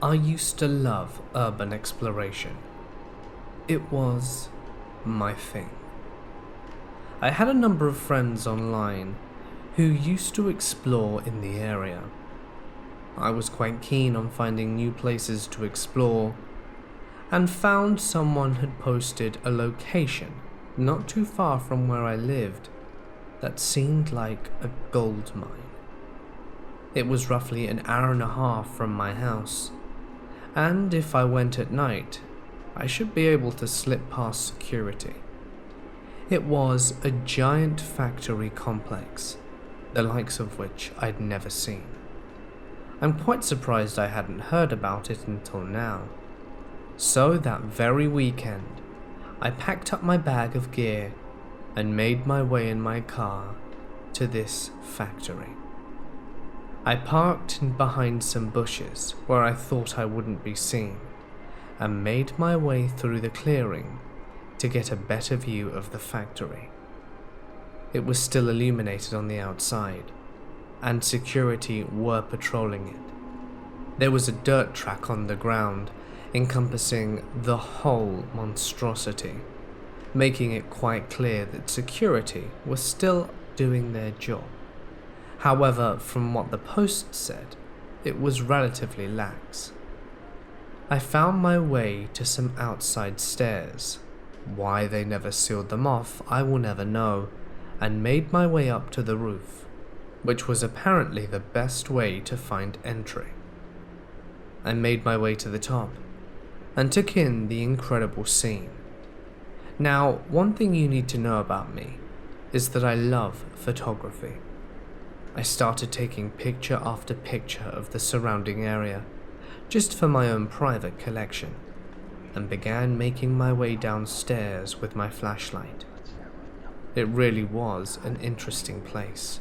I used to love urban exploration. It was my thing. I had a number of friends online who used to explore in the area. I was quite keen on finding new places to explore and found someone had posted a location not too far from where I lived that seemed like a gold mine. It was roughly an hour and a half from my house, and if I went at night, I should be able to slip past security. It was a giant factory complex, the likes of which I'd never seen. I'm quite surprised I hadn't heard about it until now. So that very weekend, I packed up my bag of gear and made my way in my car to this factory. I parked behind some bushes where I thought I wouldn't be seen and made my way through the clearing to get a better view of the factory. It was still illuminated on the outside, and security were patrolling it. There was a dirt track on the ground encompassing the whole monstrosity, making it quite clear that security was still doing their job. However, from what the post said, it was relatively lax. I found my way to some outside stairs. Why they never sealed them off, I will never know, and made my way up to the roof, which was apparently the best way to find entry. I made my way to the top, and took in the incredible scene. Now, one thing you need to know about me is that I love photography. I started taking picture after picture of the surrounding area, just for my own private collection, and began making my way downstairs with my flashlight. It really was an interesting place.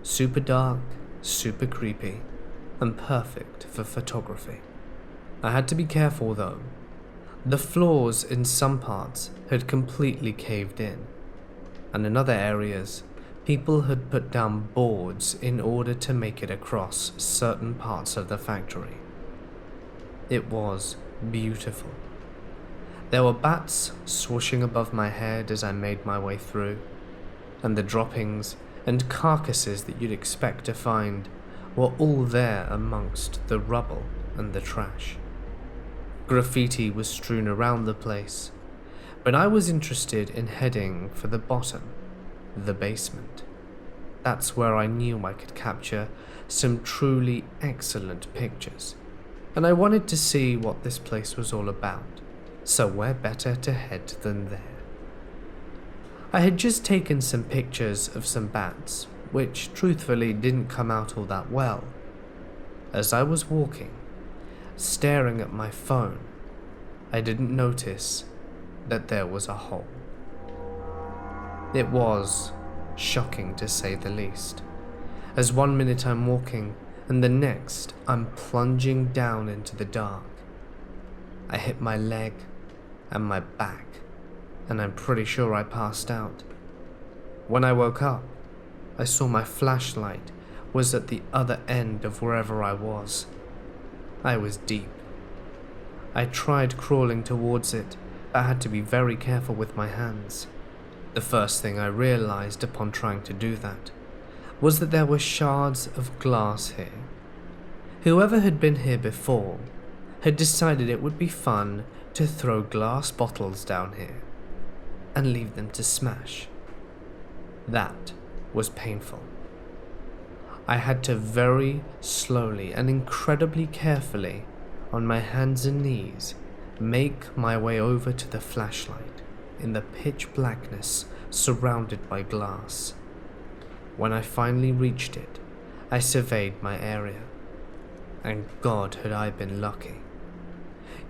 Super dark, super creepy, and perfect for photography. I had to be careful though. The floors in some parts had completely caved in, and in other areas, people had put down boards in order to make it across certain parts of the factory. It was beautiful. There were bats swooshing above my head as I made my way through, and the droppings and carcasses that you'd expect to find were all there amongst the rubble and the trash. Graffiti was strewn around the place, but I was interested in heading for the bottom, the basement. That's where I knew I could capture some truly excellent pictures, and I wanted to see what this place was all about, so where better to head than there? I had just taken some pictures of some bats, which truthfully didn't come out all that well. As I was walking, staring at my phone, I didn't notice that there was a hole. It was shocking to say the least, as 1 minute I'm walking and the next I'm plunging down into the dark. I hit my leg and my back, and I'm pretty sure I passed out. When I woke up, I saw my flashlight was at the other end of wherever I was. I was deep. I tried crawling towards it, but I had to be very careful with my hands. The first thing I realized upon trying to do that was that there were shards of glass here. Whoever had been here before had decided it would be fun to throw glass bottles down here and leave them to smash. That was painful. I had to very slowly and incredibly carefully, on my hands and knees, make my way over to the flashlight in the pitch blackness surrounded by glass. When I finally reached it, I surveyed my area, and God had I been lucky.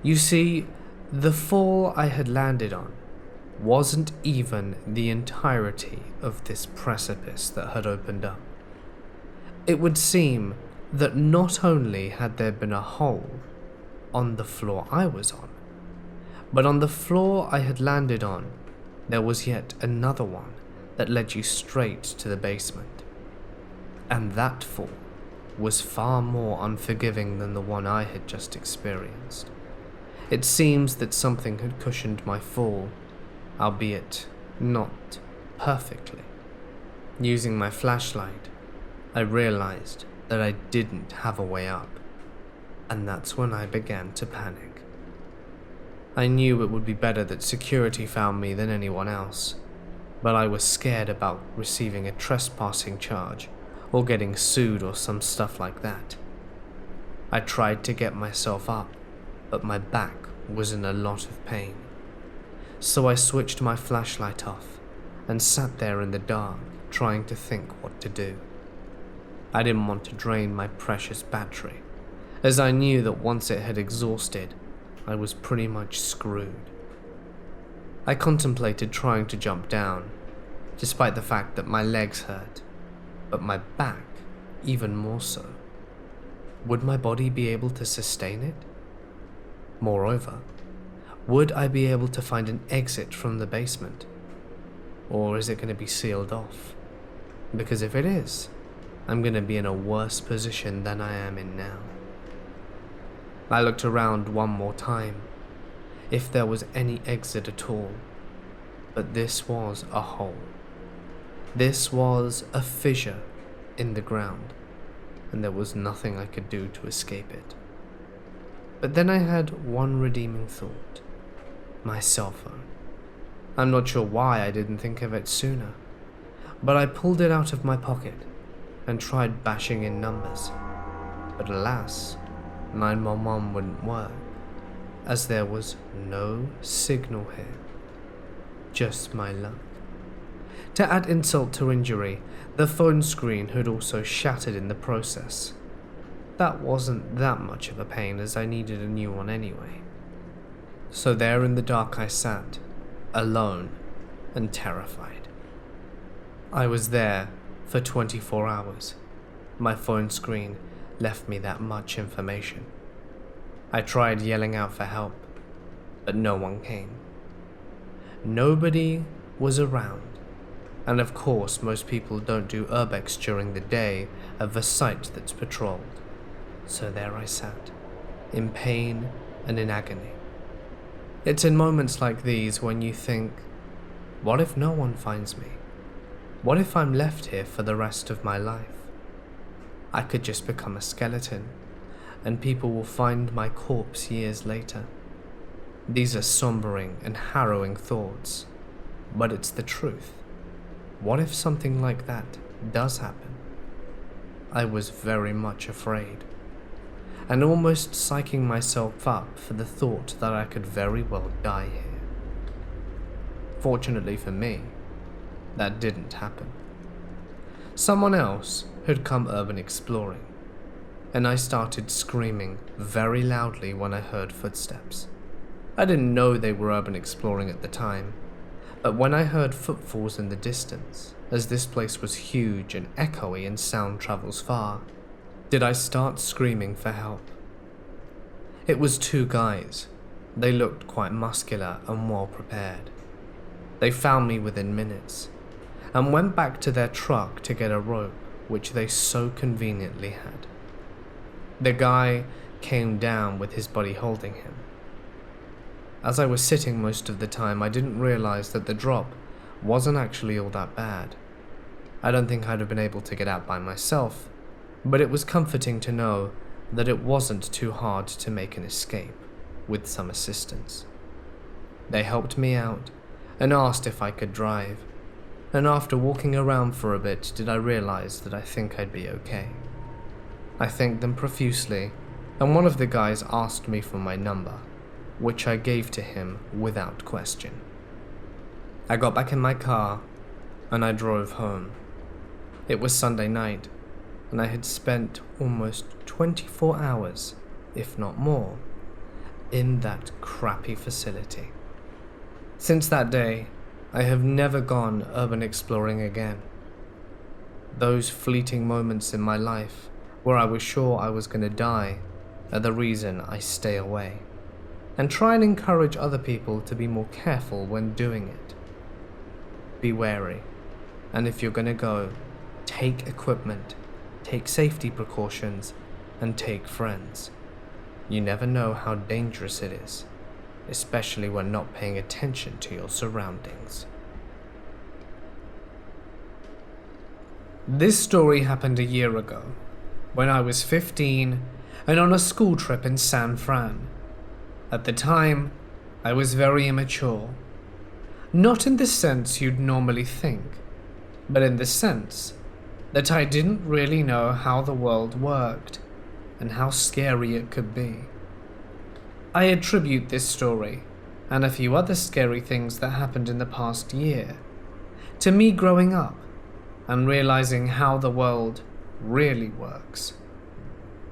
You see, the fall I had landed on wasn't even the entirety of this precipice that had opened up. It would seem that not only had there been a hole on the floor I was on, but on the floor I had landed on, there was yet another one that led you straight to the basement. And that fall was far more unforgiving than the one I had just experienced. It seems that something had cushioned my fall, albeit not perfectly. Using my flashlight, I realized that I didn't have a way up, and that's when I began to panic. I knew it would be better that security found me than anyone else, but I was scared about receiving a trespassing charge or getting sued or some stuff like that. I tried to get myself up, but my back was in a lot of pain. So I switched my flashlight off and sat there in the dark trying to think what to do. I didn't want to drain my precious battery, as I knew that once it had exhausted, I was pretty much screwed. I contemplated trying to jump down, despite the fact that my legs hurt, but my back even more so. Would my body be able to sustain it? Moreover, would I be able to find an exit from the basement? Or is it going to be sealed off? Because if it is, I'm going to be in a worse position than I am in now. I looked around one more time, if there was any exit at all, but this was a hole. This was a fissure in the ground, and there was nothing I could do to escape it. But then I had one redeeming thought: my cell phone. I'm not sure why I didn't think of it sooner, but I pulled it out of my pocket and tried bashing in numbers. But alas, 911 wouldn't work, as there was no signal here. Just my luck. To add insult to injury, the phone screen had also shattered in the process. That wasn't that much of a pain, as I needed a new one anyway. So there in the dark I sat, alone and terrified. I was there for 24 hours. My phone screen left me that much information. I tried yelling out for help, but no one came. Nobody was around, and of course most people don't do urbex during the day of a site that's patrolled. So there I sat, in pain and in agony. It's in moments like these when you think, what if no one finds me? What if I'm left here for the rest of my life? I could just become a skeleton, and people will find my corpse years later. These are sombering and harrowing thoughts, but it's the truth. What if something like that does happen? I was very much afraid, and almost psyching myself up for the thought that I could very well die here. Fortunately for me, that didn't happen. Someone else had come urban exploring, and I started screaming very loudly when I heard footsteps. I didn't know they were urban exploring at the time, but when I heard footfalls in the distance, as this place was huge and echoey and sound travels far, did I start screaming for help. It was two guys. They looked quite muscular and well prepared. They found me within minutes, and went back to their truck to get a rope, which they so conveniently had. The guy came down with his buddy holding him. As I was sitting most of the time, I didn't realize that the drop wasn't actually all that bad. I don't think I'd have been able to get out by myself, but it was comforting to know that it wasn't too hard to make an escape, with some assistance. They helped me out and asked if I could drive, and after walking around for a bit did I realize that I think I'd be okay. I thanked them profusely, and one of the guys asked me for my number, which I gave to him without question. I got back in my car, and I drove home. It was Sunday night, and I had spent almost 24 hours, if not more, in that crappy facility. Since that day, I have never gone urban exploring again. Those fleeting moments in my life where I was sure I was going to die are the reason I stay away, and try and encourage other people to be more careful when doing it. Be wary, and if you're going to go, take equipment, take safety precautions, and take friends. You never know how dangerous it is, especially when not paying attention to your surroundings. This story happened a year ago, when I was 15 and on a school trip in San Fran. At the time, I was very immature. Not in the sense you'd normally think, but in the sense that I didn't really know how the world worked and how scary it could be. I attribute this story, and a few other scary things that happened in the past year, to me growing up and realizing how the world really works.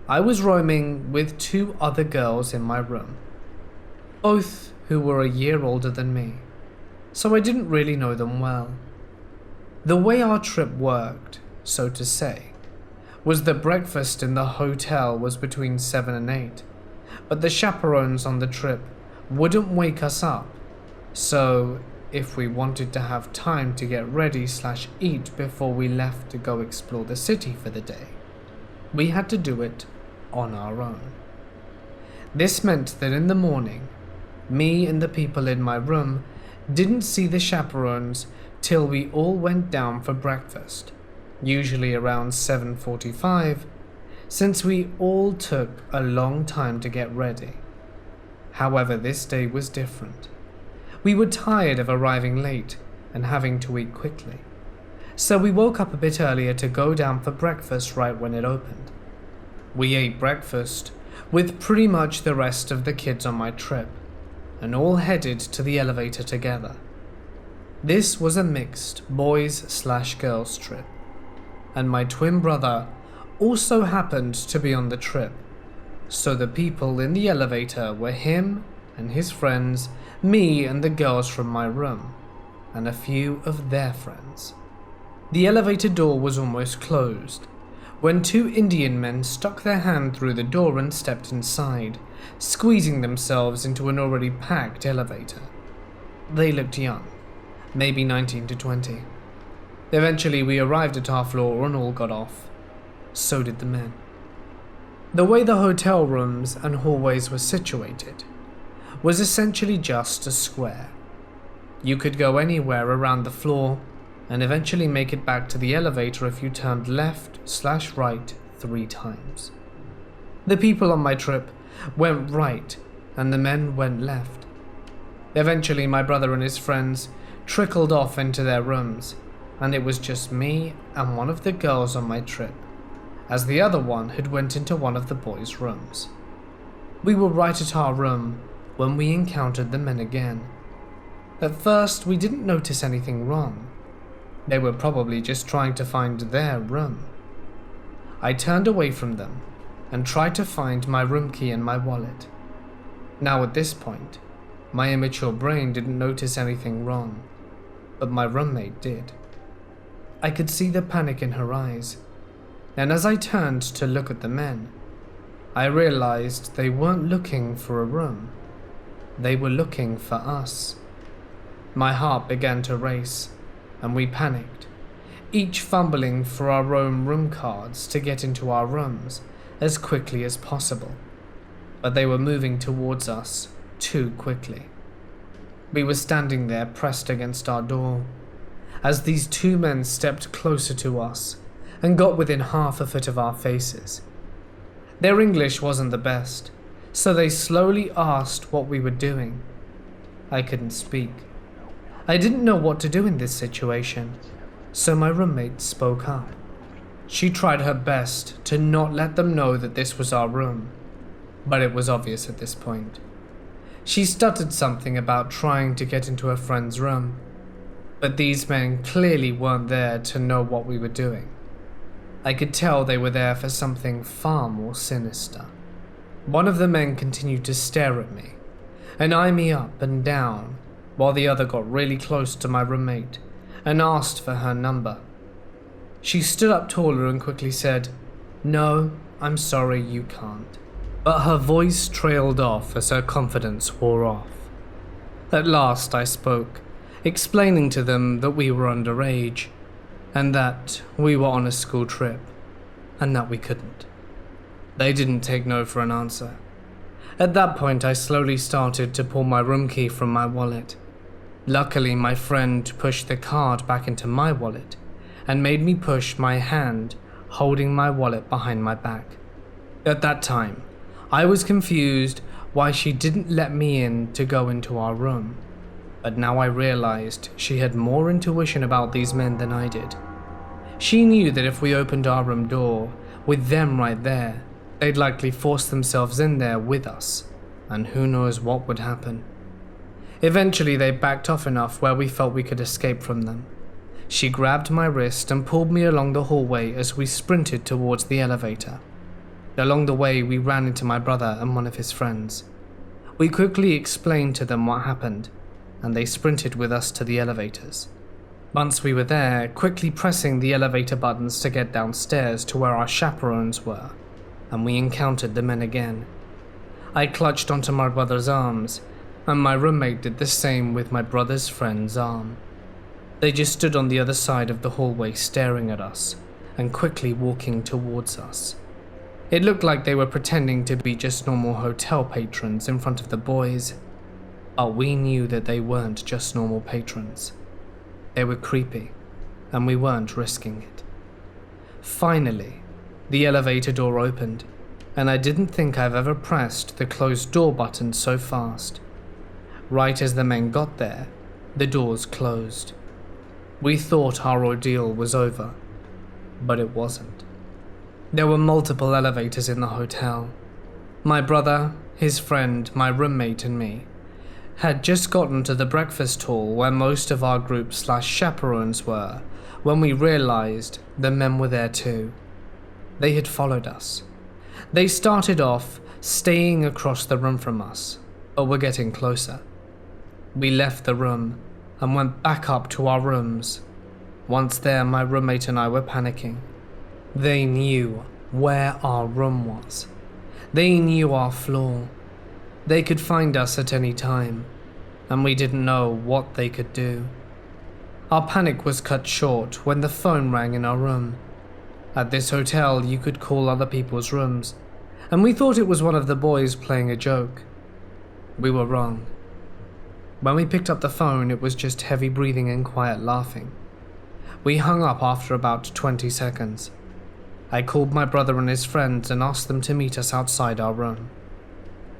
I was roaming with 2 other girls in my room, both who were a year older than me, so I didn't really know them well. The way our trip worked, so to say, was that breakfast in the hotel was between 7 and 8, but the chaperones on the trip wouldn't wake us up, so if we wanted to have time to get ready/eat before we left to go explore the city for the day, we had to do it on our own. This meant that in the morning, me and the people in my room didn't see the chaperones till we all went down for breakfast, usually around 7:45, since we all took a long time to get ready. However, this day was different. We were tired of arriving late and having to eat quickly, so we woke up a bit earlier to go down for breakfast right when it opened. We ate breakfast with pretty much the rest of the kids on my trip, and all headed to the elevator together. This was a mixed boys/girls trip, and my twin brother also happened to be on the trip, so the people in the elevator were him and his friends, me and the girls from my room, and a few of their friends. The elevator door was almost closed when 2 Indian men stuck their hand through the door and stepped inside, squeezing themselves into an already packed elevator. They looked young, maybe 19 to 20. Eventually we arrived at our floor and all got off. So did the men. The way the hotel rooms and hallways were situated was essentially just a square. You could go anywhere around the floor and eventually make it back to the elevator if you turned left/right 3 times. The people on my trip went right and the men went left. Eventually my brother and his friends trickled off into their rooms, and it was just me and one of the girls on my trip, as the other one had went into one of the boys' rooms. We were right at our room when we encountered the men again. At first we didn't notice anything wrong. They were probably just trying to find their room. I turned away from them and tried to find my room key and my wallet. Now at this point, my immature brain didn't notice anything wrong, but my roommate did. I could see the panic in her eyes, and as I turned to look at the men, I realized they weren't looking for a room. They were looking for us. My heart began to race, and we panicked, each fumbling for our own room cards to get into our rooms as quickly as possible, but they were moving towards us too quickly. We were standing there pressed against our door, as these 2 men stepped closer to us and got within half a foot of our faces. Their English wasn't the best, so they slowly asked what we were doing. I couldn't speak. I didn't know what to do in this situation, so my roommate spoke up. She tried her best to not let them know that this was our room, but it was obvious at this point. She stuttered something about trying to get into her friend's room, but these men clearly weren't there to know what we were doing. I could tell they were there for something far more sinister. One of the men continued to stare at me and eye me up and down, while the other got really close to my roommate and asked for her number. She stood up taller and quickly said, "No, I'm sorry, you can't." But her voice trailed off as her confidence wore off. At last I spoke, explaining to them that we were underage and that we were on a school trip. and that we couldn't. They didn't take no for an answer. At that point, I slowly started to pull my room key from my wallet. Luckily, my friend pushed the card back into my wallet and made me push my hand holding my wallet behind my back. At that time, I was confused why she didn't let me in to go into our room, but now I realized she had more intuition about these men than I did. She knew that if we opened our room door with them right there, they'd likely force themselves in there with us, and who knows what would happen. Eventually they backed off enough where we felt we could escape from them. She grabbed my wrist and pulled me along the hallway as we sprinted towards the elevator. Along the way we ran into my brother and one of his friends. We quickly explained to them what happened, and they sprinted with us to the elevators. Once we were there, quickly pressing the elevator buttons to get downstairs to where our chaperones were, and we encountered the men again. I clutched onto my brother's arms, and my roommate did the same with my brother's friend's arm. They just stood on the other side of the hallway staring at us, and quickly walking towards us. It looked like they were pretending to be just normal hotel patrons in front of the boys, but we knew that they weren't just normal patrons. They were creepy, and we weren't risking it. Finally, the elevator door opened, and I didn't think I've ever pressed the closed door button so fast. Right as the men got there, the doors closed. We thought our ordeal was over, but it wasn't. There were multiple elevators in the hotel. My brother, his friend, my roommate, and me had just gotten to the breakfast hall where most of our group/chaperones were when we realized the men were there too. They had followed us. They started off staying across the room from us, but were getting closer. We left the room and went back up to our rooms. Once there, my roommate and I were panicking. They knew where our room was. They knew our floor. They could find us at any time, and we didn't know what they could do. Our panic was cut short when the phone rang in our room. At this hotel, you could call other people's rooms, and we thought it was one of the boys playing a joke. We were wrong. When we picked up the phone, it was just heavy breathing and quiet laughing. We hung up after about 20 seconds. I called my brother and his friends and asked them to meet us outside our room.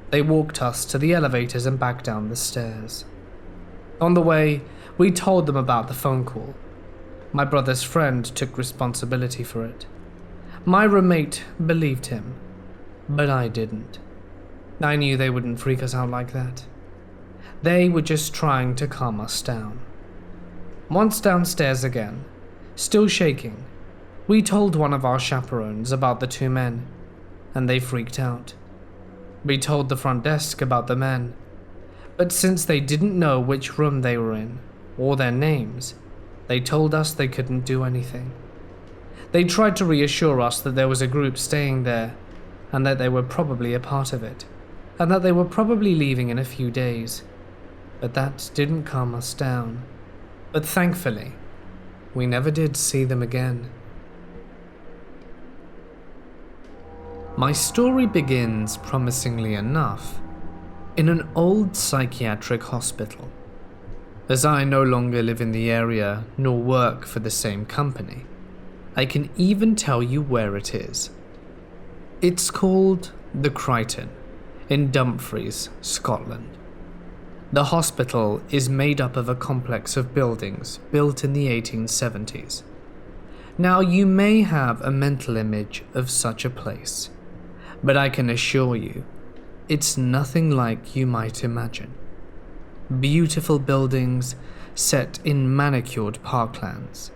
They walked us to the elevators and back down the stairs. On the way, we told them about the phone call. My brother's friend took responsibility for it. My roommate believed him, but I didn't. I knew they wouldn't freak us out like that. They were just trying to calm us down. Once downstairs again, still shaking, we told one of our chaperones about the two men, and they freaked out. We told the front desk about the men, but since they didn't know which room they were in, or their names, they told us they couldn't do anything. They tried to reassure us that there was a group staying there, and that they were probably a part of it, and that they were probably leaving in a few days, but that didn't calm us down. But thankfully, we never did see them again. My story begins, promisingly enough, in an old psychiatric hospital. As I no longer live in the area nor work for the same company, I can even tell you where it is. It's called the Crichton in Dumfries, Scotland. The hospital is made up of a complex of buildings built in the 1870s. Now, you may have a mental image of such a place, but I can assure you, it's nothing like you might imagine. Beautiful buildings set in manicured parklands.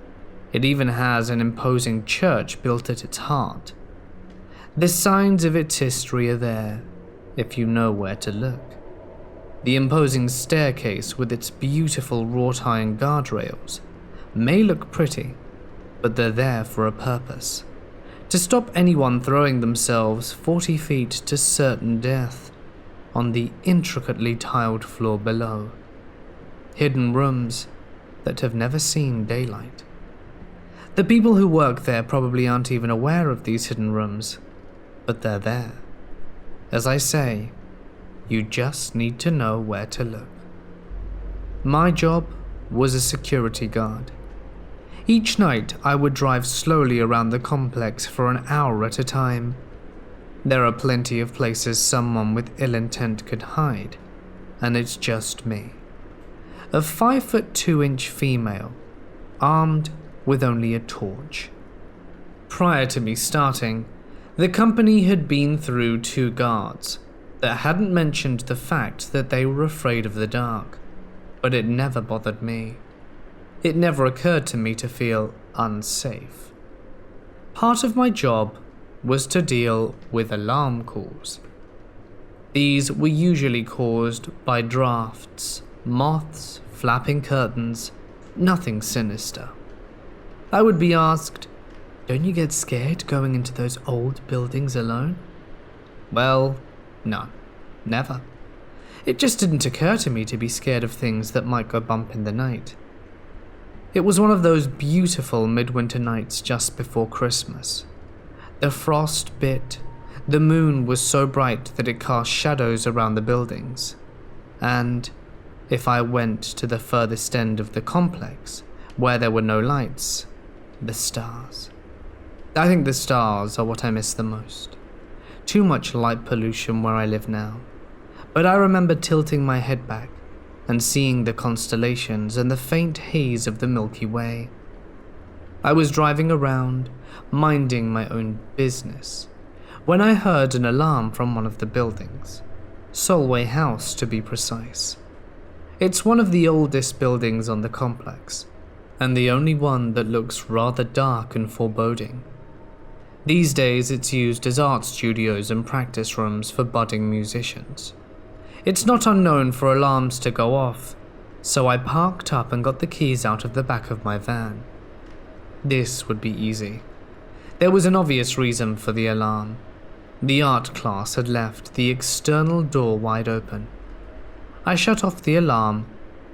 It even has an imposing church built at its heart. The signs of its history are there, if you know where to look. The imposing staircase with its beautiful wrought iron guardrails may look pretty, but they're there for a purpose. To stop anyone throwing themselves 40 feet to certain death on the intricately tiled floor below. Hidden rooms that have never seen daylight. The people who work there probably aren't even aware of these hidden rooms, but they're there. As I say, you just need to know where to look. My job was a security guard. Each night I would drive slowly around the complex for an hour at a time. There are plenty of places someone with ill intent could hide, and it's just me. A 5'2" female, armed with only a torch. Prior to me starting, the company had been through 2 guards that hadn't mentioned the fact that they were afraid of the dark, but it never bothered me. It never occurred to me to feel unsafe. Part of my job was to deal with alarm calls. These were usually caused by drafts, moths, flapping curtains, nothing sinister. I would be asked, "Don't you get scared going into those old buildings alone?" Well, no, never. It just didn't occur to me to be scared of things that might go bump in the night. It was one of those beautiful midwinter nights just before Christmas. The frost bit, the moon was so bright that it cast shadows around the buildings, and if I went to the furthest end of the complex, where there were no lights, the stars. I think the stars are what I miss the most. Too much light pollution where I live now, but I remember tilting my head back and seeing the constellations and the faint haze of the Milky Way. I was driving around, minding my own business, when I heard an alarm from one of the buildings, Solway House to be precise. It's one of the oldest buildings on the complex, and the only one that looks rather dark and foreboding. These days it's used as art studios and practice rooms for budding musicians. It's not unknown for alarms to go off, so I parked up and got the keys out of the back of my van. This would be easy. There was an obvious reason for the alarm. The art class had left the external door wide open. I shut off the alarm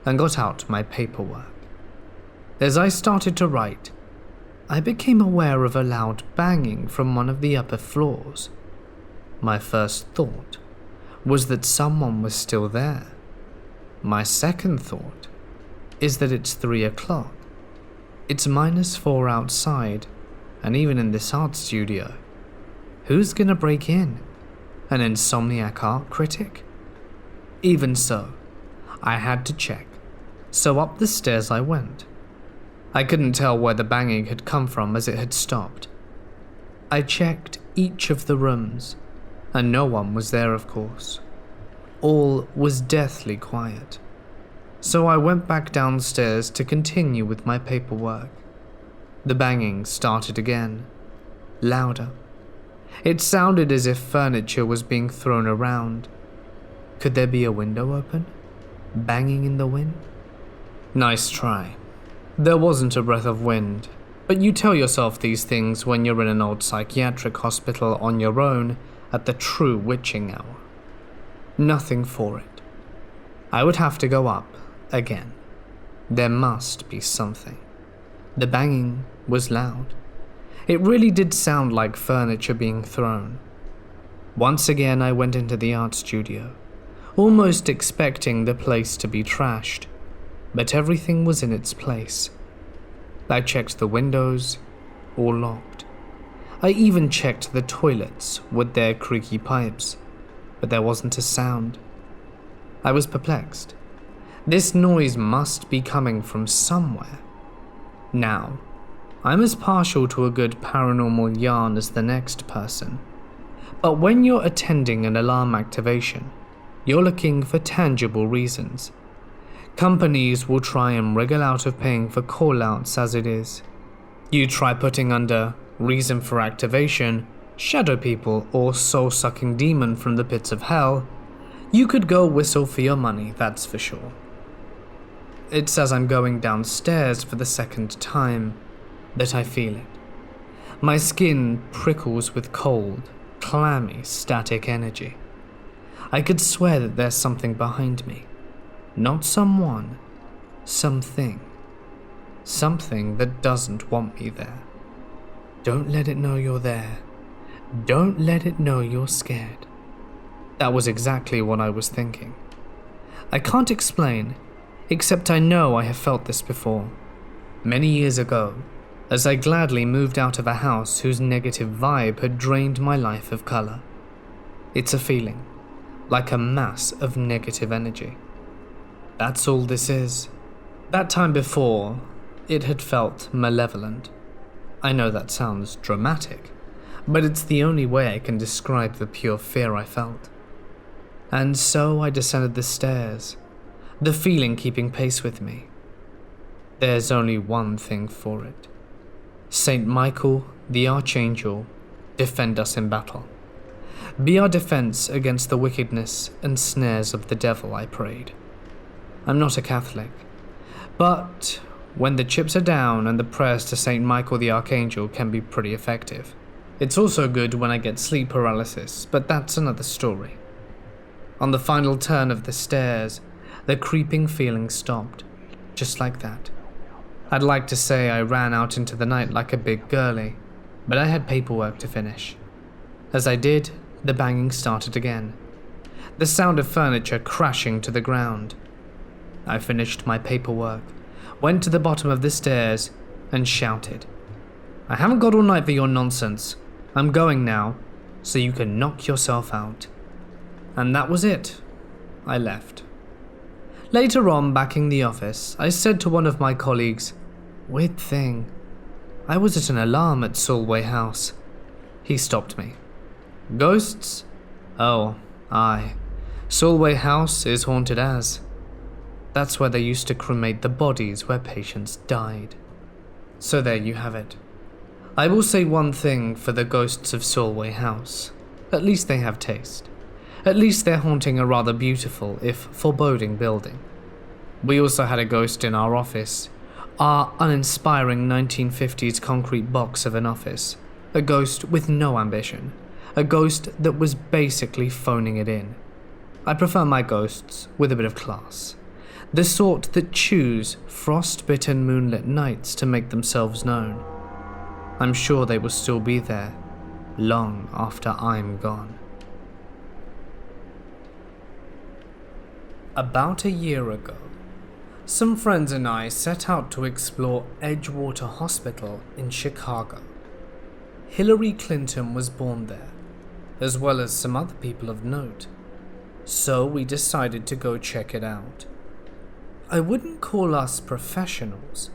and got out my paperwork. As I started to write, I became aware of a loud banging from one of the upper floors. My first thought was that someone was still there. My second thought is that it's 3 o'clock. It's -4 outside, and even in this art studio. Who's gonna break in? An insomniac art critic? Even so, I had to check, so up the stairs I went. I couldn't tell where the banging had come from as it had stopped. I checked each of the rooms, and no one was there, of course. All was deathly quiet. So I went back downstairs to continue with my paperwork. The banging started again, louder. It sounded as if furniture was being thrown around. Could there be a window open? Banging in the wind? Nice try. There wasn't a breath of wind, but you tell yourself these things when you're in an old psychiatric hospital on your own at the true witching hour. Nothing for it. I would have to go up again. There must be something. The banging was loud. It really did sound like furniture being thrown. Once again I went into the art studio, almost expecting the place to be trashed, but everything was in its place. I checked the windows, all locked. I even checked the toilets with their creaky pipes, but there wasn't a sound. I was perplexed. This noise must be coming from somewhere. Now, I'm as partial to a good paranormal yarn as the next person, but when you're attending an alarm activation, you're looking for tangible reasons. Companies will try and wriggle out of paying for call-outs as it is. You try putting under reason for activation, shadow people, or soul-sucking demon from the pits of hell, you could go whistle for your money, that's for sure. It's as I'm going downstairs for the second time that I feel it. My skin prickles with cold, clammy, static energy. I could swear that there's something behind me. Not someone, something. Something that doesn't want me there. Don't let it know you're there. Don't let it know you're scared. That was exactly what I was thinking. I can't explain, except I know I have felt this before. Many years ago, as I gladly moved out of a house whose negative vibe had drained my life of color. It's a feeling, like a mass of negative energy. That's all this is. That time before, it had felt malevolent. I know that sounds dramatic, but it's the only way I can describe the pure fear I felt. And so I descended the stairs, the feeling keeping pace with me. There's only one thing for it. Saint Michael, the Archangel, defend us in battle. Be our defense against the wickedness and snares of the devil, I prayed. I'm not a Catholic, but when the chips are down and the prayers to Saint Michael the Archangel can be pretty effective. It's also good when I get sleep paralysis, but that's another story. On the final turn of the stairs, the creeping feeling stopped, just like that. I'd like to say I ran out into the night like a big girly, but I had paperwork to finish. As I did, the banging started again. The sound of furniture crashing to the ground. I finished my paperwork, went to the bottom of the stairs, and shouted, "I haven't got all night for your nonsense. I'm going now, so you can knock yourself out." And that was it. I left. Later on, back in the office, I said to one of my colleagues, "Weird thing. I was at an alarm at Solway House." He stopped me. "Ghosts? Oh, aye. Solway House is haunted as. That's where they used to cremate the bodies where patients died." So there you have it. I will say one thing for the ghosts of Solway House. At least they have taste. At least they're haunting a rather beautiful, if foreboding, building. We also had a ghost in our office. Our uninspiring 1950s concrete box of an office. A ghost with no ambition. A ghost that was basically phoning it in. I prefer my ghosts with a bit of class. The sort that choose frost-bitten moonlit nights to make themselves known. I'm sure they will still be there, long after I'm gone. About a year ago, some friends and I set out to explore Edgewater Hospital in Chicago. Hillary Clinton was born there, as well as some other people of note, so we decided to go check it out. I wouldn't call us professionals,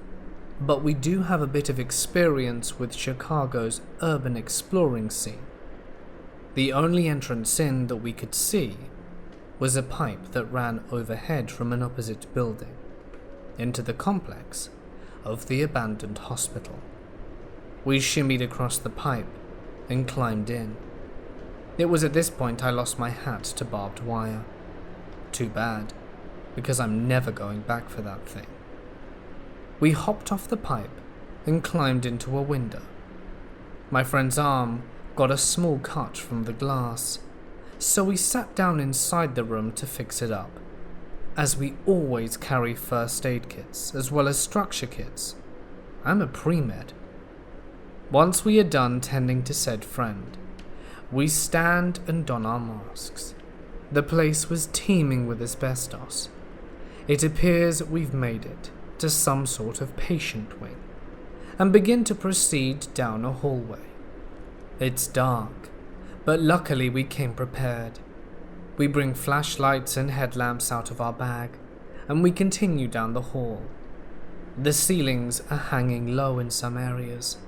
but we do have a bit of experience with Chicago's urban exploring scene. The only entrance in that we could see was a pipe that ran overhead from an opposite building into the complex of the abandoned hospital. We shimmied across the pipe and climbed in. It was at this point I lost my hat to barbed wire. Too bad, because I'm never going back for that thing. We hopped off the pipe and climbed into a window. My friend's arm got a small cut from the glass, so we sat down inside the room to fix it up, as we always carry first aid kits as well as structure kits. I'm a pre-med. Once we are done tending to said friend, we stand and don our masks. The place was teeming with asbestos. It appears we've made it to some sort of patient wing, and begin to proceed down a hallway. It's dark, but luckily we came prepared. We bring flashlights and headlamps out of our bag, and we continue down the hall. The ceilings are hanging low in some areas,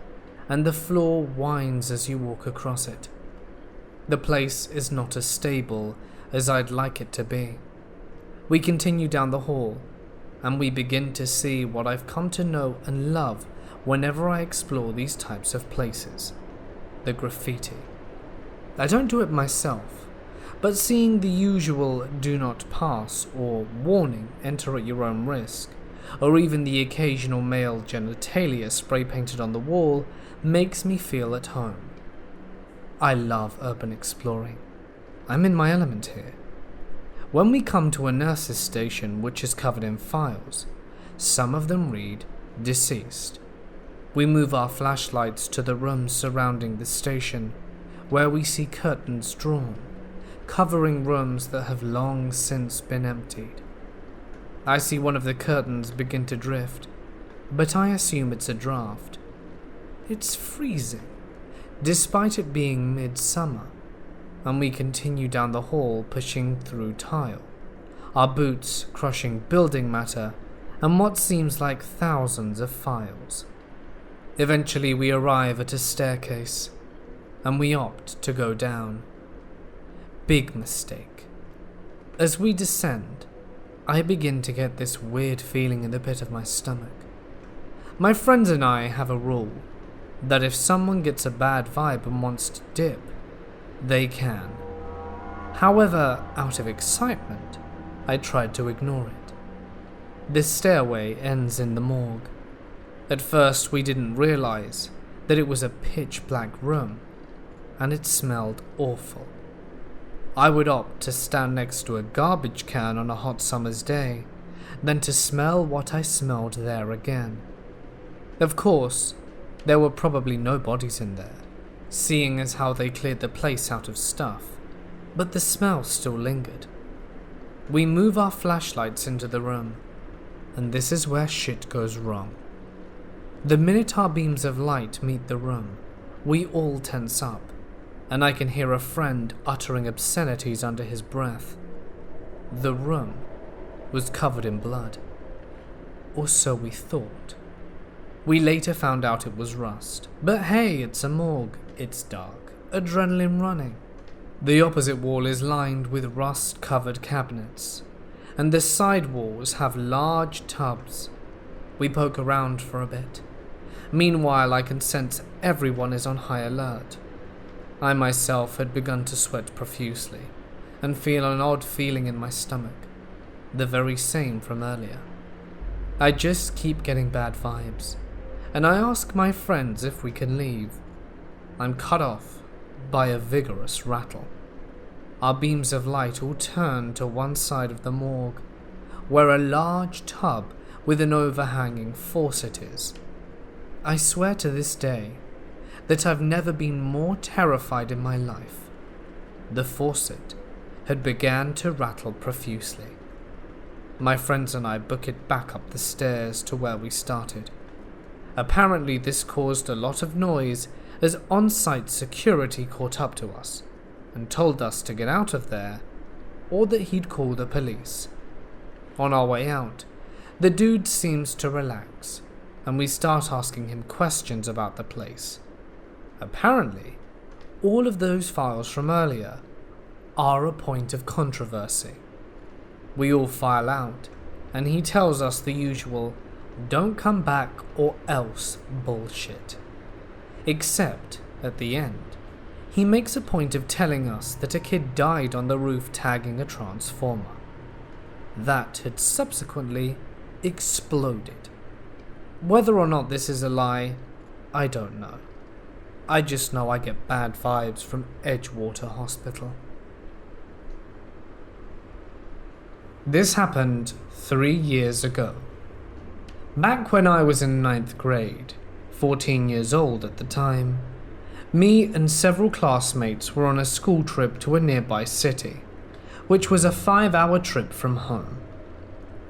and the floor whines as you walk across it. The place is not as stable as I'd like it to be. We continue down the hall, and we begin to see what I've come to know and love whenever I explore these types of places: the graffiti. I don't do it myself, but seeing the usual "do not pass" or "warning, enter at your own risk," or even the occasional male genitalia spray painted on the wall makes me feel at home. I love urban exploring. I'm in my element here. When we come to a nurse's station which is covered in files, some of them read deceased. We move our flashlights to the rooms surrounding the station, where we see curtains drawn, covering rooms that have long since been emptied. I see one of the curtains begin to drift, but I assume it's a draft. It's freezing, despite it being midsummer, and we continue down the hall pushing through tile, our boots crushing building matter and what seems like thousands of files. Eventually we arrive at a staircase, and we opt to go down. Big mistake. As we descend, I begin to get this weird feeling in the pit of my stomach. My friends and I have a rule that if someone gets a bad vibe and wants to dip, they can. However, out of excitement, I tried to ignore it. This stairway ends in the morgue. At first we didn't realize that it was a pitch black room, and it smelled awful. I would opt to stand next to a garbage can on a hot summer's day than to smell what I smelled there again. Of course, there were probably no bodies in there, seeing as how they cleared the place out of stuff, but the smell still lingered. We move our flashlights into the room, and this is where shit goes wrong. The minute our beams of light meet the room, we all tense up, and I can hear a friend uttering obscenities under his breath. The room was covered in blood, or so we thought. We later found out it was rust, but hey, it's a morgue, it's dark, adrenaline running. The opposite wall is lined with rust-covered cabinets, and the side walls have large tubs. We poke around for a bit. Meanwhile, I can sense everyone is on high alert. I myself had begun to sweat profusely, and feel an odd feeling in my stomach, the very same from earlier. I just keep getting bad vibes, and I ask my friends if we can leave. I'm cut off by a vigorous rattle. Our beams of light all turn to one side of the morgue, where a large tub with an overhanging faucet is. I swear to this day that I've never been more terrified in my life. The faucet had began to rattle profusely. My friends and I book it back up the stairs to where we started. Apparently this caused a lot of noise as on-site security caught up to us and told us to get out of there or that he'd call the police. On our way out, the dude seems to relax and we start asking him questions about the place. Apparently, all of those files from earlier are a point of controversy. We all file out, and he tells us the usual "don't come back or else" bullshit. Except, at the end, he makes a point of telling us that a kid died on the roof tagging a transformer. That had subsequently exploded. Whether or not this is a lie, I don't know. I just know I get bad vibes from Edgewater Hospital. This happened 3 years ago. Back when I was in 9th grade, 14 years old at the time, me and several classmates were on a school trip to a nearby city, which was a 5-hour trip from home.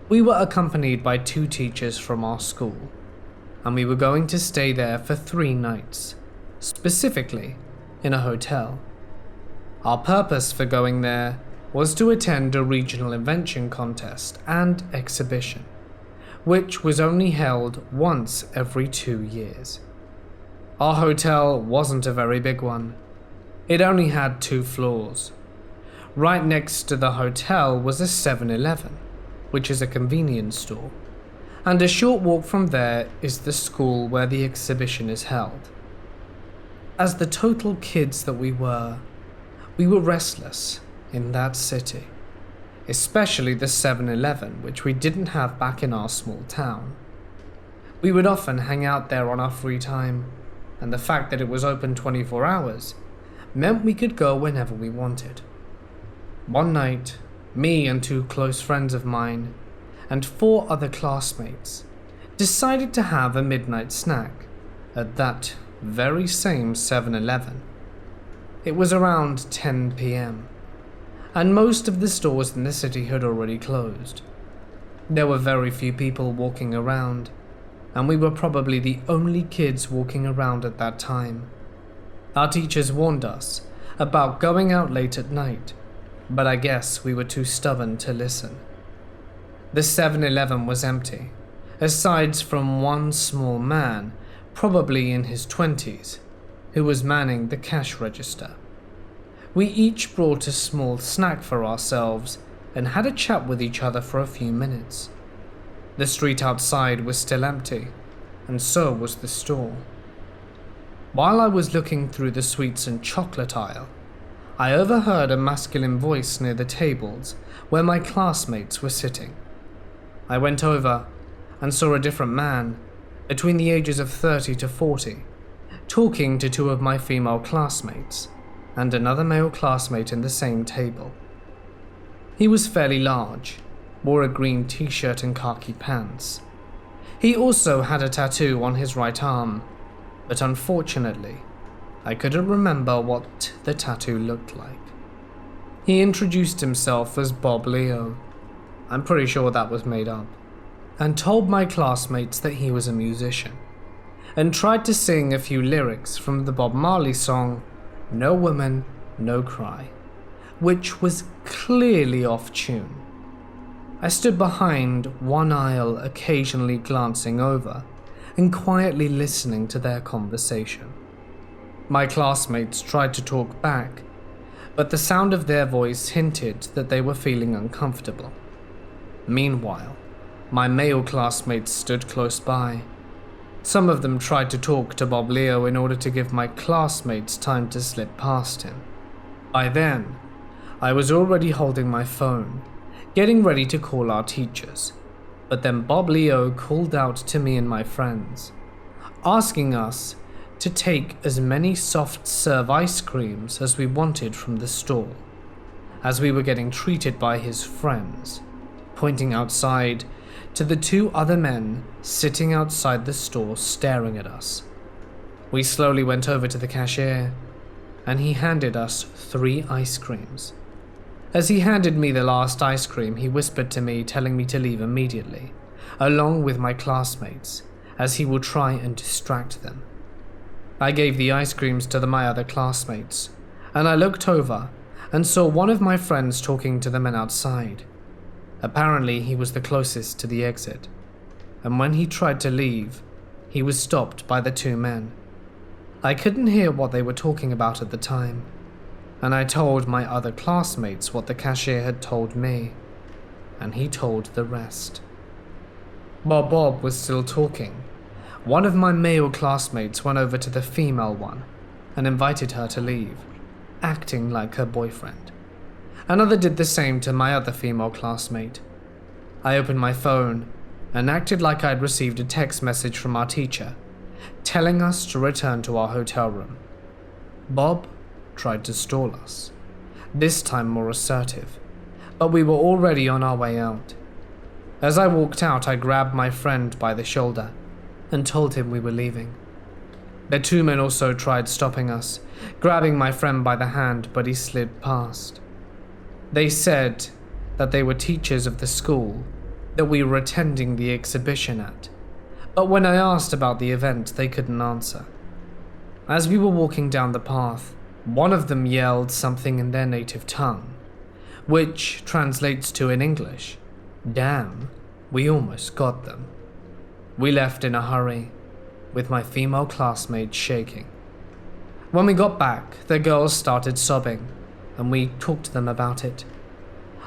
We were accompanied by 2 teachers from our school, and we were going to stay there for 3 nights, specifically in a hotel. Our purpose for going there was to attend a regional invention contest and exhibition, which was only held once every 2 years. Our hotel wasn't a very big one. It only had 2 floors. Right next to the hotel was a 7-Eleven, which is a convenience store, and a short walk from there is the school where the exhibition is held. As the total kids that we were restless in that city, especially the 7-Eleven, which we didn't have back in our small town. We would often hang out there on our free time, and the fact that it was open 24 hours meant we could go whenever we wanted. One night, me and 2 close friends of mine and 4 other classmates decided to have a midnight snack at that very same 7-Eleven. It was around 10 p.m., and most of the stores in the city had already closed. There were very few people walking around, and we were probably the only kids walking around at that time. Our teachers warned us about going out late at night, but I guess we were too stubborn to listen. The 7-Eleven was empty, aside from one small man, probably in his 20s, who was manning the cash register. We each brought a small snack for ourselves and had a chat with each other for a few minutes. The street outside was still empty, and so was the store. While I was looking through the sweets and chocolate aisle, I overheard a masculine voice near the tables where my classmates were sitting. I went over and saw a different man, between the ages of 30 to 40, talking to two of my female classmates and another male classmate in the same table. He was fairly large, wore a green t-shirt and khaki pants. He also had a tattoo on his right arm, but unfortunately, I couldn't remember what the tattoo looked like. He introduced himself as Bob Leo, I'm pretty sure that was made up, and told my classmates that he was a musician, and tried to sing a few lyrics from the Bob Marley song, No Woman, No Cry, which was clearly off tune. I stood behind one aisle, occasionally glancing over and quietly listening to their conversation. My classmates tried to talk back, but the sound of their voice hinted that they were feeling uncomfortable. Meanwhile, my male classmates stood close by. Some of them tried to talk to Bob Leo in order to give my classmates time to slip past him. By then, I was already holding my phone, getting ready to call our teachers, but then Bob Leo called out to me and my friends, asking us to take as many soft serve ice creams as we wanted from the store, as we were getting treated by his friends, pointing outside to the two other men sitting outside the store staring at us. We slowly went over to the cashier, and he handed us 3 ice creams. As he handed me the last ice cream, he whispered to me, telling me to leave immediately, along with my classmates, as he would try and distract them. I gave the ice creams to my other classmates, and I looked over and saw one of my friends talking to the men outside. Apparently, he was the closest to the exit, and when he tried to leave, he was stopped by the 2 men. I couldn't hear what they were talking about at the time, and I told my other classmates what the cashier had told me, and he told the rest. While Bob was still talking, one of my male classmates went over to the female one and invited her to leave, acting like her boyfriend. Another did the same to my other female classmate. I opened my phone and acted like I'd received a text message from our teacher, telling us to return to our hotel room. Bob tried to stall us, this time more assertive, but we were already on our way out. As I walked out, I grabbed my friend by the shoulder and told him we were leaving. The 2 men also tried stopping us, grabbing my friend by the hand, but he slid past. They said that they were teachers of the school that we were attending the exhibition at, but when I asked about the event, they couldn't answer. As we were walking down the path, one of them yelled something in their native tongue, which translates to in English, "Damn, we almost got them." We left in a hurry, with my female classmates shaking. When we got back, the girls started sobbing, and we talked to them about it.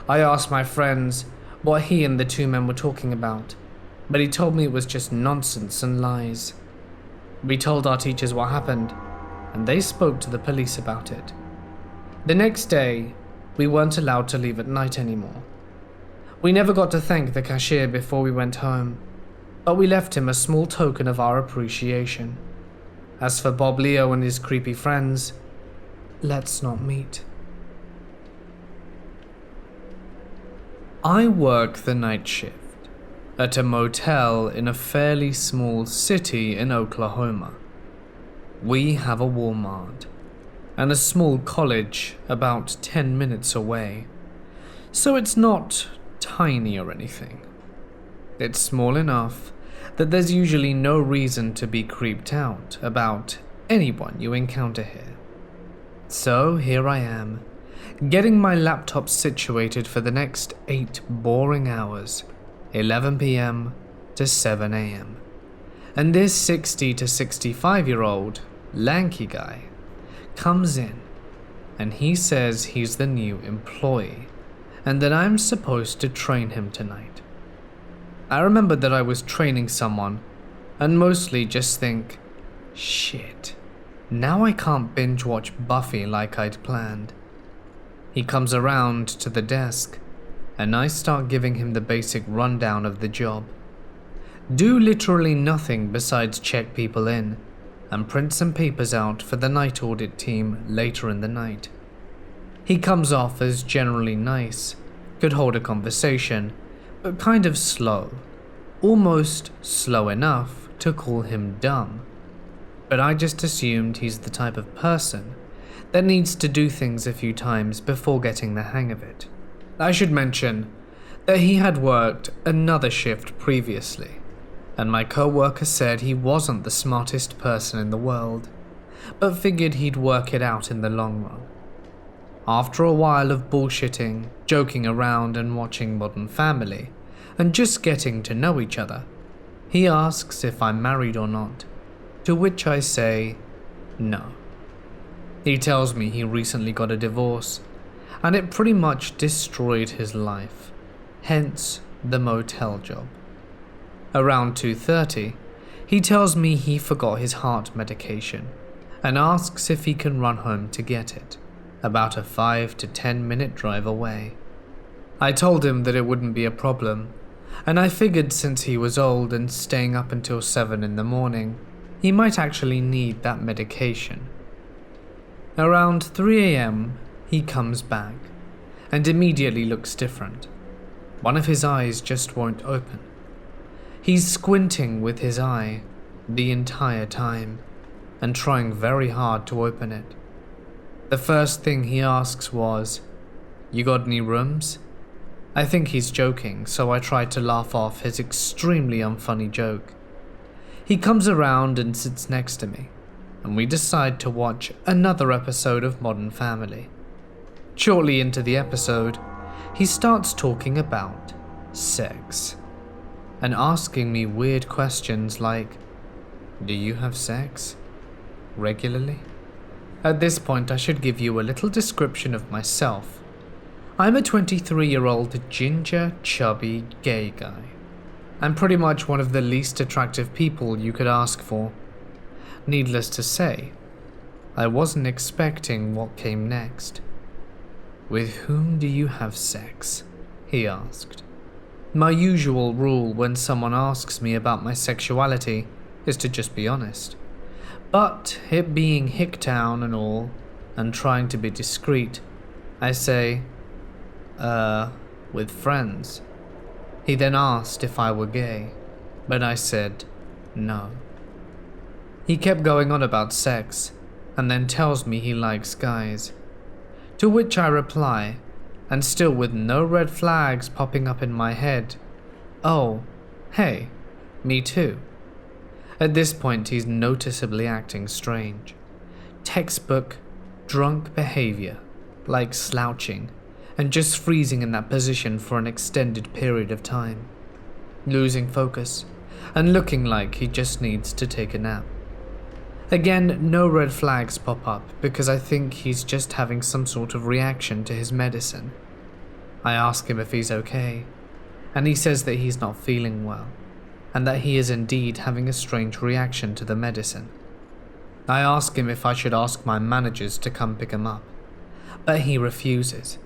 I asked my friends what he and the 2 men were talking about, but he told me it was just nonsense and lies. We told our teachers what happened, and they spoke to the police about it. The next day, we weren't allowed to leave at night anymore. We never got to thank the cashier before we went home, but we left him a small token of our appreciation. As for Bob Leo and his creepy friends, let's not meet. I work the night shift, at a motel in a fairly small city in Oklahoma. We have a Walmart and a small college about 10 minutes away, so it's not tiny or anything. It's small enough that there's usually no reason to be creeped out about anyone you encounter here. So here I am, getting my laptop situated for the next 8 boring hours, 11 p.m. to 7 a.m. And this 60 to 65-year-old lanky guy comes in and he says he's the new employee and that I'm supposed to train him tonight. I remember that I was training someone and mostly just think, shit, now I can't binge watch Buffy like I'd planned. He comes around to the desk and I start giving him the basic rundown of the job. Do literally nothing besides check people in and print some papers out for the night audit team later in the night. He comes off as generally nice, could hold a conversation, but kind of slow, almost slow enough to call him dumb. But I just assumed he's the type of person that needs to do things a few times before getting the hang of it. I should mention that he had worked another shift previously, and my co-worker said he wasn't the smartest person in the world, but figured he'd work it out in the long run. After a while of bullshitting, joking around and watching Modern Family, and just getting to know each other, he asks if I'm married or not, to which I say no. He tells me he recently got a divorce, and it pretty much destroyed his life, hence the motel job. Around 2:30, he tells me he forgot his heart medication, and asks if he can run home to get it, about a 5 to 10 minute drive away. I told him that it wouldn't be a problem, and I figured since he was old and staying up until 7 in the morning, he might actually need that medication. Around 3 a.m, he comes back, and immediately looks different. One of his eyes just won't open. He's squinting with his eye the entire time, and trying very hard to open it. The first thing he asks was, "You got any rooms?" I think he's joking, so I try to laugh off his extremely unfunny joke. He comes around and sits next to me, and we decide to watch another episode of Modern Family. Shortly into the episode, he starts talking about sex, and asking me weird questions like, "Do you have sex? Regularly?" At this point, I should give you a little description of myself. I'm a 23-year-old ginger, chubby, gay guy. I'm pretty much one of the least attractive people you could ask for. Needless to say, I wasn't expecting what came next. "With whom do you have sex?" he asked. My usual rule when someone asks me about my sexuality is to just be honest. But it being Hicktown and all, and trying to be discreet, I say, with friends. He then asked if I were gay, but I said no. He kept going on about sex, and then tells me he likes guys. To which I reply, and still with no red flags popping up in my head, "Oh, hey, me too." At this point, he's noticeably acting strange. Textbook drunk behavior, like slouching, and just freezing in that position for an extended period of time, losing focus, and looking like he just needs to take a nap. Again, no red flags pop up because I think he's just having some sort of reaction to his medicine. I ask him if he's okay, and he says that he's not feeling well, and that he is indeed having a strange reaction to the medicine. I ask him if I should ask my managers to come pick him up, but he refuses.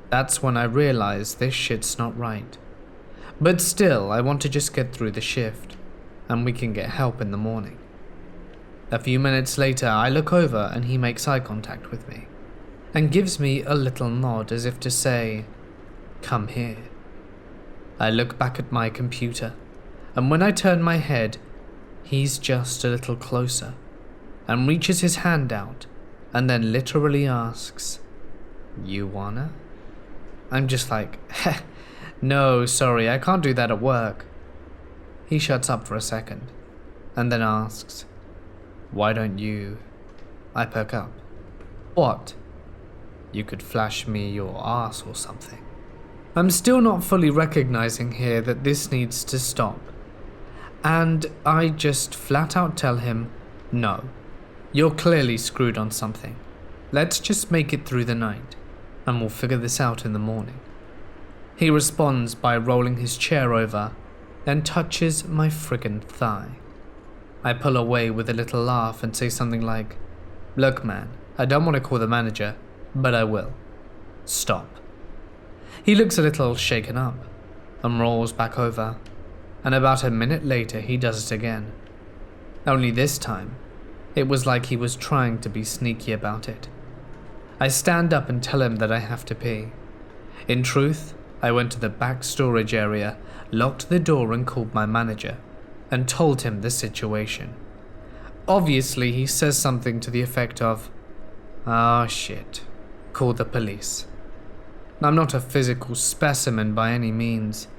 That's when I realize this shit's not right. But still, I want to just get through the shift, and we can get help in the morning. A few minutes later, I look over and he makes eye contact with me, and gives me a little nod as if to say, "Come here." I look back at my computer, and when I turn my head, he's just a little closer and reaches his hand out and then literally asks, "You wanna?" I'm just like, "No, sorry, I can't do that at work." He shuts up for a second and then asks, "Why don't you?" I perk up. "What?" "You could flash me your ass or something." I'm still not fully recognizing here that this needs to stop, and I just flat out tell him, "No, you're clearly screwed on something. Let's just make it through the night, and we'll figure this out in the morning." He responds by rolling his chair over, then touches my friggin' thigh. I pull away with a little laugh and say something like, "Look man, I don't want to call the manager, but I will. Stop." He looks a little shaken up and rolls back over, and about a minute later he does it again. Only this time, it was like he was trying to be sneaky about it. I stand up and tell him that I have to pee. In truth, I went to the back storage area, locked the door and called my manager, and told him the situation. Obviously, he says something to the effect of, "Ah, shit, call the police." I'm not a physical specimen by any means,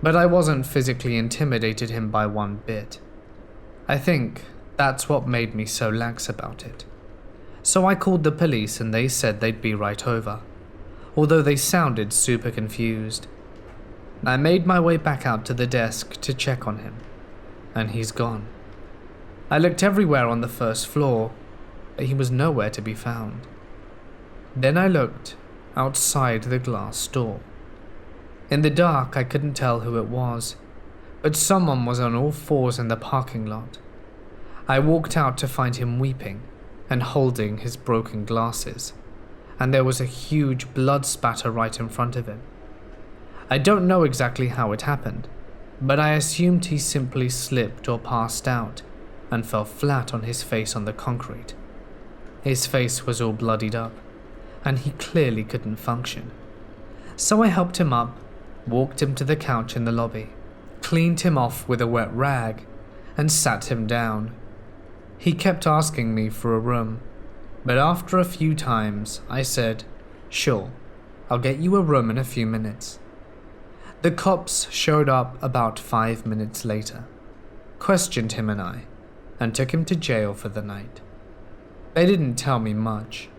but I wasn't physically intimidated him by one bit. I think that's what made me so lax about it. So I called the police and they said they'd be right over, although they sounded super confused. I made my way back out to the desk to check on him, and he's gone. I looked everywhere on the first floor, but he was nowhere to be found. Then I looked outside the glass door. In the dark, I couldn't tell who it was, but someone was on all fours in the parking lot. I walked out to find him weeping and holding his broken glasses, and there was a huge blood spatter right in front of him. I don't know exactly how it happened, but I assumed he simply slipped or passed out and fell flat on his face on the concrete. His face was all bloodied up, and he clearly couldn't function. So I helped him up, walked him to the couch in the lobby, cleaned him off with a wet rag, and sat him down. He kept asking me for a room, but after a few times I said, "Sure, I'll get you a room in a few minutes." The cops showed up about 5 minutes later, questioned him and took him to jail for the night. They didn't tell me much,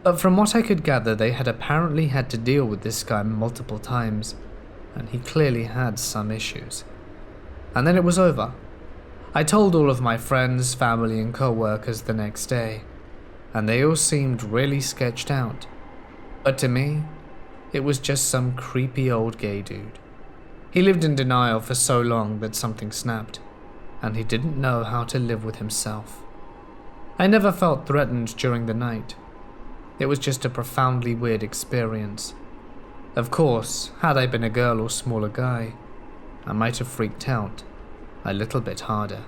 but from what I could gather, they had apparently had to deal with this guy multiple times, and he clearly had some issues. And then it was over. I told all of my friends, family, and co-workers the next day, and they all seemed really sketched out. But to me, it was just some creepy old gay dude. He lived in denial for so long that something snapped, and he didn't know how to live with himself. I never felt threatened during the night. It was just a profoundly weird experience. Of course, had I been a girl or smaller guy, I might have freaked out a little bit harder.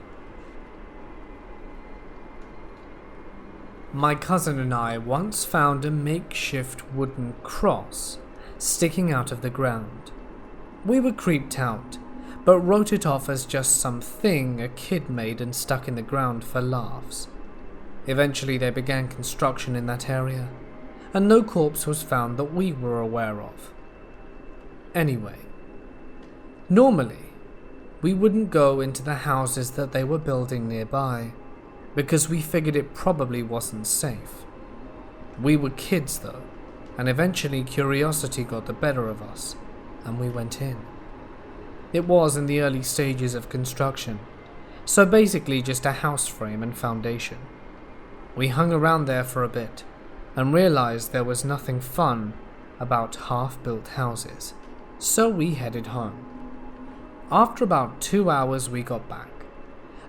My cousin and I once found a makeshift wooden cross sticking out of the ground. We were creeped out, but wrote it off as just something a kid made and stuck in the ground for laughs. Eventually they began construction in that area, and no corpse was found that we were aware of. Anyway, normally, we wouldn't go into the houses that they were building nearby, because we figured it probably wasn't safe. We were kids though, and eventually curiosity got the better of us, and we went in. It was in the early stages of construction, so basically just a house frame and foundation. We hung around there for a bit, and realized there was nothing fun about half-built houses, so we headed home. After about 2 hours we got back,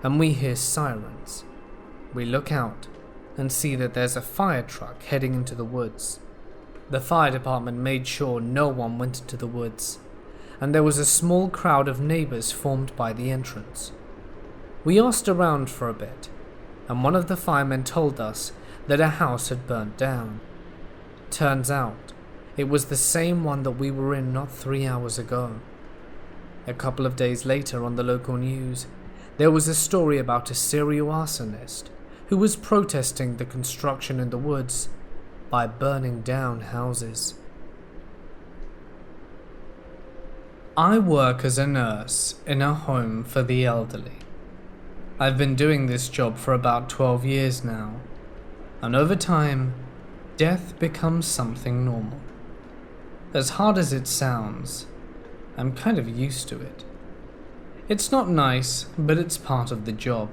and we hear sirens. We look out and see that there's a fire truck heading into the woods. The fire department made sure no one went into the woods, and there was a small crowd of neighbors formed by the entrance. We asked around for a bit, and one of the firemen told us that a house had burnt down. Turns out, it was the same one that we were in not 3 hours ago. A couple of days later on the local news, there was a story about a serial arsonist who was protesting the construction in the woods by burning down houses. I work as a nurse in a home for the elderly. I've been doing this job for about 12 years now, and over time, death becomes something normal. As hard as it sounds, I'm kind of used to it. It's not nice, but it's part of the job,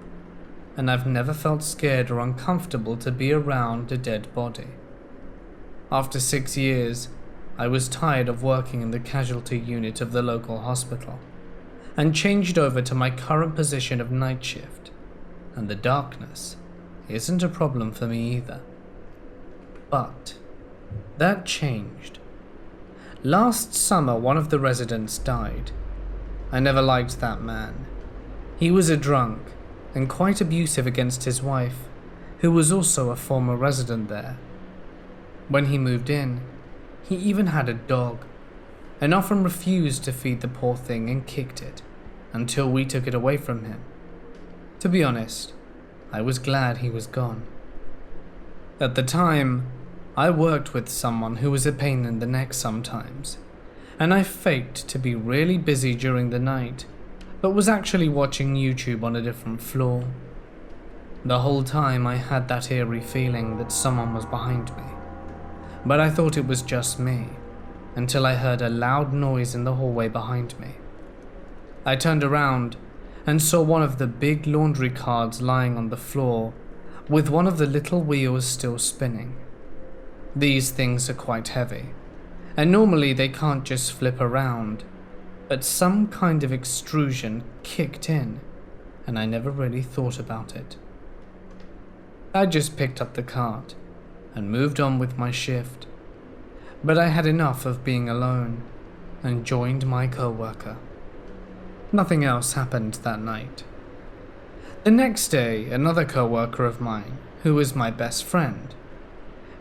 and I've never felt scared or uncomfortable to be around a dead body. After 6 years, I was tired of working in the casualty unit of the local hospital, and changed over to my current position of night shift, and the darkness isn't a problem for me either. But that changed. Last summer, one of the residents died. I never liked that man. He was a drunk and quite abusive against his wife, who was also a former resident there. When he moved in, he even had a dog, and often refused to feed the poor thing and kicked it until we took it away from him. To be honest, I was glad he was gone. At the time, I worked with someone who was a pain in the neck sometimes, and I faked to be really busy during the night, but was actually watching YouTube on a different floor. The whole time I had that eerie feeling that someone was behind me, but I thought it was just me, until I heard a loud noise in the hallway behind me. I turned around and saw one of the big laundry carts lying on the floor, with one of the little wheels still spinning. These things are quite heavy, and normally they can't just flip around, but some kind of extrusion kicked in, and I never really thought about it. I just picked up the cart and moved on with my shift, but I had enough of being alone and joined my co-worker. Nothing else happened that night. The next day, another co-worker of mine, who was my best friend,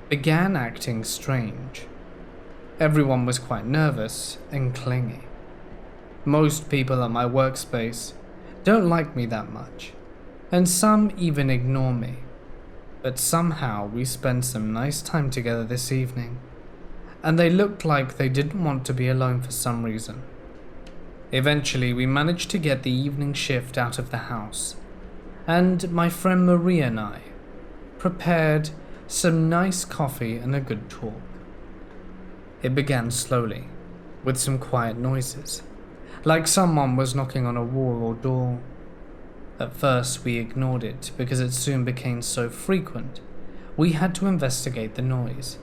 began acting strange. Everyone was quite nervous and clingy. Most people at my workspace don't like me that much, and some even ignore me. But somehow we spent some nice time together this evening, and they looked like they didn't want to be alone for some reason. Eventually we managed to get the evening shift out of the house, and my friend Maria and I prepared some nice coffee and a good talk. It began slowly, with some quiet noises, like someone was knocking on a wall or door. At first we ignored it because it soon became so frequent, we had to investigate the noise.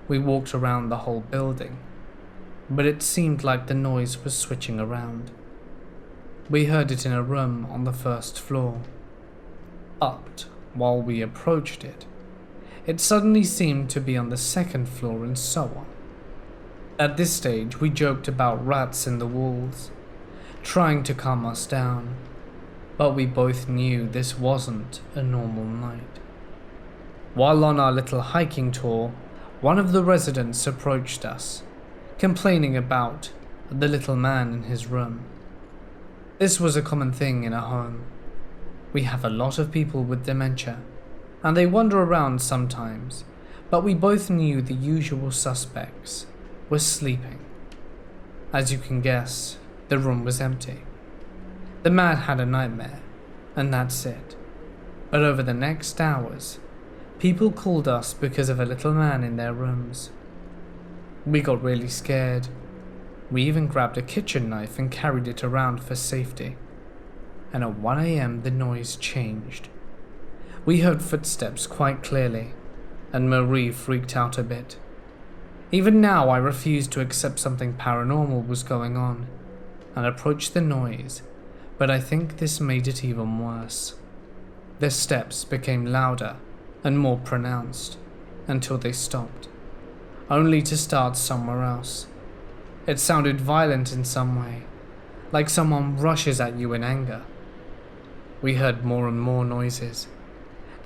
We walked around the whole building, but it seemed like the noise was switching around. We heard it in a room on the first floor, but while we approached it, it suddenly seemed to be on the second floor and so on. At this stage, we joked about rats in the walls, trying to calm us down, but we both knew this wasn't a normal night. While on our little hiking tour, one of the residents approached us, complaining about the little man in his room. This was a common thing in a home. We have a lot of people with dementia, and they wander around sometimes, but we both knew the usual suspects were sleeping. As you can guess, the room was empty. The man had a nightmare, and that's it. But over the next hours, people called us because of a little man in their rooms. We got really scared. We even grabbed a kitchen knife and carried it around for safety. And at 1 a.m. the noise changed. We heard footsteps quite clearly, and Marie freaked out a bit. Even now I refused to accept something paranormal was going on, and approached the noise, but I think this made it even worse. The steps became louder and more pronounced, until they stopped, only to start somewhere else. It sounded violent in some way, like someone rushes at you in anger. We heard more and more noises,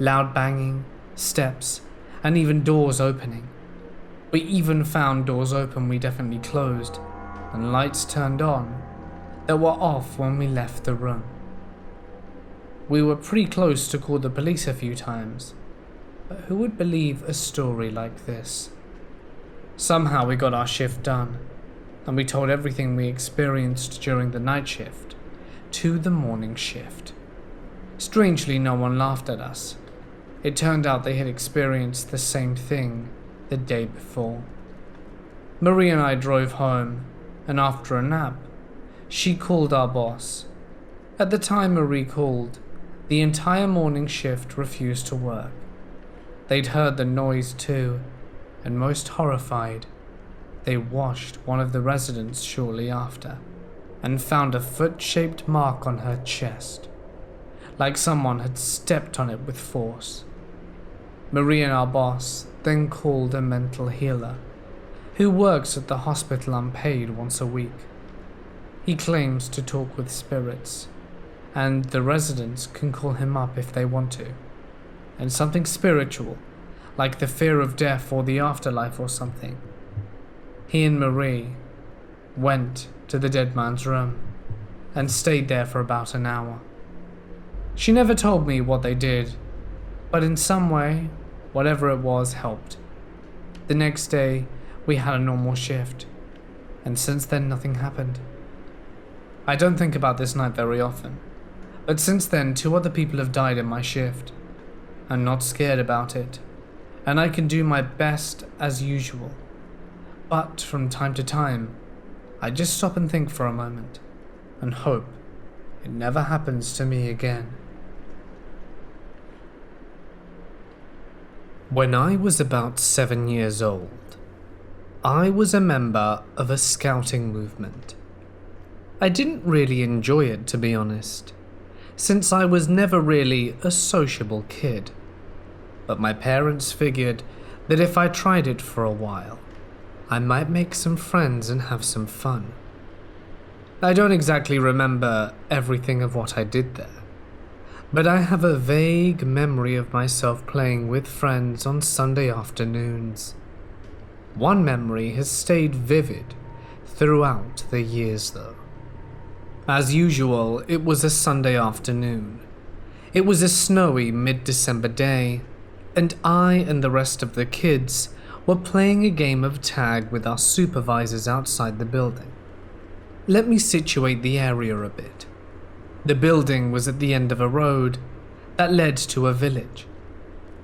loud banging, steps, and even doors opening. We even found doors open we definitely closed, and lights turned on, that were off when we left the room. We were pretty close to call the police a few times, but who would believe a story like this? Somehow we got our shift done, and we told everything we experienced during the night shift to the morning shift. Strangely, no one laughed at us. It turned out they had experienced the same thing the day before. Marie and I drove home, and after a nap, she called our boss. At the time Marie called, the entire morning shift refused to work. They'd heard the noise too, and most horrified, they washed one of the residents shortly after, and found a foot-shaped mark on her chest, like someone had stepped on it with force. Marie and our boss then called a mental healer, who works at the hospital unpaid once a week. He claims to talk with spirits, and the residents can call him up if they want to, and something spiritual, like the fear of death or the afterlife or something. He and Marie went to the dead man's room and stayed there for about an hour. She never told me what they did, but in some way, whatever it was helped. The next day, we had a normal shift, and since then nothing happened. I don't think about this night very often, but since then 2 other people have died in my shift. I'm not scared about it, and I can do my best as usual. But from time to time, I just stop and think for a moment, and hope it never happens to me again. When I was about 7 years old, I was a member of a scouting movement. I didn't really enjoy it, to be honest, since I was never really a sociable kid. But my parents figured that if I tried it for a while, I might make some friends and have some fun. I don't exactly remember everything of what I did there, but I have a vague memory of myself playing with friends on Sunday afternoons. One memory has stayed vivid throughout the years though. As usual, it was a Sunday afternoon. It was a snowy mid-December day, and I and the rest of the kids were playing a game of tag with our supervisors outside the building. Let me situate the area a bit. The building was at the end of a road that led to a village.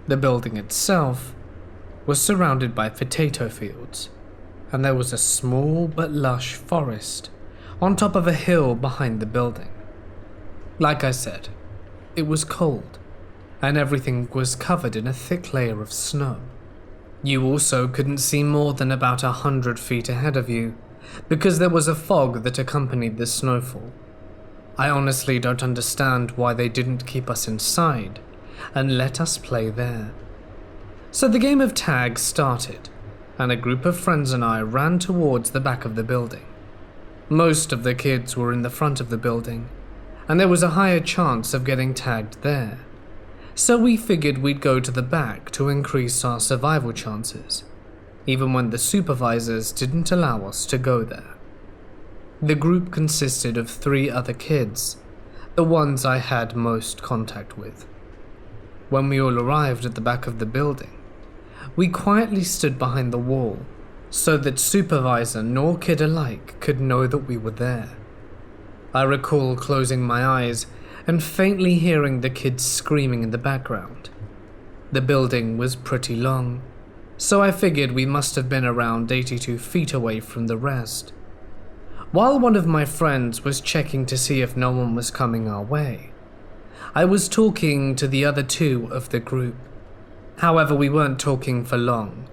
The building itself was surrounded by potato fields, and there was a small but lush forest on top of a hill behind the building. Like I said, it was cold, and everything was covered in a thick layer of snow. You also couldn't see more than about 100 feet ahead of you, because there was a fog that accompanied the snowfall. I honestly don't understand why they didn't keep us inside and let us play there. So the game of tag started, and a group of friends and I ran towards the back of the building. Most of the kids were in the front of the building, and there was a higher chance of getting tagged there. So we figured we'd go to the back to increase our survival chances, even when the supervisors didn't allow us to go there. The group consisted of 3 other kids, the ones I had most contact with. When we all arrived at the back of the building, we quietly stood behind the wall so that supervisor nor kid alike could know that we were there. I recall closing my eyes and faintly hearing the kids screaming in the background. The building was pretty long, so I figured we must have been around 82 feet away from the rest. While one of my friends was checking to see if no one was coming our way, I was talking to the other 2 of the group. However, we weren't talking for long,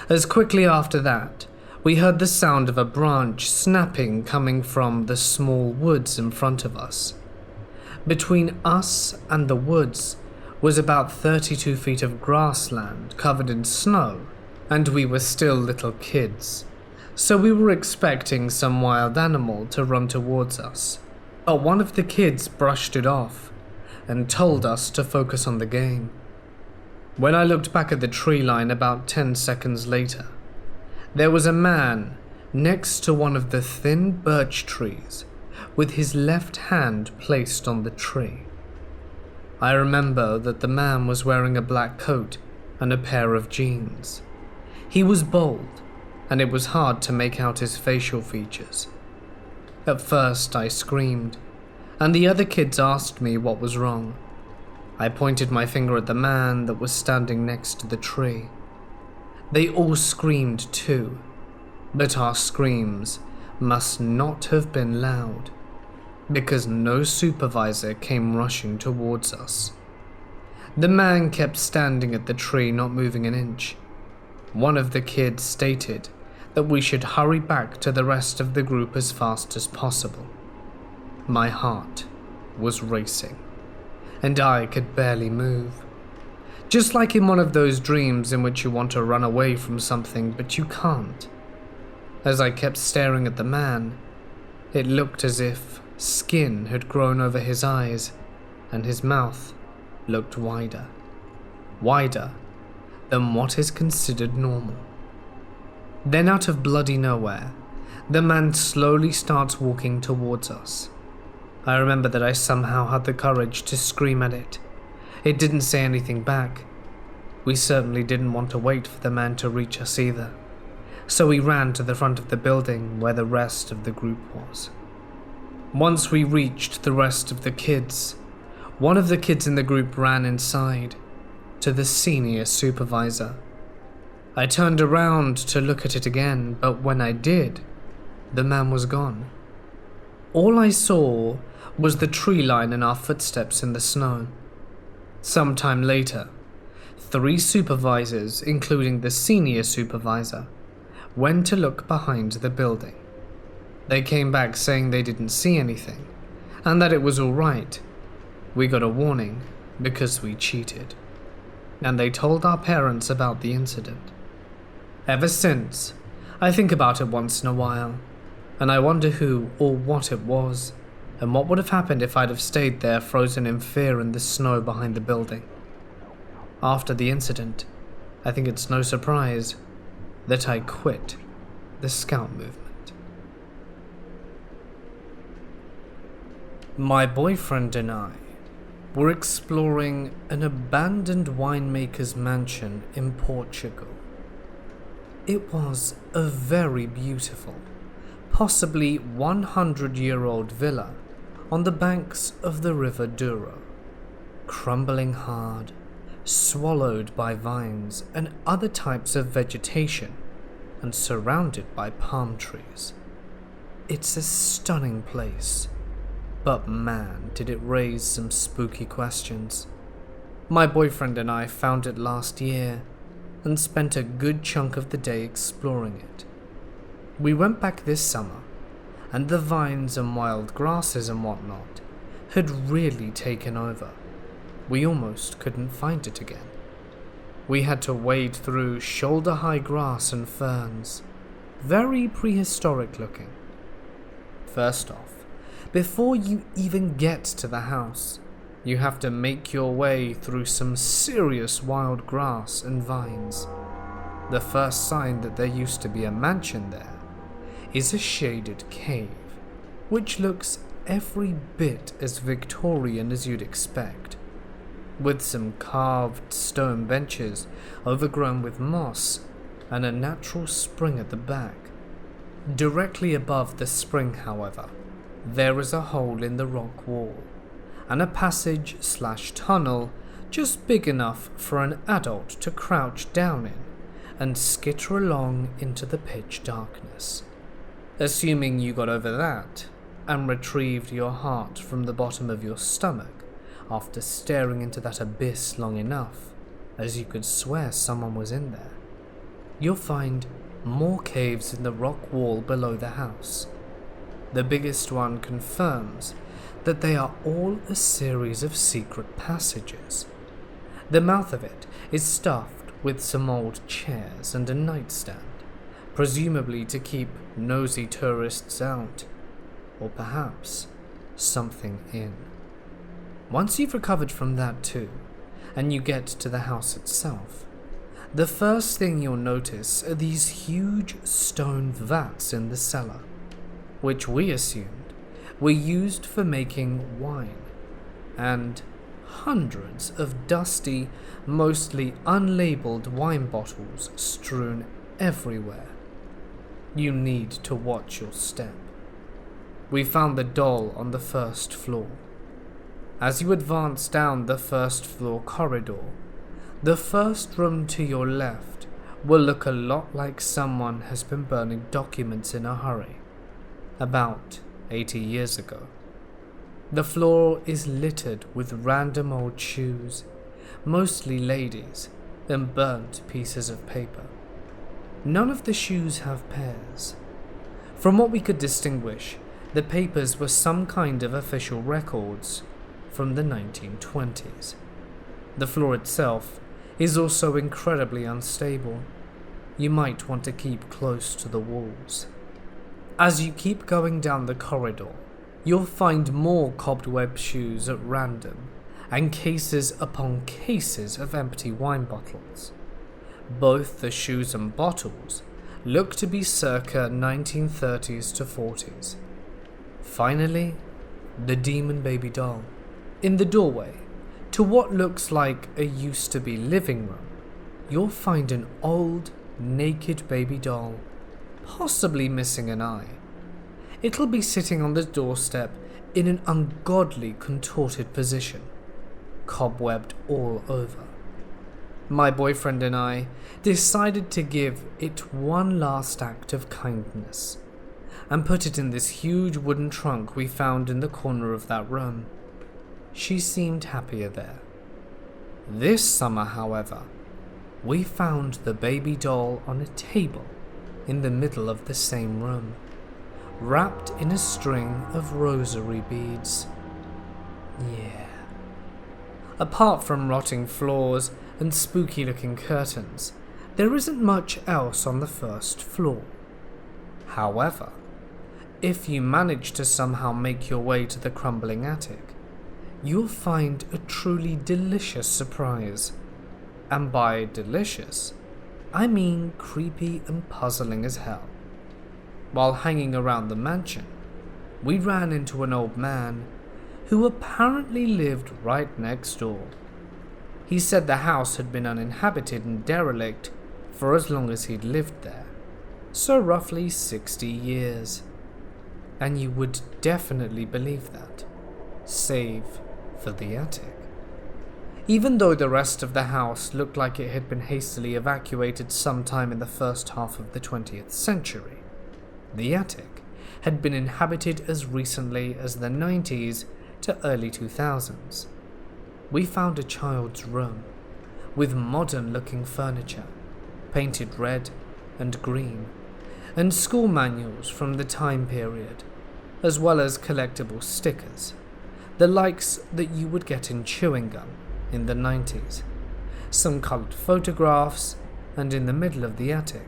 as quickly after that, we heard the sound of a branch snapping coming from the small woods in front of us. Between us and the woods was about 32 feet of grassland covered in snow, and we were still little kids, so we were expecting some wild animal to run towards us. But one of the kids brushed it off and told us to focus on the game. When I looked back at the tree line about 10 seconds later, there was a man next to one of the thin birch trees with his left hand placed on the tree. I remember that the man was wearing a black coat and a pair of jeans. He was bald, and it was hard to make out his facial features. At first I screamed, and the other kids asked me what was wrong. I pointed my finger at the man that was standing next to the tree. They all screamed too, but our screams must not have been loud, because no supervisor came rushing towards us. The man kept standing at the tree, not moving an inch. One of the kids stated that we should hurry back to the rest of the group as fast as possible. My heart was racing, and I could barely move. Just like in one of those dreams in which you want to run away from something, but you can't. As I kept staring at the man, it looked as if skin had grown over his eyes, and his mouth looked wider than what is considered normal. Then out of bloody nowhere, the man slowly starts walking towards us. I remember that I somehow had the courage to scream at it. It didn't say anything back. We certainly didn't want to wait for the man to reach us either, so we ran to the front of the building where the rest of the group was. Once we reached the rest of the kids, one of the kids in the group ran inside to the senior supervisor. I turned around to look at it again, but when I did, the man was gone. All I saw was the tree line and our footsteps in the snow. Sometime later, 3 supervisors, including the senior supervisor, went to look behind the building. They came back saying they didn't see anything, and that it was all right. We got a warning because we cheated, and they told our parents about the incident. Ever since, I think about it once in a while, and I wonder who or what it was, and what would have happened if I'd have stayed there frozen in fear in the snow behind the building. After the incident, I think it's no surprise that I quit the Scout movement. My boyfriend and I were exploring an abandoned winemaker's mansion in Portugal. It was a very beautiful, possibly 100-year-old villa on the banks of the River Douro, crumbling hard, swallowed by vines and other types of vegetation, and surrounded by palm trees. It's a stunning place, but man, did it raise some spooky questions. My boyfriend and I found it last year and spent a good chunk of the day exploring it. We went back this summer, and the vines and wild grasses and whatnot had really taken over. We almost couldn't find it again. We had to wade through shoulder-high grass and ferns, very prehistoric looking. First off, before you even get to the house, you have to make your way through some serious wild grass and vines. The first sign that there used to be a mansion there is a shaded cave, which looks every bit as Victorian as you'd expect, with some carved stone benches overgrown with moss and a natural spring at the back. Directly above the spring, however, there is a hole in the rock wall, and a passage/tunnel just big enough for an adult to crouch down in and skitter along into the pitch darkness. Assuming you got over that and retrieved your heart from the bottom of your stomach after staring into that abyss long enough, as you could swear someone was in there, you'll find more caves in the rock wall below the house. The biggest one confirms that they are all a series of secret passages. The mouth of it is stuffed with some old chairs and a nightstand, presumably to keep nosy tourists out, or perhaps something in. Once you've recovered from that too, and you get to the house itself, the first thing you'll notice are these huge stone vats in the cellar, which we assumed were used for making wine, and hundreds of dusty, mostly unlabeled wine bottles strewn everywhere. You need to watch your step. We found the doll on the first floor. As you advance down the first floor corridor, the first room to your left will look a lot like someone has been burning documents in a hurry, about 80 years ago. The floor is littered with random old shoes, mostly ladies, and burnt pieces of paper. None of the shoes have pairs. From what we could distinguish, the papers were some kind of official records from the 1920s. The floor itself is also incredibly unstable. You might want to keep close to the walls. As you keep going down the corridor, you'll find more cobweb shoes at random, and cases upon cases of empty wine bottles. Both the shoes and bottles look to be circa 1930s to 40s. Finally, the demon baby doll. In the doorway to what looks like a used-to-be living room, you'll find an old, naked baby doll, possibly missing an eye. It'll be sitting on the doorstep in an ungodly contorted position, cobwebbed all over. My boyfriend and I decided to give it one last act of kindness and put it in this huge wooden trunk we found in the corner of that room. She seemed happier there. This summer, however, we found the baby doll on a table in the middle of the same room, wrapped in a string of rosary beads. Yeah. Apart from rotting floors and spooky-looking curtains, there isn't much else on the first floor. However, if you manage to somehow make your way to the crumbling attic, you'll find a truly delicious surprise. And by delicious, I mean creepy and puzzling as hell. While hanging around the mansion, we ran into an old man who apparently lived right next door. He said the house had been uninhabited and derelict for as long as he'd lived there, so roughly 60 years. And you would definitely believe that, save for the attic. Even though the rest of the house looked like it had been hastily evacuated sometime in the first half of the 20th century, the attic had been inhabited as recently as the 90s to early 2000s. We found a child's room with modern-looking furniture, painted red and green, and school manuals from the time period, as well as collectible stickers, the likes that you would get in chewing gum in the 90s, some coloured photographs, and in the middle of the attic,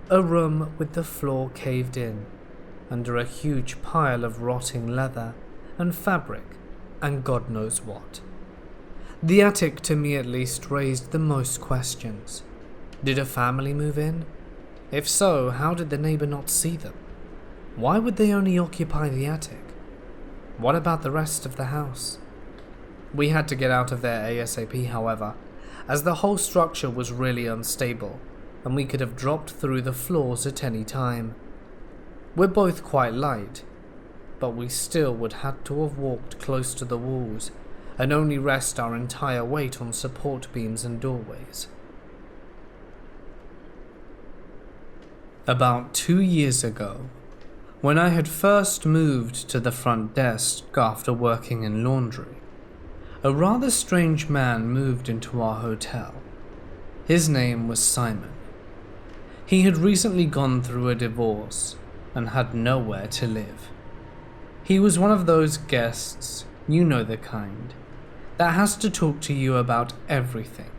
a room with the floor caved in, under a huge pile of rotting leather and fabric and God knows what. The attic, to me at least, raised the most questions. Did a family move in? If so, how did the neighbour not see them? Why would they only occupy the attic? What about the rest of the house? We had to get out of there ASAP, however, as the whole structure was really unstable, and we could have dropped through the floors at any time. We're both quite light, but we still would have to have walked close to the walls and only rest our entire weight on support beams and doorways. About 2 years ago, when I had first moved to the front desk after working in laundry, a rather strange man moved into our hotel. His name was Simon. He had recently gone through a divorce and had nowhere to live. He was one of those guests, you know the kind, that has to talk to you about everything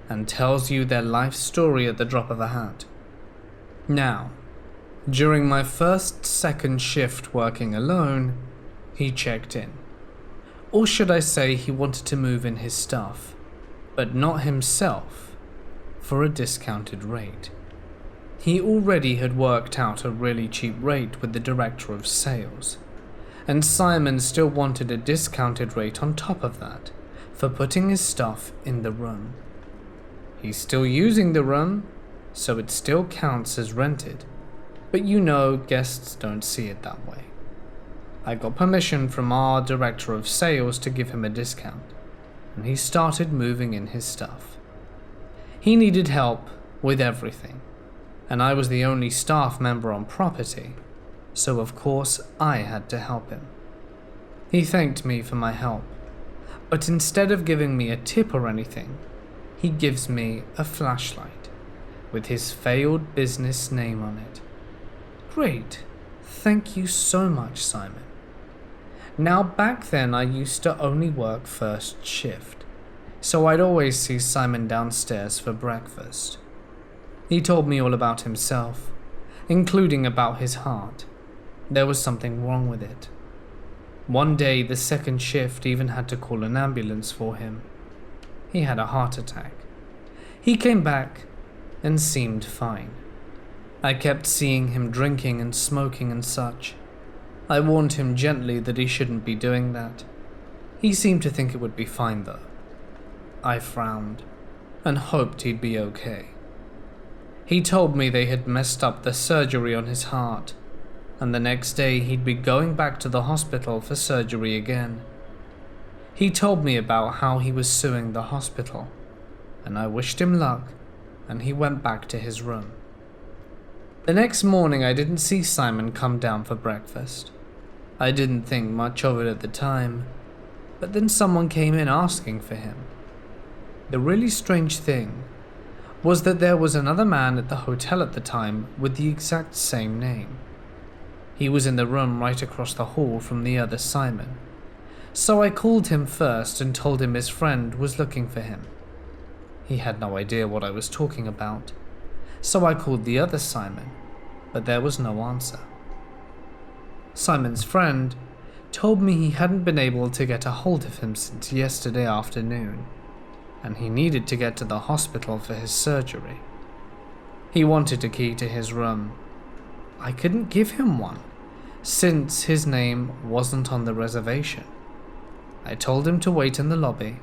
and tells you their life story at the drop of a hat. Now, during my second shift working alone, he checked in. Or should I say he wanted to move in his stuff, but not himself, for a discounted rate. He already had worked out a really cheap rate with the director of sales, and Simon still wanted a discounted rate on top of that for putting his stuff in the room. He's still using the room, so it still counts as rented, but guests don't see it that way. I got permission from our director of sales to give him a discount, and he started moving in his stuff. He needed help with everything, and I was the only staff member on property, so of course I had to help him. He thanked me for my help, but instead of giving me a tip or anything, he gives me a flashlight with his failed business name on it. Great, thank you so much, Simon. Now back then I used to only work first shift, so I'd always see Simon downstairs for breakfast. He told me all about himself, including about his heart. There was something wrong with it. One day the second shift even had to call an ambulance for him. He had a heart attack. He came back and seemed fine. I kept seeing him drinking and smoking and such. I warned him gently that he shouldn't be doing that. He seemed to think it would be fine though. I frowned and hoped he'd be okay. He told me they had messed up the surgery on his heart, and the next day he'd be going back to the hospital for surgery again. He told me about how he was suing the hospital, and I wished him luck, and he went back to his room. The next morning I didn't see Simon come down for breakfast. I didn't think much of it at the time, but then someone came in asking for him. The really strange thing was that there was another man at the hotel at the time with the exact same name. He was in the room right across the hall from the other Simon, so I called him first and told him his friend was looking for him. He had no idea what I was talking about, so I called the other Simon, but there was no answer. Simon's friend told me he hadn't been able to get a hold of him since yesterday afternoon, and he needed to get to the hospital for his surgery. He wanted a key to his room. I couldn't give him one, since his name wasn't on the reservation. I told him to wait in the lobby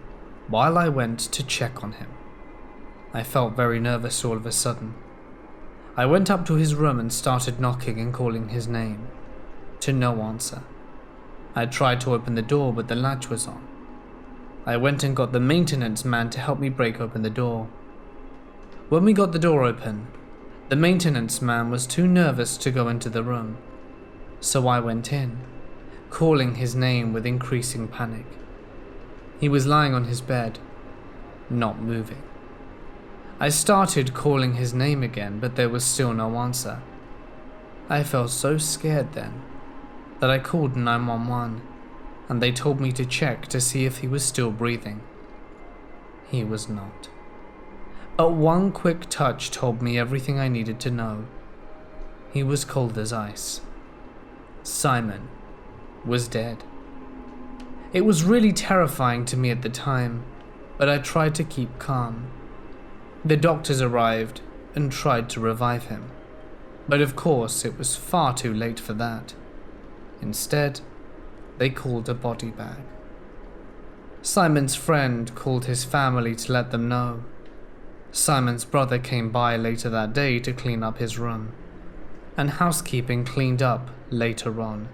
while I went to check on him. I felt very nervous all of a sudden. I went up to his room and started knocking and calling his name. To no answer. I tried to open the door, but the latch was on. I went and got the maintenance man to help me break open the door. When we got the door open, the maintenance man was too nervous to go into the room, so I went in, calling his name with increasing panic. He was lying on his bed, not moving. I started calling his name again, but there was still no answer. I felt so scared then that I called 911, and they told me to check to see if he was still breathing. He was not. But one quick touch told me everything I needed to know. He was cold as ice. Simon was dead. It was really terrifying to me at the time, but I tried to keep calm. The doctors arrived and tried to revive him, but of course it was far too late for that. Instead, they called a body bag. Simon's friend called his family to let them know. Simon's brother came by later that day to clean up his room, and housekeeping cleaned up later on,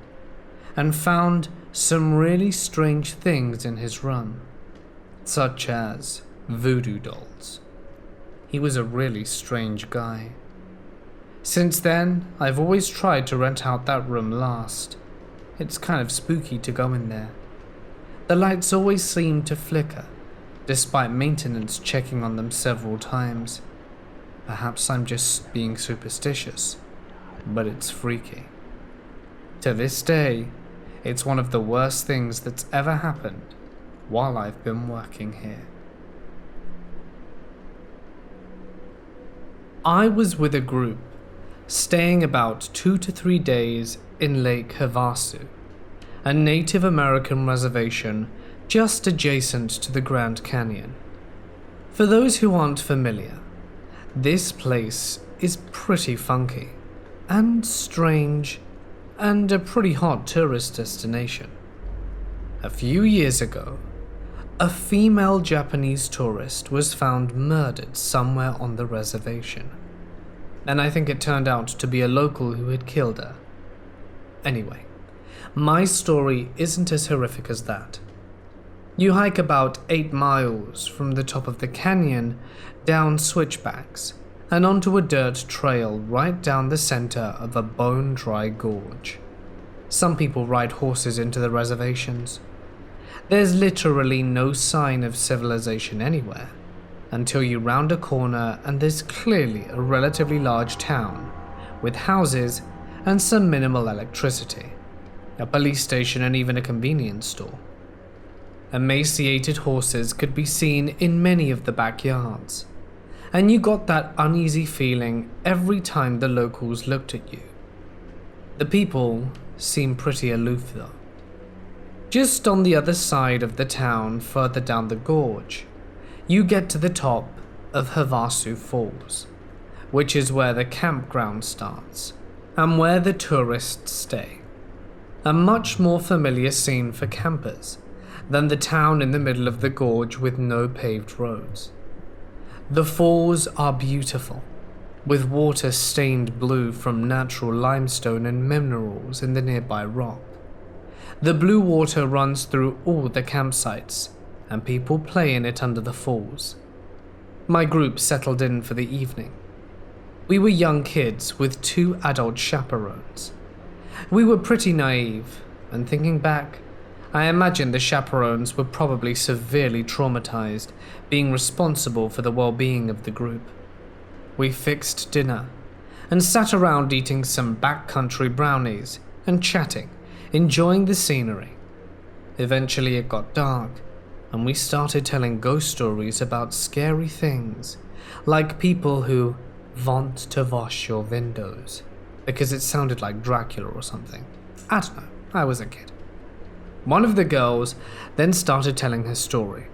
and found some really strange things in his room, such as voodoo dolls. He was a really strange guy. Since then, I've always tried to rent out that room last. It's kind of spooky to go in there. The lights always seem to flicker, despite maintenance checking on them several times. Perhaps I'm just being superstitious, but it's freaky. To this day, it's one of the worst things that's ever happened while I've been working here. I was with a group, staying about 2 to 3 days in Lake Havasu, a Native American reservation just adjacent to the Grand Canyon. For those who aren't familiar, this place is pretty funky and strange and a pretty hot tourist destination. A few years ago, a female Japanese tourist was found murdered somewhere on the reservation, and I think it turned out to be a local who had killed her. Anyway, my story isn't as horrific as that. You hike about 8 miles from the top of the canyon down switchbacks and onto a dirt trail right down the center of a bone-dry gorge. Some people ride horses into the reservations. There's literally no sign of civilization anywhere, until you round a corner and there's clearly a relatively large town, with houses and some minimal electricity, a police station and even a convenience store. Emaciated horses could be seen in many of the backyards, and you got that uneasy feeling every time the locals looked at you. The people seem pretty aloof though. Just on the other side of the town, further down the gorge, you get to the top of Havasu Falls, which is where the campground starts, and where the tourists stay. A much more familiar scene for campers than the town in the middle of the gorge with no paved roads. The falls are beautiful, with water stained blue from natural limestone and minerals in the nearby rock. The blue water runs through all the campsites, and people play in it under the falls. My group settled in for the evening. We were young kids with 2 adult chaperones. We were pretty naive, and thinking back, I imagine the chaperones were probably severely traumatized, being responsible for the well-being of the group. We fixed dinner, and sat around eating some backcountry brownies, and chatting, enjoying the scenery. Eventually it got dark, and we started telling ghost stories about scary things, like people who want to wash your windows, because it sounded like Dracula or something. I don't know, I was a kid. One of the girls then started telling her story.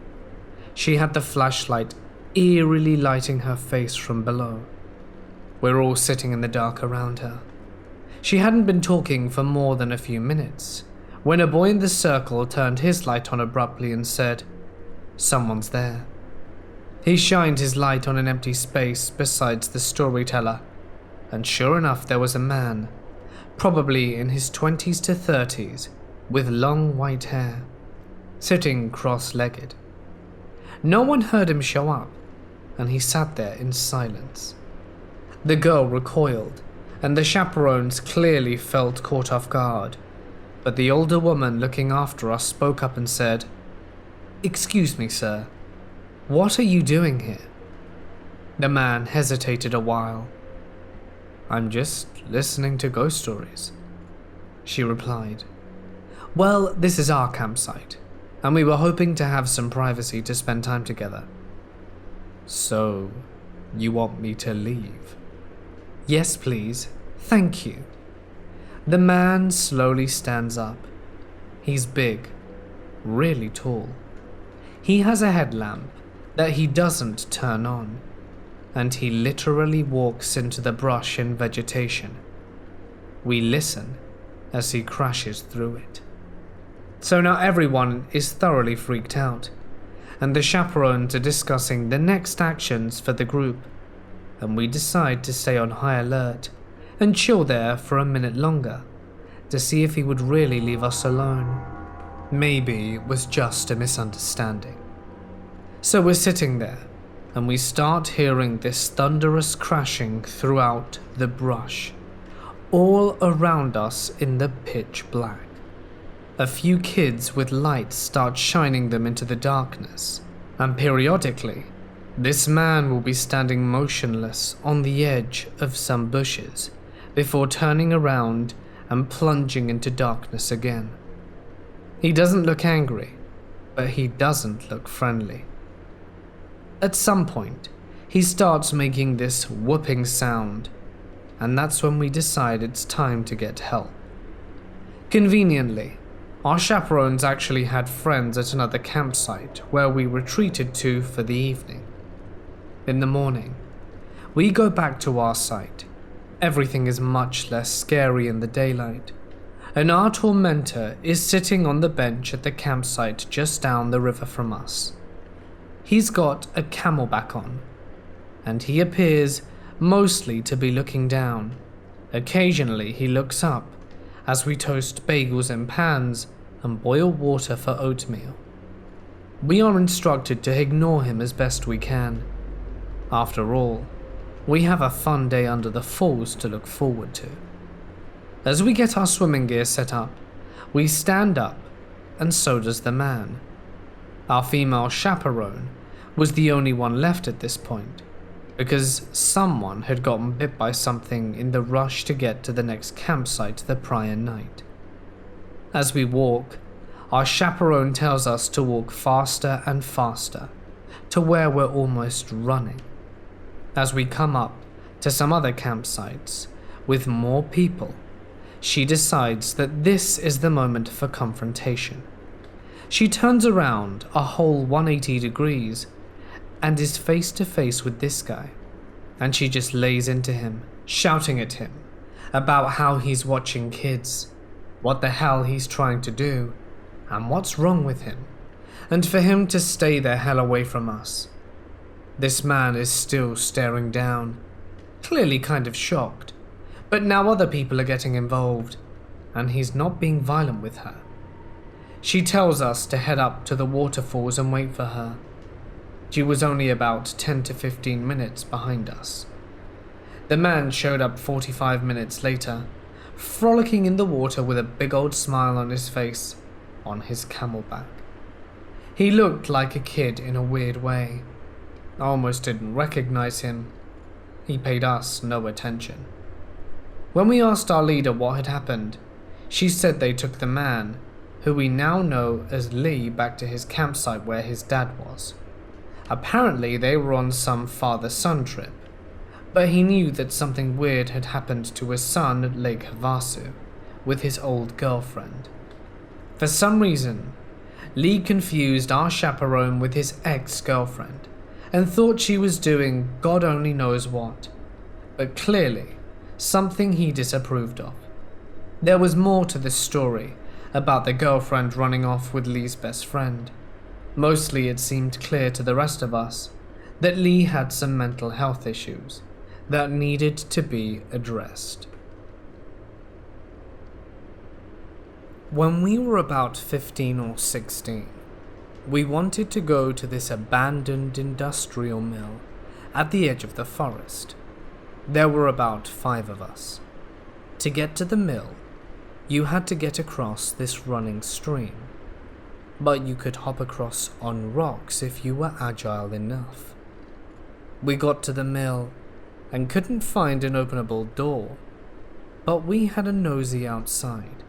She had the flashlight eerily lighting her face from below. We're all sitting in the dark around her. She hadn't been talking for more than a few minutes when a boy in the circle turned his light on abruptly and said, "Someone's there." He shined his light on an empty space besides the storyteller, and sure enough there was a man, probably in his 20s to 30s, with long white hair, sitting cross-legged. No one heard him show up, and he sat there in silence. The girl recoiled, and the chaperones clearly felt caught off guard, but the older woman looking after us spoke up and said, "Excuse me, sir, what are you doing here?" The man hesitated a while. "I'm just listening to ghost stories," she replied. "Well, this is our campsite, and we were hoping to have some privacy to spend time together." "So, you want me to leave?" "Yes, please. Thank you." The man slowly stands up. He's big, really tall. He has a headlamp that he doesn't turn on, and he literally walks into the brush and vegetation. We listen as he crashes through it. So now everyone is thoroughly freaked out, and the chaperones are discussing the next actions for the group, and we decide to stay on high alert and chill there for a minute longer to see if he would really leave us alone. Maybe it was just a misunderstanding. So we're sitting there, and we start hearing this thunderous crashing throughout the brush, all around us in the pitch black. A few kids with lights start shining them into the darkness, and periodically, this man will be standing motionless on the edge of some bushes before turning around and plunging into darkness again. He doesn't look angry, but he doesn't look friendly. At some point, he starts making this whooping sound, and that's when we decide it's time to get help. Conveniently, our chaperones actually had friends at another campsite where we retreated to for the evening. In the morning, we go back to our site. Everything is much less scary in the daylight, and our tormentor is sitting on the bench at the campsite just down the river from us. He's got a camelback on, and he appears mostly to be looking down. Occasionally he looks up as we toast bagels in pans and boil water for oatmeal. We are instructed to ignore him as best we can. After all, we have a fun day under the falls to look forward to. As we get our swimming gear set up, we stand up, and so does the man. Our female chaperone was the only one left at this point, because someone had gotten bit by something in the rush to get to the next campsite the prior night. As we walk, our chaperone tells us to walk faster and faster, to where we're almost running. As we come up to some other campsites with more people, she decides that this is the moment for confrontation. She turns around a whole 180 degrees and is face to face with this guy, and she just lays into him, shouting at him about how he's watching kids, what the hell he's trying to do, and what's wrong with him, and for him to stay the hell away from us. This man is still staring down, clearly kind of shocked, but now other people are getting involved, and he's not being violent with her. She tells us to head up to the waterfalls and wait for her. She was only about 10 to 15 minutes behind us. The man showed up 45 minutes later, frolicking in the water with a big old smile on his face, on his camelback. He looked like a kid in a weird way. I almost didn't recognize him. He paid us no attention. When we asked our leader what had happened, she said they took the man, who we now know as Lee, back to his campsite where his dad was. Apparently they were on some father-son trip, but he knew that something weird had happened to his son at Lake Havasu with his old girlfriend. For some reason, Lee confused our chaperone with his ex-girlfriend and thought she was doing God only knows what, but clearly something he disapproved of. There was more to this story about the girlfriend running off with Lee's best friend. Mostly it seemed clear to the rest of us that Lee had some mental health issues that needed to be addressed. When we were about 15 or 16, we wanted to go to this abandoned industrial mill at the edge of the forest. There were about 5 of us. To get to the mill, you had to get across this running stream, but you could hop across on rocks if you were agile enough. We got to the mill and couldn't find an openable door, but we had a nosy outside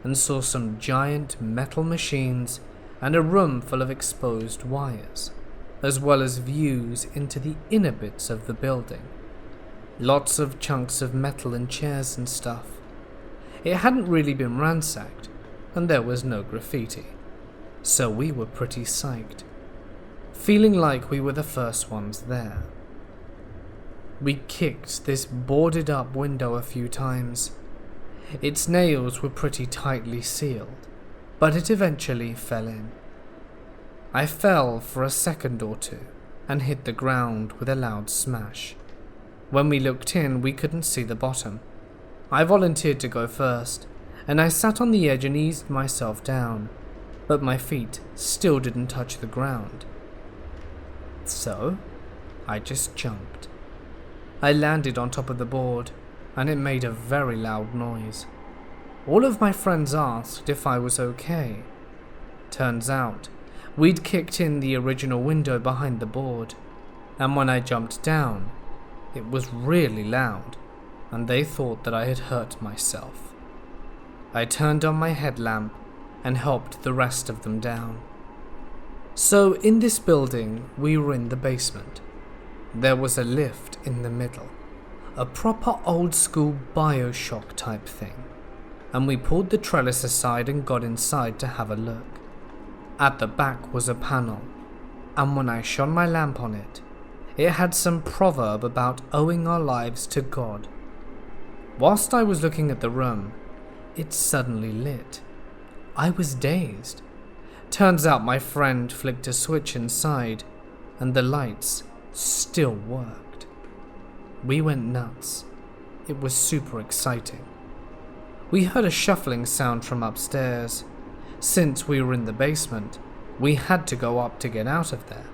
and saw some giant metal machines and a room full of exposed wires, as well as views into the inner bits of the building. Lots of chunks of metal and chairs and stuff. It hadn't really been ransacked, and there was no graffiti, so we were pretty psyched, feeling like we were the first ones there. We kicked this boarded up window a few times. Its nails were pretty tightly sealed, but it eventually fell in. I fell for a second or two and hit the ground with a loud smash. When we looked in, we couldn't see the bottom. I volunteered to go first, and I sat on the edge and eased myself down, but my feet still didn't touch the ground. So, I just jumped. I landed on top of the board, and it made a very loud noise. All of my friends asked if I was okay. Turns out, we'd kicked in the original window behind the board, and when I jumped down, it was really loud, and they thought that I had hurt myself. I turned on my headlamp and helped the rest of them down. So in this building, we were in the basement. There was a lift in the middle, a proper old school BioShock type thing, and we pulled the trellis aside and got inside to have a look. At the back was a panel, and when I shone my lamp on it, it had some proverb about owing our lives to God. Whilst I was looking at the room, it suddenly lit. I was dazed. Turns out my friend flicked a switch inside, and the lights still worked. We went nuts. It was super exciting. We heard a shuffling sound from upstairs. Since we were in the basement, we had to go up to get out of there,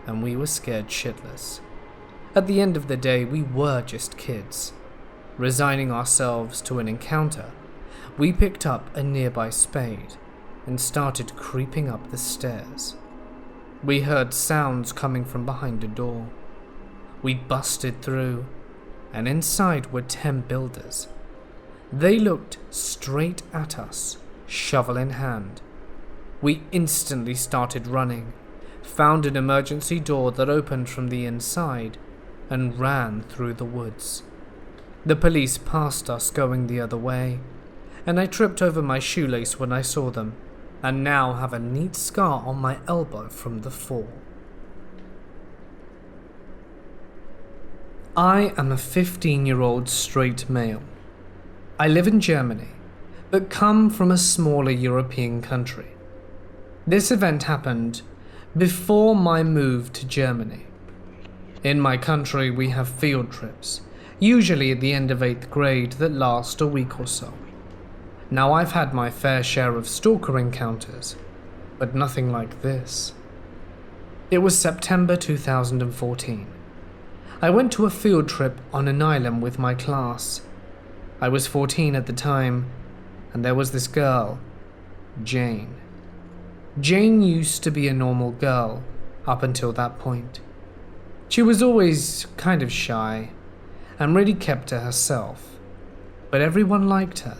and we were scared shitless. At the end of the day, we were just kids. Resigning ourselves to an encounter, we picked up a nearby spade and started creeping up the stairs. We heard sounds coming from behind a door. We busted through, and inside were 10 builders. They looked straight at us, shovel in hand. We instantly started running, found an emergency door that opened from the inside, and ran through the woods. The police passed us going the other way, and I tripped over my shoelace when I saw them, and now have a neat scar on my elbow from the fall. I am a 15-year-old straight male. I live in Germany, but come from a smaller European country. This event happened before my move to Germany. In my country, we have field trips, usually at the end of 8th grade, that last a week or so. Now, I've had my fair share of stalker encounters, but nothing like this. It was September 2014. I went to a field trip on an island with my class. I was 14 at the time, and there was this girl, Jane. Jane used to be a normal girl up until that point. She was always kind of shy and really kept to herself, but everyone liked her.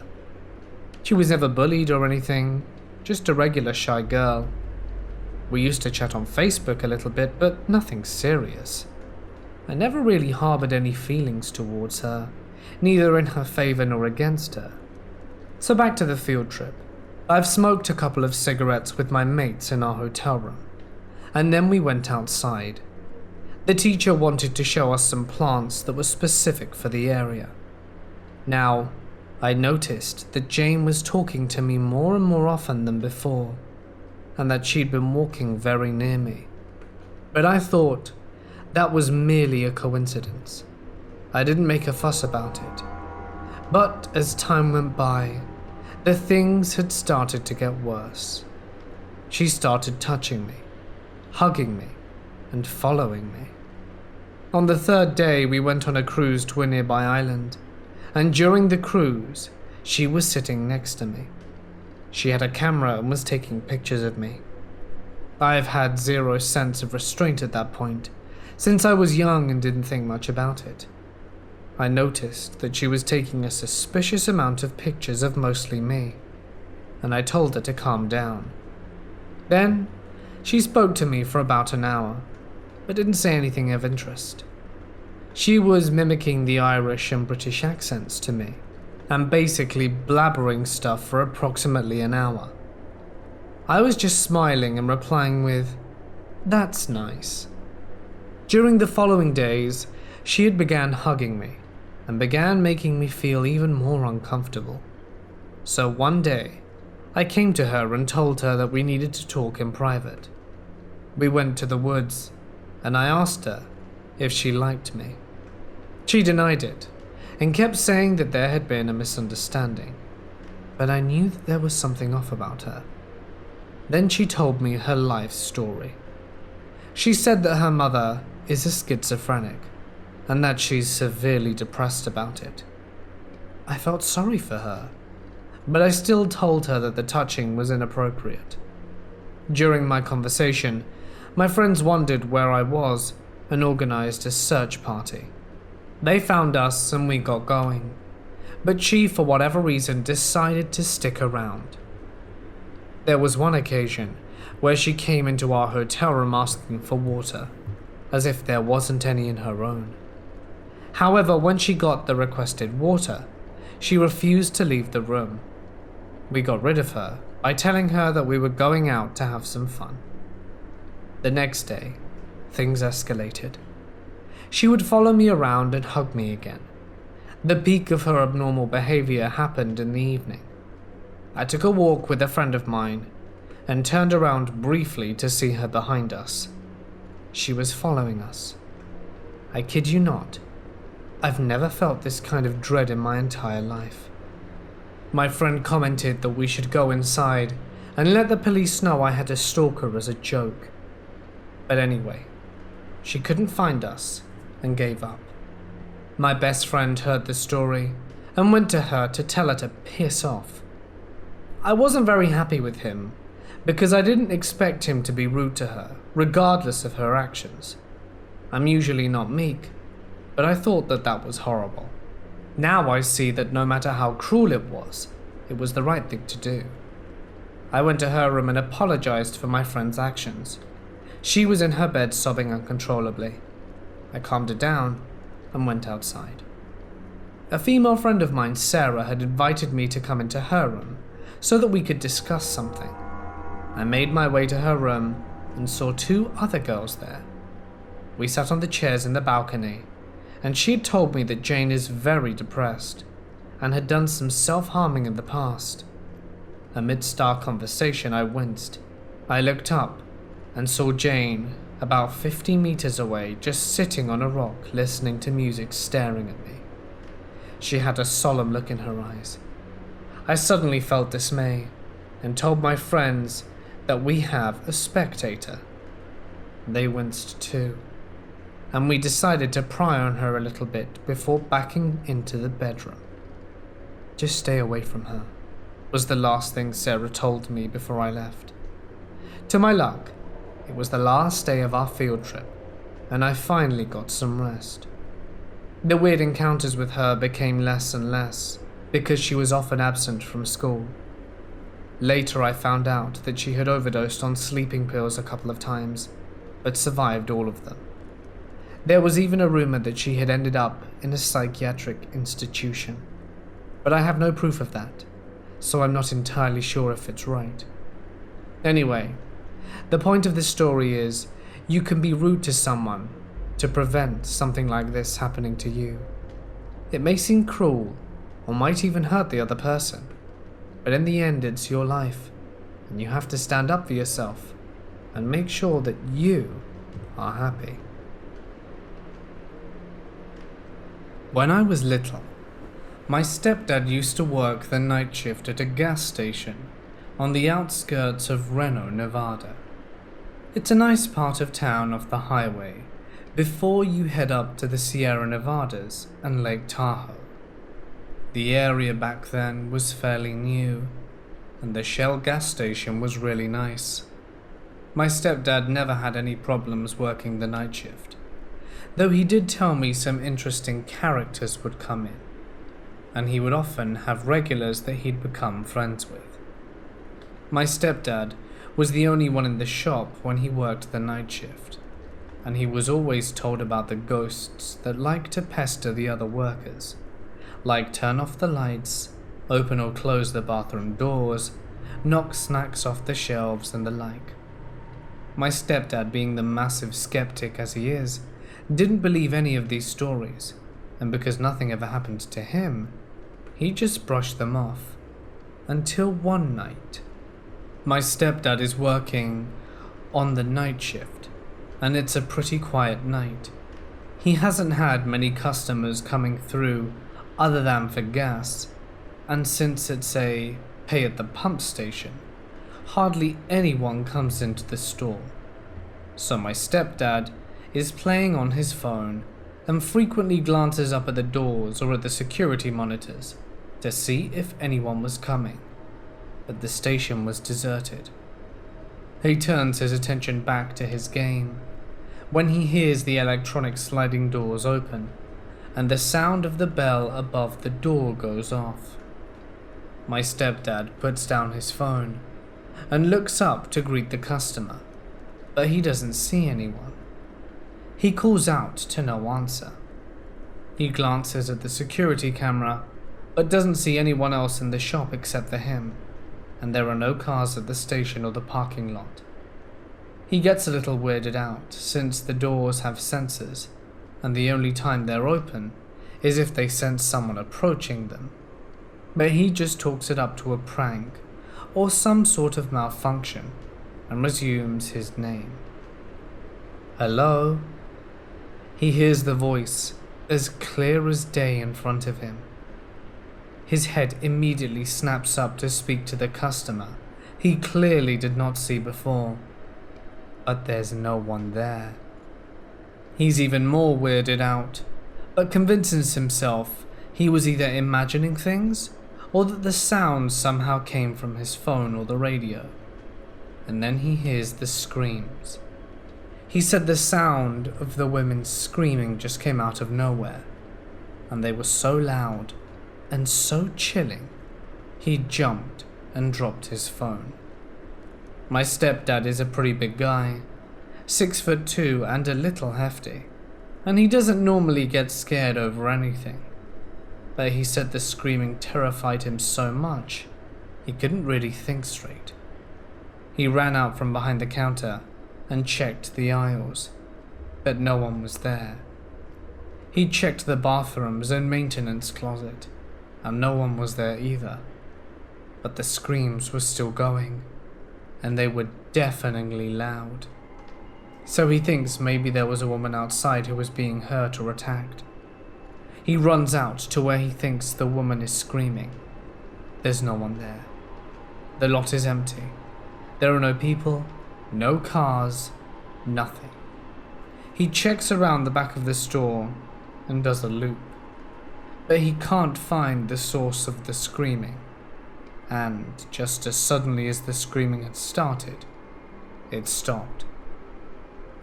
She was never bullied or anything, just a regular shy girl. We used to chat on Facebook a little bit, but nothing serious. I never really harbored any feelings towards her, neither in her favor nor against her. So back to the field trip. I've smoked a couple of cigarettes with my mates in our hotel room, and then we went outside. The teacher wanted to show us some plants that were specific for the area. Now, I noticed that Jane was talking to me more and more often than before, and that she'd been walking very near me. But I thought that was merely a coincidence. I didn't make a fuss about it. But as time went by, the things had started to get worse. She started touching me, hugging me, and following me. On the 3rd day, we went on a cruise to a nearby island, and during the cruise, she was sitting next to me. She had a camera and was taking pictures of me. I have had zero sense of restraint at that point, since I was young and didn't think much about it. I noticed that she was taking a suspicious amount of pictures of mostly me, and I told her to calm down. Then, she spoke to me for about an hour, but didn't say anything of interest. She was mimicking the Irish and British accents to me, and basically blabbering stuff for approximately an hour. I was just smiling and replying with, "That's nice." During the following days, she had began hugging me, and began making me feel even more uncomfortable. So one day, I came to her and told her that we needed to talk in private. We went to the woods, and I asked her if she liked me. She denied it, and kept saying that there had been a misunderstanding, but I knew that there was something off about her. Then she told me her life story. She said that her mother is a schizophrenic, and that she's severely depressed about it. I felt sorry for her, but I still told her that the touching was inappropriate. During my conversation, my friends wondered where I was and organized a search party. They found us and we got going, but she, for whatever reason, decided to stick around. There was one occasion where she came into our hotel room asking for water, as if there wasn't any in her own. However, when she got the requested water, she refused to leave the room. We got rid of her by telling her that we were going out to have some fun. The next day, things escalated. She would follow me around and hug me again. The peak of her abnormal behavior happened in the evening. I took a walk with a friend of mine and turned around briefly to see her behind us. She was following us. I kid you not, I've never felt this kind of dread in my entire life. My friend commented that we should go inside and let the police know I had a stalker as a joke. But anyway, she couldn't find us and gave up. My best friend heard the story and went to her to tell her to piss off. I wasn't very happy with him because I didn't expect him to be rude to her, regardless of her actions. I'm usually not meek, but I thought that was horrible. Now I see that no matter how cruel it was the right thing to do. I went to her room and apologized for my friend's actions. She was in her bed sobbing uncontrollably. I calmed her down and went outside. A female friend of mine, Sarah, had invited me to come into her room so that we could discuss something. I made my way to her room and saw 2 other girls there. We sat on the chairs in the balcony, and she had told me that Jane is very depressed and had done some self-harming in the past. Amidst our conversation, I winced. I looked up and saw Jane about 50 meters away, just sitting on a rock listening to music, staring at me. She had a solemn look in her eyes. I suddenly felt dismay and told my friends that we have a spectator. They winced too, and we decided to pry on her a little bit before backing into the bedroom. Just stay away from her, was the last thing Sarah told me before I left. To my luck, it was the last day of our field trip, and I finally got some rest. The weird encounters with her became less and less because she was often absent from school. Later I found out that she had overdosed on sleeping pills a couple of times, but survived all of them. There was even a rumor that she had ended up in a psychiatric institution, but I have no proof of that, so I'm not entirely sure if it's right. Anyway, the point of this story is you can be rude to someone to prevent something like this happening to you. It may seem cruel or might even hurt the other person, but in the end it's your life, and you have to stand up for yourself and make sure that you are happy. When I was little, my stepdad used to work the night shift at a gas station on the outskirts of Reno, Nevada. It's a nice part of town off the highway before you head up to the Sierra Nevadas and Lake Tahoe. The area back then was fairly new, and the Shell gas station was really nice. My stepdad never had any problems working the night shift, though he did tell me some interesting characters would come in, and he would often have regulars that he'd become friends with. My stepdad was the only one in the shop when he worked the night shift, and he was always told about the ghosts that liked to pester the other workers, like turn off the lights, open or close the bathroom doors, knock snacks off the shelves and the like. My stepdad, being the massive skeptic as he is, didn't believe any of these stories, and because nothing ever happened to him, he just brushed them off. Until one night. My stepdad is working on the night shift, and it's a pretty quiet night. He hasn't had many customers coming through other than for gas, and since it's a pay at the pump station, hardly anyone comes into the store. So my stepdad is playing on his phone and frequently glances up at the doors or at the security monitors to see if anyone was coming, but the station was deserted. He turns his attention back to his game when he hears the electronic sliding doors open and the sound of the bell above the door goes off. My stepdad puts down his phone and looks up to greet the customer, but he doesn't see anyone. He calls out to no answer. He glances at the security camera, but doesn't see anyone else in the shop except for him, and there are no cars at the station or the parking lot. He gets a little weirded out, since the doors have sensors, and the only time they're open as if they sense someone approaching them, but he just talks it up to a prank or some sort of malfunction and resumes his name. Hello? He hears the voice as clear as day in front of him. His head immediately snaps up to speak to the customer he clearly did not see before, but there's no one there. He's even more weirded out, but convinces himself he was either imagining things or that the sounds somehow came from his phone or the radio. And then he hears the screams. He said the sound of the women screaming just came out of nowhere, and they were so loud and so chilling, he jumped and dropped his phone. My stepdad is a pretty big guy, 6'2" and a little hefty, and he doesn't normally get scared over anything. But he said the screaming terrified him so much, he couldn't really think straight. He ran out from behind the counter and checked the aisles, but no one was there. He checked the bathrooms and maintenance closet, and no one was there either. But the screams were still going, and they were deafeningly loud. So he thinks maybe there was a woman outside who was being hurt or attacked. He runs out to where he thinks the woman is screaming. There's no one there. The lot is empty. There are no people, no cars, nothing. He checks around the back of the store and does a loop, but he can't find the source of the screaming, and just as suddenly as the screaming had started, it stopped.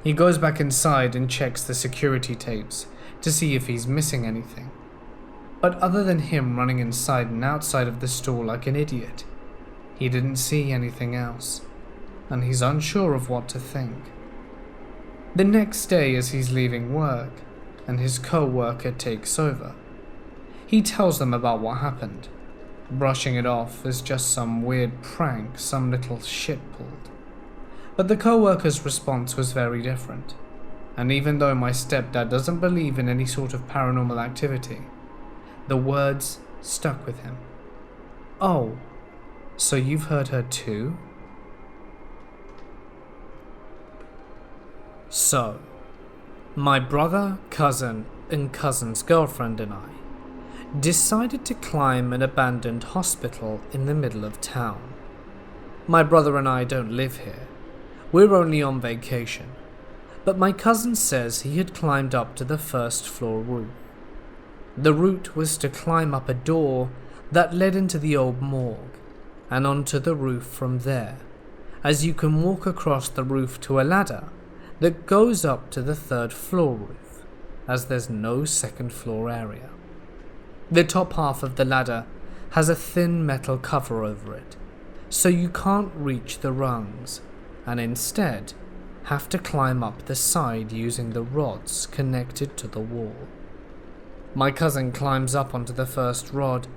He goes back inside and checks the security tapes to see if he's missing anything, but other than him running inside and outside of the store like an idiot, he didn't see anything else, and he's unsure of what to think. The next day, as he's leaving work and his co-worker takes over, he tells them about what happened, brushing it off as just some weird prank some little shit pulled. But the co-worker's response was very different, and even though my stepdad doesn't believe in any sort of paranormal activity, the words stuck with him. Oh, so you've heard her too? So, my brother, cousin, and cousin's girlfriend and I decided to climb an abandoned hospital in the middle of town. My brother and I don't live here. We're only on vacation. But my cousin says he had climbed up to the first floor roof. The route was to climb up a door that led into the old morgue and onto the roof from there, as you can walk across the roof to a ladder that goes up to the third floor roof, as there's no second floor area. The top half of the ladder has a thin metal cover over it, so you can't reach the rungs, and instead have to climb up the side using the rods connected to the wall. My cousin climbs up onto the first rod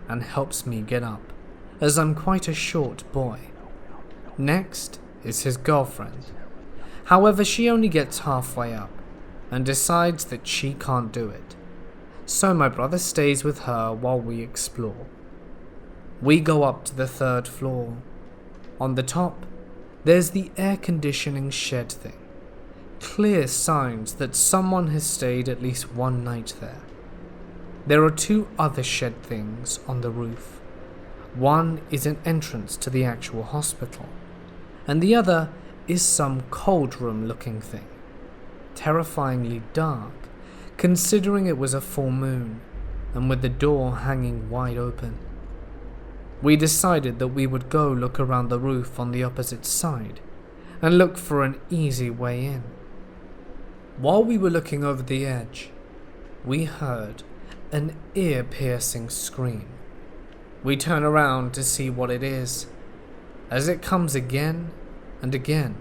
and helps me get up, as I'm quite a short boy. Next is his girlfriend. However, she only gets halfway up and decides that she can't do it. So my brother stays with her while we explore. We go up to the third floor. On the top, there's the air conditioning shed thing. Clear signs that someone has stayed at least one night there. There are two other shed things on the roof. One is an entrance to the actual hospital, and the other is some cold room looking thing. Terrifyingly dark, considering it was a full moon, and with the door hanging wide open. We decided that we would go look around the roof on the opposite side, and look for an easy way in. While we were looking over the edge, we heard an ear-piercing scream. We turn around to see what it is, as it comes again and again.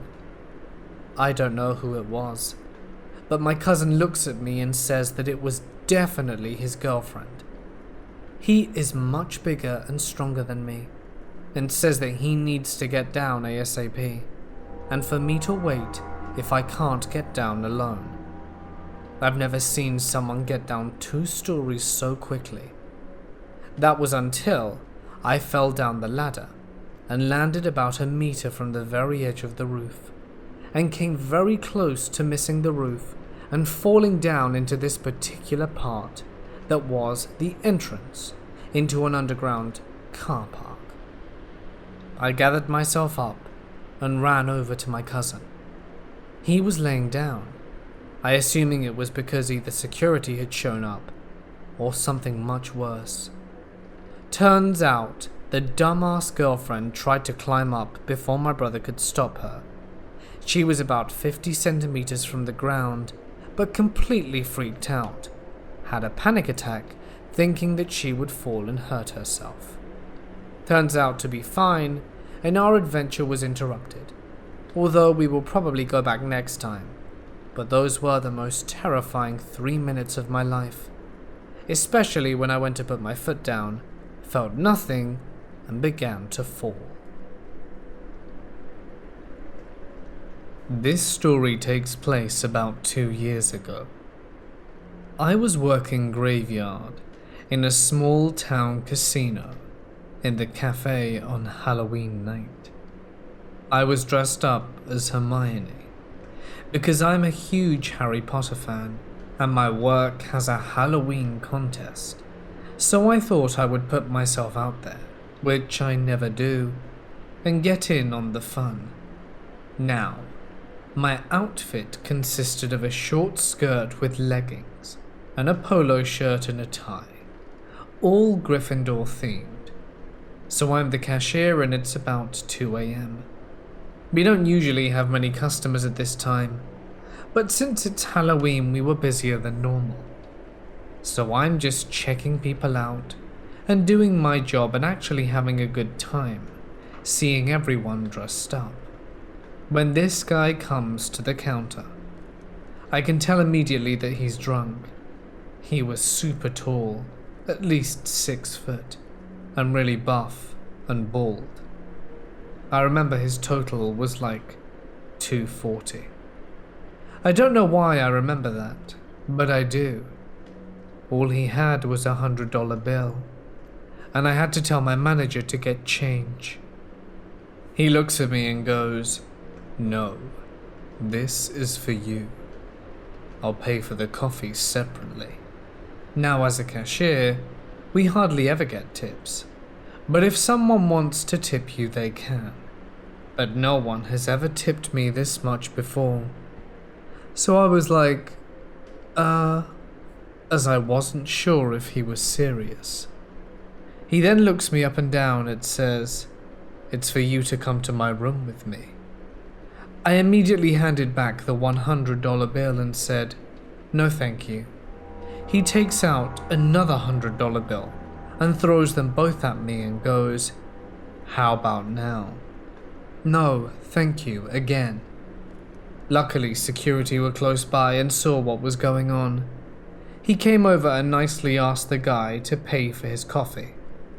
I don't know who it was, but my cousin looks at me and says that it was definitely his girlfriend. He is much bigger and stronger than me, and says that he needs to get down ASAP, and for me to wait if I can't get down alone. I've never seen someone get down 2 stories so quickly. That was until I fell down the ladder and landed about a meter from the very edge of the roof, and came very close to missing the roof and falling down into this particular part that was the entrance into an underground car park. I gathered myself up and ran over to my cousin. He was laying down, I assuming it was because either security had shown up or something much worse. Turns out the dumbass girlfriend tried to climb up before my brother could stop her. She was about 50 centimeters from the ground, but completely freaked out, had a panic attack thinking that she would fall and hurt herself. Turns out to be fine, and our adventure was interrupted, although we will probably go back next time. But those were the most terrifying 3 minutes of my life, especially when I went to put my foot down, felt nothing, and began to fall. This story takes place about 2 years ago. I was working graveyard in a small town casino in the cafe on Halloween night. I was dressed up as Hermione because I'm a huge Harry Potter fan and my work has a Halloween contest, so I thought I would put myself out there, which I never do, and get in on the fun. Now, my outfit consisted of a short skirt with leggings and a polo shirt and a tie, all Gryffindor themed. So I'm the cashier and it's about 2 a.m. We don't usually have many customers at this time, but since it's Halloween we were busier than normal. So I'm just checking people out and doing my job and actually having a good time, seeing everyone dressed up. When this guy comes to the counter, I can tell immediately that he's drunk. He was super tall, at least 6 foot, and really buff and bald. I remember his total was like 240. I don't know why I remember that, but I do. All he had was a $100 bill, and I had to tell my manager to get change. He looks at me and goes, "No, this is for you. I'll pay for the coffee separately." Now, as a cashier, we hardly ever get tips, but if someone wants to tip you, they can. But no one has ever tipped me this much before. So I was like, as I wasn't sure if he was serious. He then looks me up and down and says, "It's for you to come to my room with me." I immediately handed back the $100 bill and said, "No thank you." He takes out another $100 bill and throws them both at me and goes, "How about now?" "No, thank you," again. Luckily, security were close by and saw what was going on. He came over and nicely asked the guy to pay for his coffee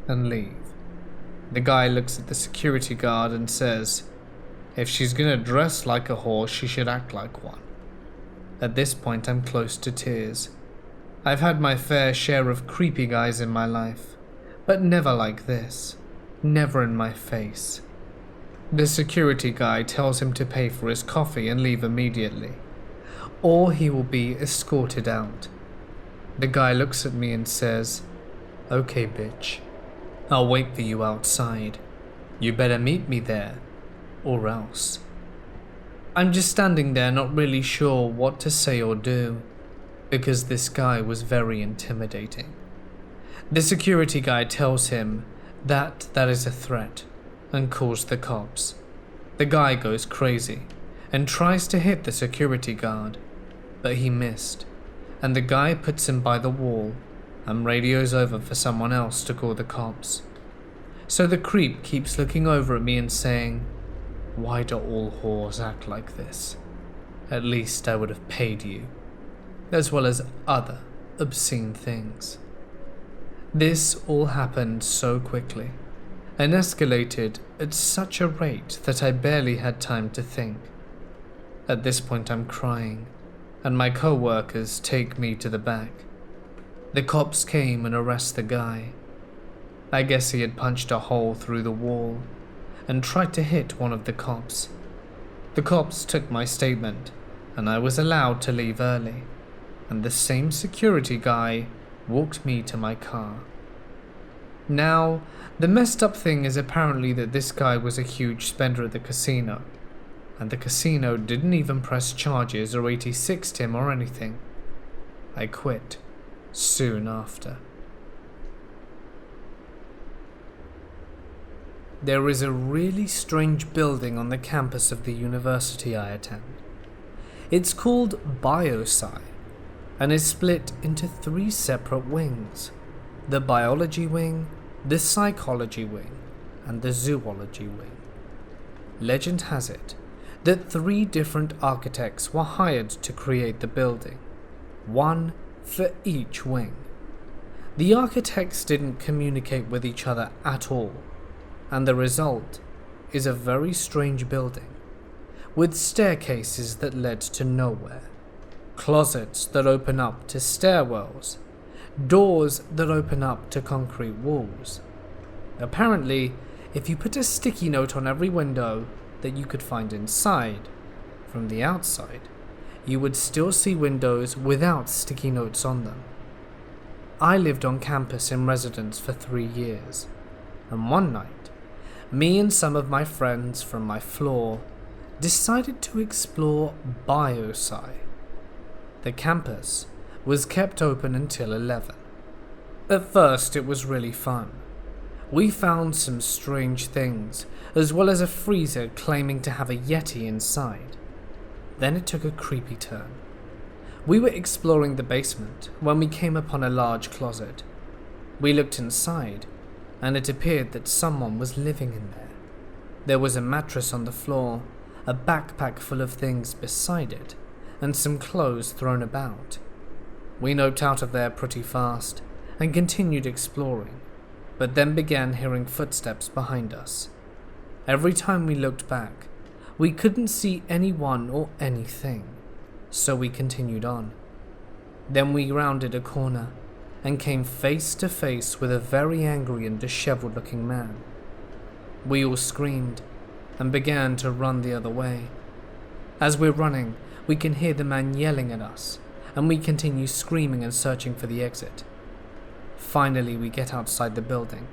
and leave. The guy looks at the security guard and says, "If she's gonna dress like a whore, she should act like one." At this point, I'm close to tears. I've had my fair share of creepy guys in my life, but never like this. Never in my face. The security guy tells him to pay for his coffee and leave immediately, or he will be escorted out. The guy looks at me and says, "Okay, bitch. I'll wait for you outside. You better meet me there, or else." I'm just standing there not really sure what to say or do, because this guy was very intimidating. The security guy tells him that is a threat and calls the cops. The guy goes crazy and tries to hit the security guard, but he missed, and the guy puts him by the wall and radios over for someone else to call the cops. So the creep keeps looking over at me and saying, "Why do all whores act like this? At least I would have paid you," as well as other obscene things. This all happened so quickly and escalated at such a rate that I barely had time to think. At this point I'm crying, and my co-workers take me to the back. The cops came and arrest the guy. I guess he had punched a hole through the wall and tried to hit one of the cops. The cops took my statement and I was allowed to leave early, and the same security guy walked me to my car. Now, the messed up thing is apparently that this guy was a huge spender at the casino, and the casino didn't even press charges or 86'd him or anything. I quit soon after. There is a really strange building on the campus of the university I attend. It's called Biosci and is split into 3 separate wings: the biology wing, the psychology wing, and the zoology wing. Legend has it that 3 different architects were hired to create the building, one for each wing. The architects didn't communicate with each other at all, and the result is a very strange building, with staircases that led to nowhere, closets that open up to stairwells, doors that open up to concrete walls. Apparently, if you put a sticky note on every window that you could find inside, from the outside, you would still see windows without sticky notes on them. I lived on campus in residence for 3 years, and one night, me and some of my friends from my floor decided to explore Biosci. The campus was kept open until 11. At first, it was really fun. We found some strange things, as well as a freezer claiming to have a Yeti inside. Then it took a creepy turn. We were exploring the basement when we came upon a large closet. We looked inside, and it appeared that someone was living in there. There was a mattress on the floor, a backpack full of things beside it, and some clothes thrown about. We noped out of there pretty fast and continued exploring, but then began hearing footsteps behind us. Every time we looked back, we couldn't see anyone or anything, so we continued on. Then we rounded a corner and came face to face with a very angry and disheveled looking man. We all screamed and began to run the other way. As we're running, we can hear the man yelling at us, and we continue screaming and searching for the exit. Finally, we get outside the building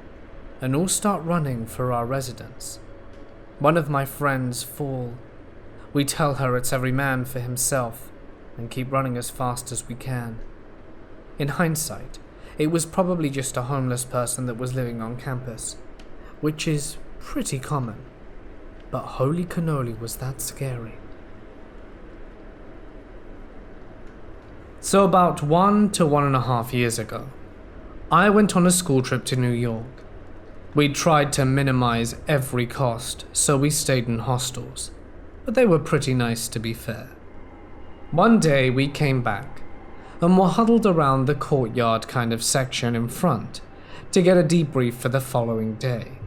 and all start running for our residence. One of my friends falls. We tell her it's every man for himself and keep running as fast as we can. In hindsight, it was probably just a homeless person that was living on campus, which is pretty common, but holy cannoli, was that scary. So about 1 to 1.5 years ago, I went on a school trip to New York. We tried to minimize every cost, so we stayed in hostels, but they were pretty nice to be fair. One day we came back and were huddled around the courtyard kind of section in front to get a debrief for the following day.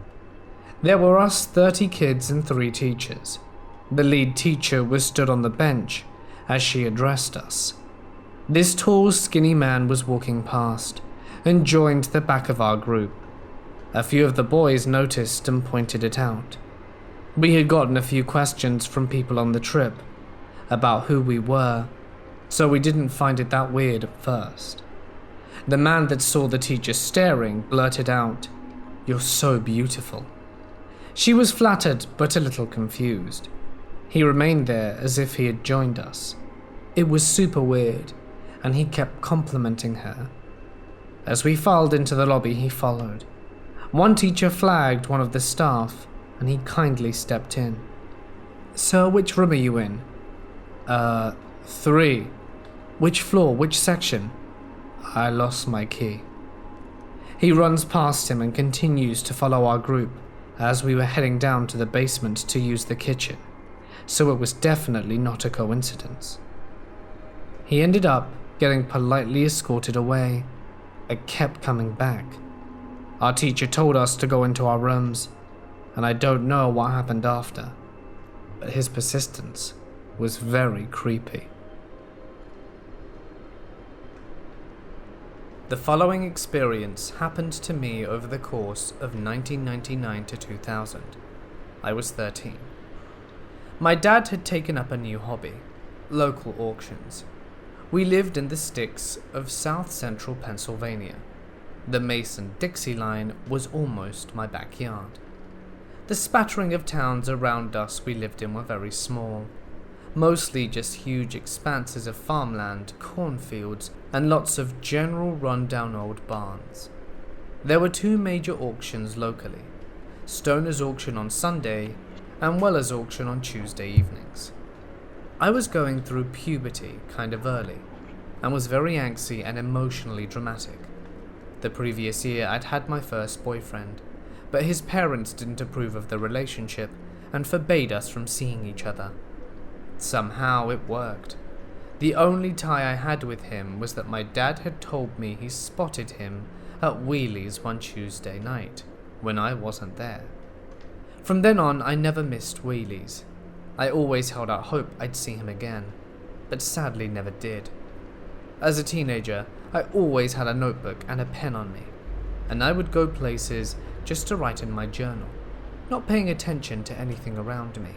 There were us 30 kids and 3 teachers. The lead teacher was stood on the bench as she addressed us. This tall, skinny man was walking past and joined the back of our group. A few of the boys noticed and pointed it out. We had gotten a few questions from people on the trip about who we were, so we didn't find it that weird at first. The man that saw the teacher staring blurted out, "You're so beautiful." She was flattered but a little confused. He remained there as if he had joined us. It was super weird, and he kept complimenting her. As we filed into the lobby, he followed. One teacher flagged one of the staff, and he kindly stepped in. "Sir, which room are you in?" 3. "Which floor, which section?" "I lost my key." He runs past him and continues to follow our group as we were heading down to the basement to use the kitchen, so it was definitely not a coincidence. He ended up getting politely escorted away, but kept coming back. Our teacher told us to go into our rooms, and I don't know what happened after, but his persistence was very creepy. The following experience happened to me over the course of 1999 to 2000. I was 13. My dad had taken up a new hobby, local auctions. We lived in the sticks of South Central Pennsylvania. The Mason-Dixie line was almost my backyard. The spattering of towns around us we lived in were very small, mostly just huge expanses of farmland, cornfields, and lots of general run-down old barns. There were two major auctions locally, Stoner's auction on Sunday and Weller's auction on Tuesday evenings. I was going through puberty kind of early, and was very angsty and emotionally dramatic. The previous year I'd had my first boyfriend, but his parents didn't approve of the relationship and forbade us from seeing each other. Somehow it worked. The only tie I had with him was that my dad had told me he spotted him at Wheelie's one Tuesday night, when I wasn't there. From then on, I never missed Wheelie's. I always held out hope I'd see him again, but sadly never did. As a teenager, I always had a notebook and a pen on me, and I would go places just to write in my journal, not paying attention to anything around me.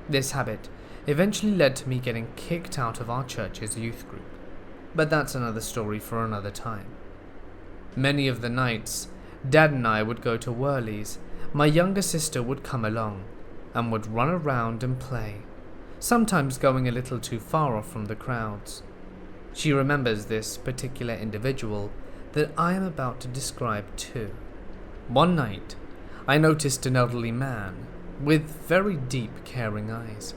This habit eventually led to me getting kicked out of our church's youth group, but that's another story for another time. Many of the nights, Dad and I would go to Whirlies. My younger sister would come along and would run around and play, sometimes going a little too far off from the crowds. She remembers this particular individual that I am about to describe too. One night, I noticed an elderly man with very deep, caring eyes.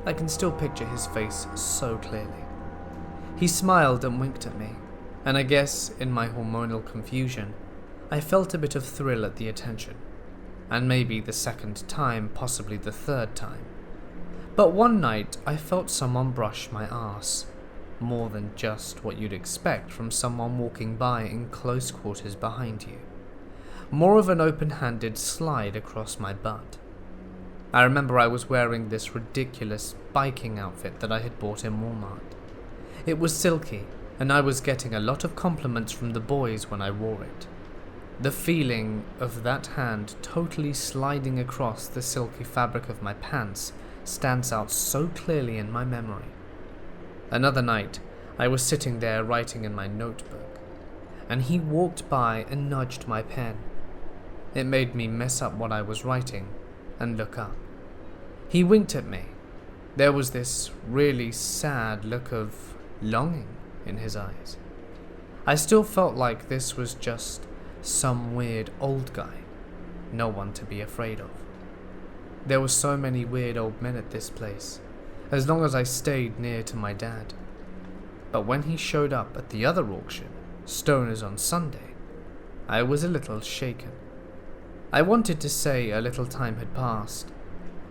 I can still picture his face so clearly. He smiled and winked at me, and I guess in my hormonal confusion, I felt a bit of thrill at the attention, and maybe the second time, possibly the third time. But one night, I felt someone brush my arse, more than just what you'd expect from someone walking by in close quarters behind you. More of an open-handed slide across my butt. I remember I was wearing this ridiculous biking outfit that I had bought in Walmart. It was silky, and I was getting a lot of compliments from the boys when I wore it. The feeling of that hand totally sliding across the silky fabric of my pants stands out so clearly in my memory. Another night, I was sitting there writing in my notebook, and he walked by and nudged my pen. It made me mess up what I was writing and look up. He winked at me. There was this really sad look of longing in his eyes. I still felt like this was just some weird old guy, no one to be afraid of. There were so many weird old men at this place, as long as I stayed near to my dad. But when he showed up at the other auction, Stoner's on Sunday, I was a little shaken. I wanted to say a little time had passed.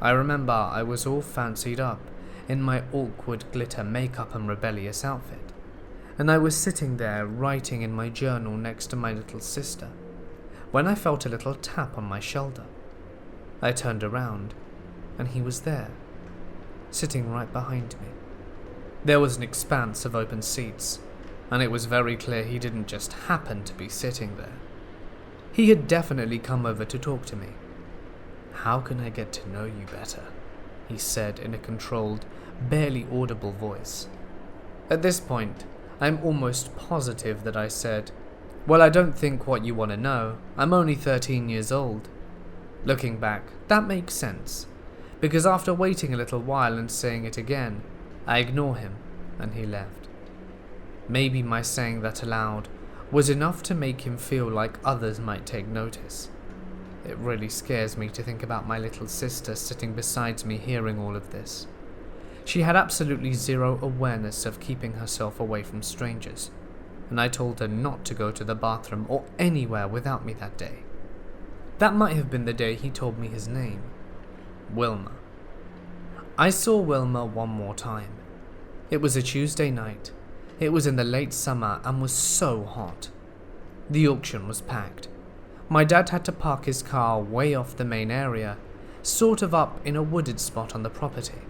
I remember I was all fancied up in my awkward glitter makeup and rebellious outfit, and I was sitting there writing in my journal next to my little sister, when I felt a little tap on my shoulder. I turned around, and he was there, sitting right behind me. There was an expanse of open seats, and it was very clear he didn't just happen to be sitting there. He had definitely come over to talk to me. "How can I get to know you better?" he said in a controlled, barely audible voice. At this point, I'm almost positive that I said, "Well, I don't think what you want to know. I'm only 13 years old." Looking back, that makes sense, because after waiting a little while and saying it again, I ignore him, and he left. Maybe my saying that aloud was enough to make him feel like others might take notice. It really scares me to think about my little sister sitting beside me hearing all of this. She had absolutely zero awareness of keeping herself away from strangers, and I told her not to go to the bathroom or anywhere without me that day. That might have been the day he told me his name, Wilma. I saw Wilma one more time. It was a Tuesday night. It was in the late summer and was so hot. The auction was packed. My dad had to park his car way off the main area, sort of up in a wooded spot on the property.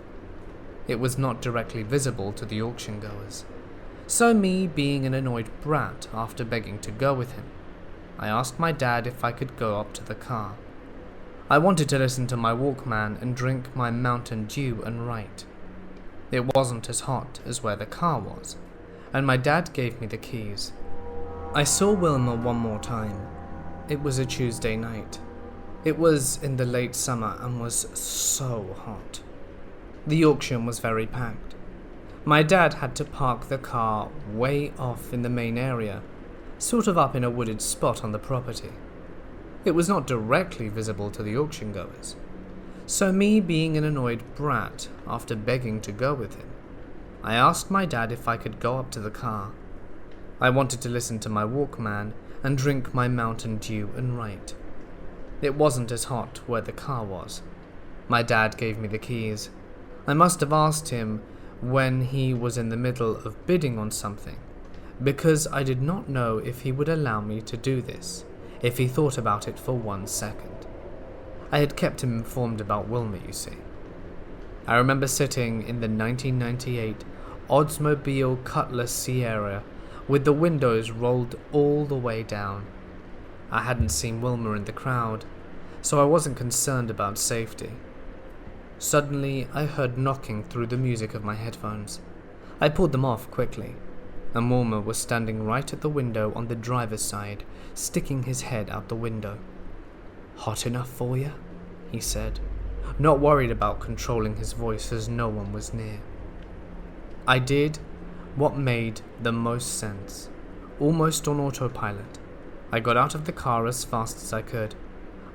It was not directly visible to the auction goers, So me, being an annoyed brat after begging to go with him, I asked my dad if I could go up to the car. I wanted to listen to my Walkman and drink my Mountain Dew and write. It wasn't as hot as where the car was, and my dad gave me the keys. I saw Wilma one more time. It was a Tuesday night. It was in the late summer and was so hot. The auction was very packed. My dad had to park the car way off in the main area, sort of up in a wooded spot on the property. It was not directly visible to the auction goers. So me, being an annoyed brat after begging to go with him, I asked my dad if I could go up to the car. I wanted to listen to my Walkman and drink my Mountain Dew and write. It wasn't as hot where the car was. My dad gave me the keys. I must have asked him when he was in the middle of bidding on something, because I did not know if he would allow me to do this if he thought about it for 1 second. I had kept him informed about Wilma, you see. I remember sitting in the 1998 Oldsmobile Cutlass Sierra with the windows rolled all the way down. I hadn't seen Wilma in the crowd, so I wasn't concerned about safety. Suddenly, I heard knocking through the music of my headphones. I pulled them off quickly, and Wilma was standing right at the window on the driver's side, sticking his head out the window. "Hot enough for you?" he said, not worried about controlling his voice as no one was near. I did what made the most sense, almost on autopilot. I got out of the car as fast as I could.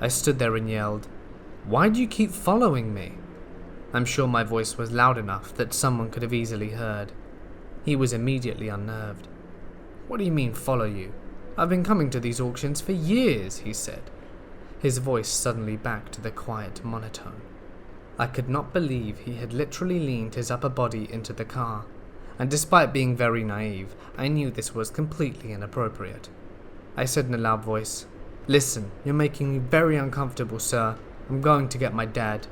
I stood there and yelled, "Why do you keep following me?" I'm sure my voice was loud enough that someone could have easily heard. He was immediately unnerved. "What do you mean, follow you? I've been coming to these auctions for years," he said, his voice suddenly back to the quiet monotone. I could not believe he had literally leaned his upper body into the car, and despite being very naive, I knew this was completely inappropriate. I said in a loud voice, "Listen, you're making me very uncomfortable, sir. I'm going to get my dad."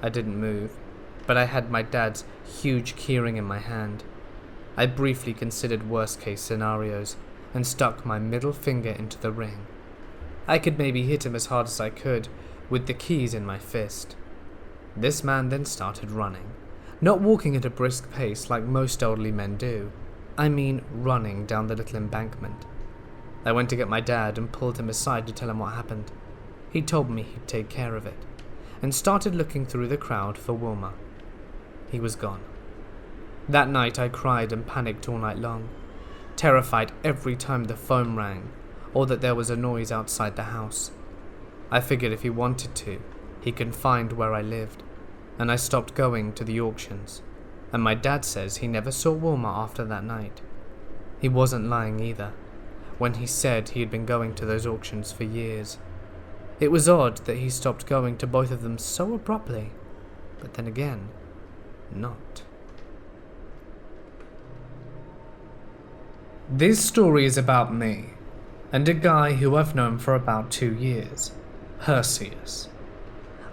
I didn't move, but I had my dad's huge keyring in my hand. I briefly considered worst-case scenarios and stuck my middle finger into the ring. I could maybe hit him as hard as I could with the keys in my fist. This man then started running, not walking at a brisk pace like most elderly men do. I mean running down the little embankment. I went to get my dad and pulled him aside to tell him what happened. He told me he'd take care of it, and started looking through the crowd for Wilma. He was gone. That night I cried and panicked all night long, terrified every time the phone rang or that there was a noise outside the house. I figured if he wanted to, he could find where I lived, and I stopped going to the auctions, and my dad says he never saw Wilma after that night. He wasn't lying either when he said he had been going to those auctions for years. It was odd that he stopped going to both of them so abruptly, but then again, not. This story is about me, and a guy who I've known for about 2 years, Perseus.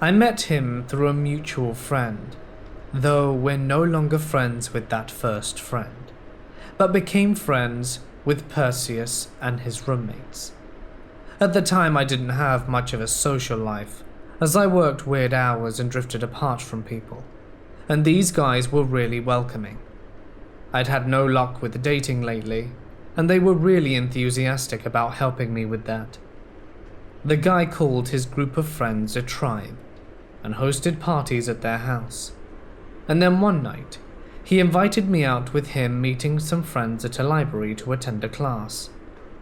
I met him through a mutual friend, though we're no longer friends with that first friend, but became friends with Perseus and his roommates. At the time I didn't have much of a social life, as I worked weird hours and drifted apart from people, and these guys were really welcoming. I'd had no luck with dating lately, and they were really enthusiastic about helping me with that. The guy called his group of friends a tribe, and hosted parties at their house. And then one night, he invited me out with him meeting some friends at a library to attend a class,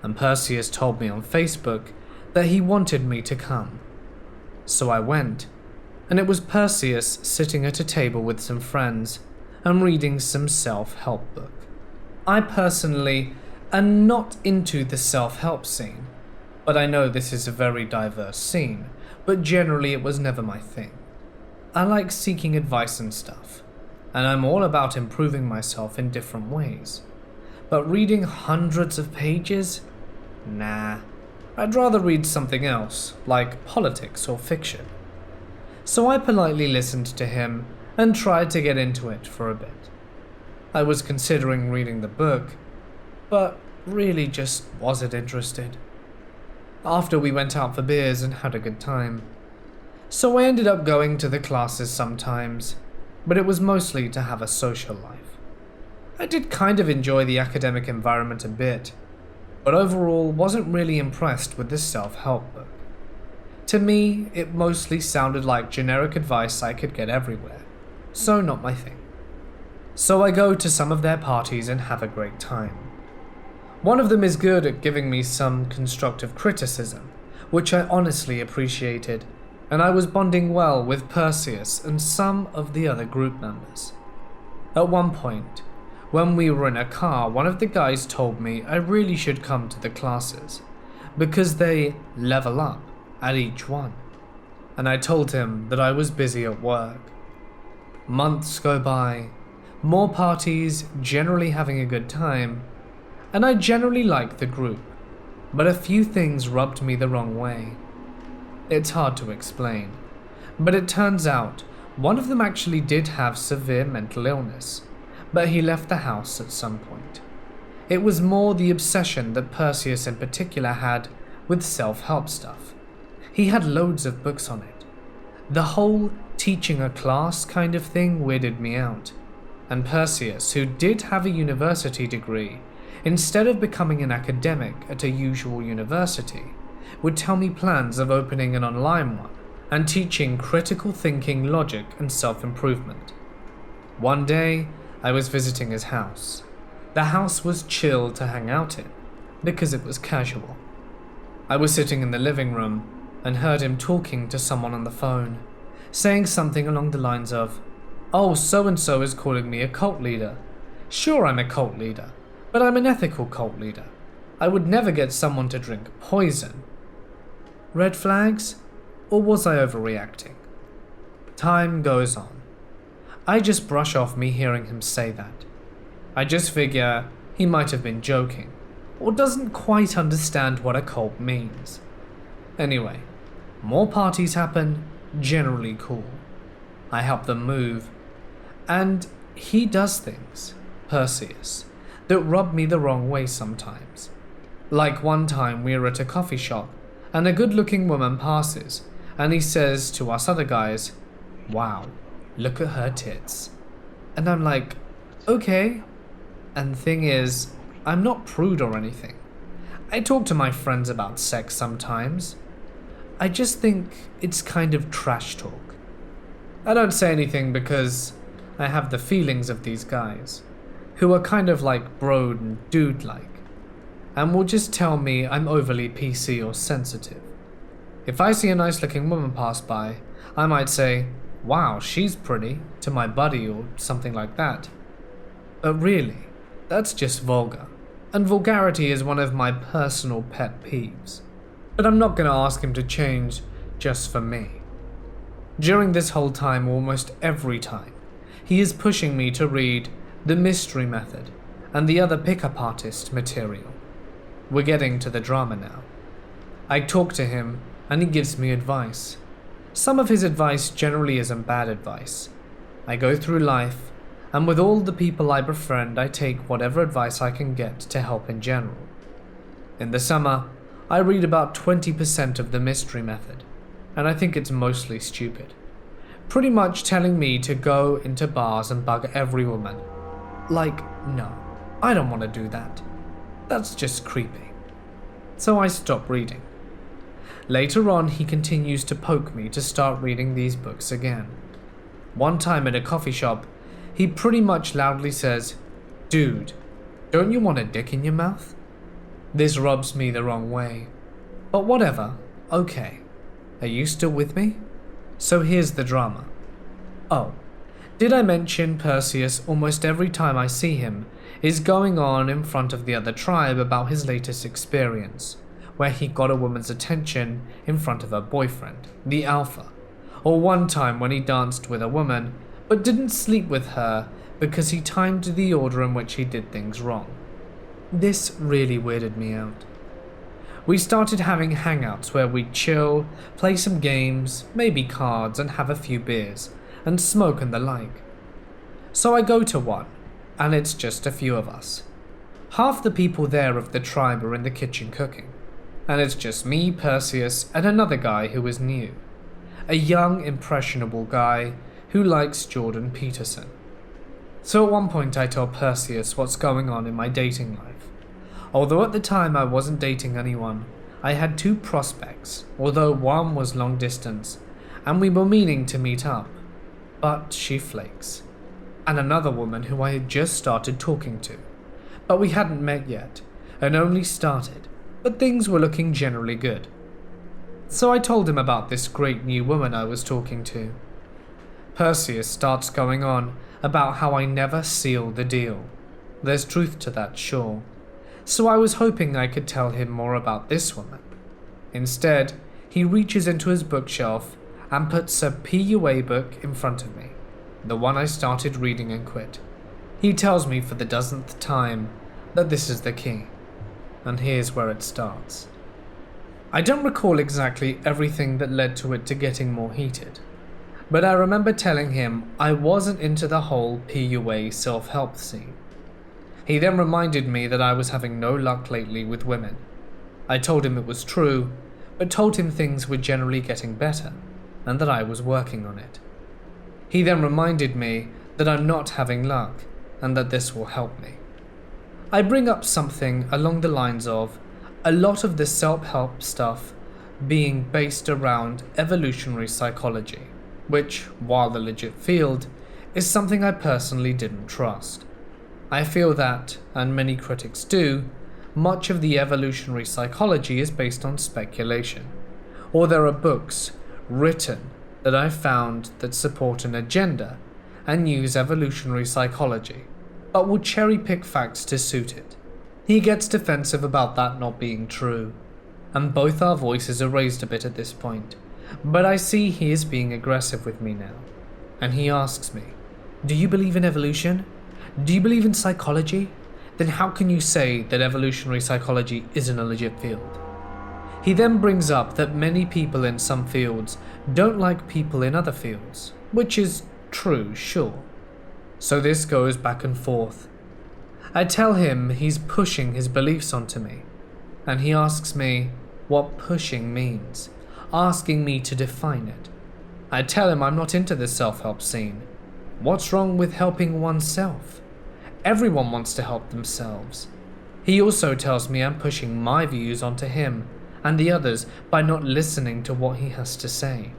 and Perseus told me on Facebook that he wanted me to come. So I went, and it was Perseus sitting at a table with some friends and reading some self-help book. I personally am not into the self-help scene, but I know this is a very diverse scene, but generally it was never my thing. I like seeking advice and stuff, and I'm all about improving myself in different ways. But reading hundreds of pages? Nah. I'd rather read something else, like politics or fiction. So I politely listened to him and tried to get into it for a bit. I was considering reading the book, but really just wasn't interested. After we went out for beers and had a good time. So I ended up going to the classes sometimes, but it was mostly to have a social life. I did kind of enjoy the academic environment a bit, but overall wasn't really impressed with this self-help book. To me, it mostly sounded like generic advice I could get everywhere, so not my thing. So I go to some of their parties and have a great time. One of them is good at giving me some constructive criticism, which I honestly appreciated, and I was bonding well with Perseus and some of the other group members. At one point, when we were in a car, one of the guys told me I really should come to the classes, because they level up at each one, and I told him that I was busy at work. Months go by, more parties, generally having a good time, and I generally liked the group, but a few things rubbed me the wrong way. It's hard to explain, but it turns out one of them actually did have severe mental illness, but he left the house at some point. It was more the obsession that Perseus in particular had with self-help stuff. He had loads of books on it. The whole teaching a class kind of thing weirded me out, and Perseus, who did have a university degree, instead of becoming an academic at a usual university, would tell me plans of opening an online one and teaching critical thinking, logic, and self-improvement. One day, I was visiting his house. The house was chill to hang out in, because it was casual. I was sitting in the living room and heard him talking to someone on the phone, saying something along the lines of, "Oh, so-and-so is calling me a cult leader. Sure, I'm a cult leader, but I'm an ethical cult leader. I would never get someone to drink poison." Red flags? Or was I overreacting? Time goes on. I just brush off me hearing him say that. I just figure he might have been joking, or doesn't quite understand what a cult means. Anyway, more parties happen, generally cool. I help them move, and he does things, Perseus, that rub me the wrong way sometimes. Like one time we were at a coffee shop, and a good-looking woman passes, and he says to us other guys, "Wow, look at her tits." And I'm like, okay. And the thing is, I'm not prude or anything. I talk to my friends about sex sometimes. I just think it's kind of trash talk. I don't say anything because I have the feelings of these guys, who are kind of like bro and dude-like, and will just tell me I'm overly PC or sensitive. If I see a nice-looking woman pass by, I might say, "Wow, she's pretty," to my buddy or something like that. But really, that's just vulgar, and vulgarity is one of my personal pet peeves. But I'm not going to ask him to change just for me. During this whole time, almost every time, he is pushing me to read The Mystery Method and the other pickup artist material. We're getting to the drama now. I talk to him and he gives me advice. Some of his advice generally isn't bad advice. I go through life, and with all the people I befriend, I take whatever advice I can get to help in general. In the summer, I read about 20% of The Mystery Method, and I think it's mostly stupid. Pretty much telling me to go into bars and bug every woman. Like, no, I don't want to do that. That's just creepy. So I stop reading. Later on, he continues to poke me to start reading these books again. One time at a coffee shop, he pretty much loudly says, "Dude, don't you want a dick in your mouth?" This rubs me the wrong way. But whatever, okay. Are you still with me? So here's the drama. Oh, did I mention Perseus almost every time I see him is going on in front of the other tribe about his latest experience, where he got a woman's attention in front of her boyfriend, the alpha, or one time when he danced with a woman but didn't sleep with her because he timed the order in which he did things wrong. This really weirded me out. We started having hangouts where we'd chill, play some games, maybe cards, and have a few beers, and smoke and the like. So I go to one, and it's just a few of us. Half the people there of the tribe are in the kitchen cooking, and it's just me, Perseus, and another guy who is new. A young, impressionable guy who likes Jordan Peterson. So at one point I tell Perseus what's going on in my dating life. Although at the time I wasn't dating anyone, I had 2 prospects, although one was long distance, and we were meaning to meet up, but she flakes. And another woman who I had just started talking to, but we hadn't met yet, and only started, but things were looking generally good. So I told him about this great new woman I was talking to. Perseus starts going on about how I never sealed the deal. There's truth to that, sure. So I was hoping I could tell him more about this woman. Instead, he reaches into his bookshelf and puts a PUA book in front of me, the one I started reading and quit. He tells me for the dozenth time that this is the key, and here's where it starts. I don't recall exactly everything that led to it to getting more heated, but I remember telling him I wasn't into the whole PUA self-help scene. He then reminded me that I was having no luck lately with women. I told him it was true, but told him things were generally getting better, and that I was working on it. He then reminded me that I'm not having luck, and that this will help me. I bring up something along the lines of a lot of the self-help stuff being based around evolutionary psychology, which, while a legit field, is something I personally didn't trust. I feel that, and many critics do, much of the evolutionary psychology is based on speculation, or there are books written that I've found that support an agenda and use evolutionary psychology, but will cherry-pick facts to suit it. He gets defensive about that not being true, and both our voices are raised a bit at this point, but I see he is being aggressive with me now, and he asks me, "Do you believe in evolution? Do you believe in psychology? Then how can you say that evolutionary psychology isn't a legit field?" He then brings up that many people in some fields don't like people in other fields, which is true, sure. So this goes back and forth. I tell him he's pushing his beliefs onto me, and he asks me what pushing means, asking me to define it. I tell him I'm not into the self-help scene. What's wrong with helping oneself? Everyone wants to help themselves. He also tells me I'm pushing my views onto him and the others by not listening to what he has to say.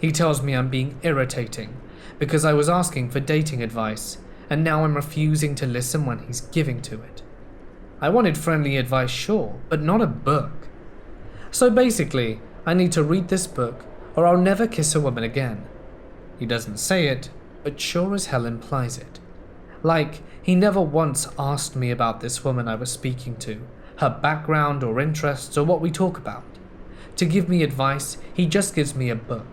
He tells me I'm being irritating because I was asking for dating advice, and now I'm refusing to listen when he's giving to it. I wanted friendly advice, sure, but not a book. So basically, I need to read this book or I'll never kiss a woman again. He doesn't say it, but sure as hell implies it. Like, he never once asked me about this woman I was speaking to, her background or interests or what we talk about. To give me advice, he just gives me a book.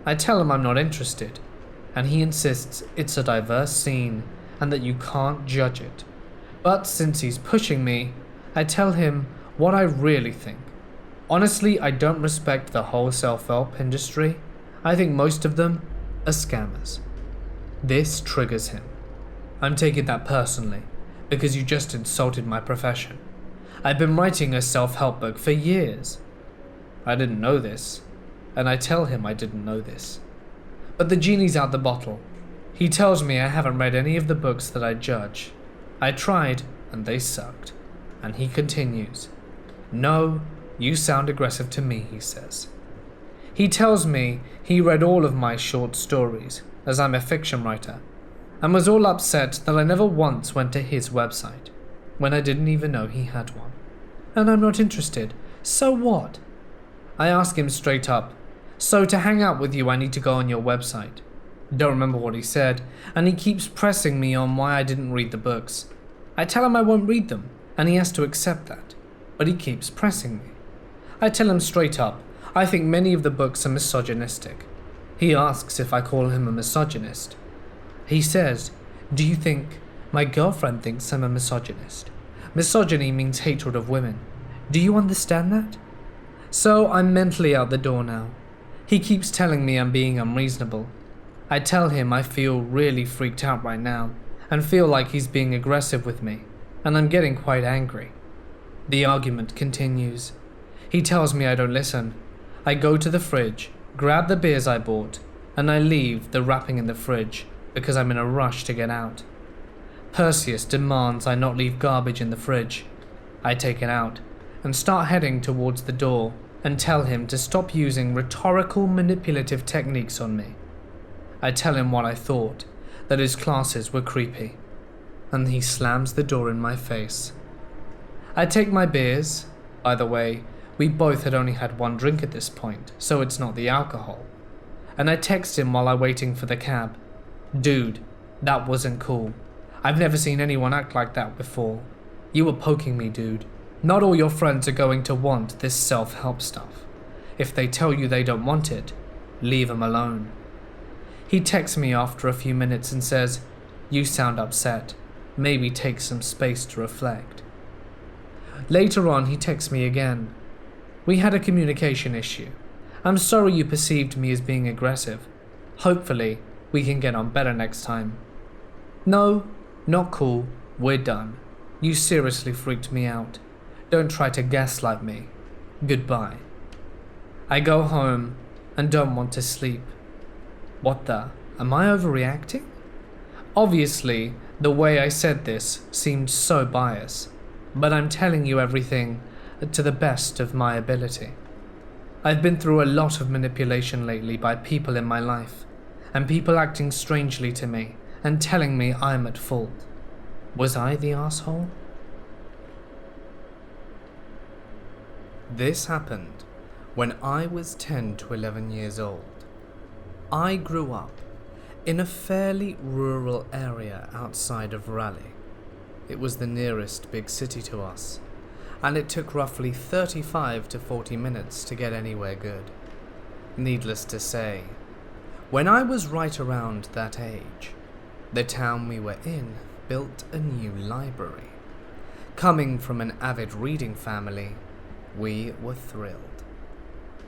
I tell him I'm not interested, and he insists it's a diverse scene and that you can't judge it. But since he's pushing me, I tell him what I really think. Honestly, I don't respect the whole self-help industry. I think most of them are scammers. This triggers him. I'm taking that personally, because you just insulted my profession. I've been writing a self-help book for years. I didn't know this, and I tell him I didn't know this. But the genie's out the bottle. He tells me I haven't read any of the books that I judge. I tried, and they sucked. And he continues. "No, you sound aggressive to me," he says. He tells me he read all of my short stories, as I'm a fiction writer, and was all upset that I never once went to his website, when I didn't even know he had one. And I'm not interested, so what? I ask him straight up, "So to hang out with you I need to go on your website." Don't remember what he said, and he keeps pressing me on why I didn't read the books. I tell him I won't read them, and he has to accept that, but he keeps pressing me. I tell him straight up, I think many of the books are misogynistic. He asks if I call him a misogynist. He says, "Do you think my girlfriend thinks I'm a misogynist? Misogyny means hatred of women. Do you understand that?" So I'm mentally out the door now. He keeps telling me I'm being unreasonable. I tell him I feel really freaked out right now, and feel like he's being aggressive with me, and I'm getting quite angry. The argument continues. He tells me I don't listen. I go to the fridge, grab the beers I bought, and I leave the wrapping in the fridge because I'm in a rush to get out. Perseus demands I not leave garbage in the fridge. I take it out and start heading towards the door and tell him to stop using rhetorical manipulative techniques on me. I tell him what I thought, that his classes were creepy, and he slams the door in my face. I take my beers. By the way, we both had only had one drink at this point, so it's not the alcohol. And I text him while I'm waiting for the cab. Dude, that wasn't cool. I've never seen anyone act like that before. You were poking me, dude. Not all your friends are going to want this self-help stuff. If they tell you they don't want it, leave them alone. He texts me after a few minutes and says, "You sound upset. Maybe take some space to reflect." Later on, he texts me again. "We had a communication issue. I'm sorry you perceived me as being aggressive. Hopefully, we can get on better next time." "No, not cool. We're done. You seriously freaked me out. Don't try to gaslight me. Goodbye." I go home and don't want to sleep. What the? Am I overreacting? Obviously, the way I said this seemed so biased, but I'm telling you everything to the best of my ability. I've been through a lot of manipulation lately by people in my life, and people acting strangely to me and telling me I'm at fault. Was I the asshole? This happened when I was 10 to 11 years old. I grew up in a fairly rural area outside of Raleigh. It was the nearest big city to us, and it took roughly 35 to 40 minutes to get anywhere good. Needless to say, when I was right around that age, the town we were in built a new library. Coming from an avid reading family, we were thrilled.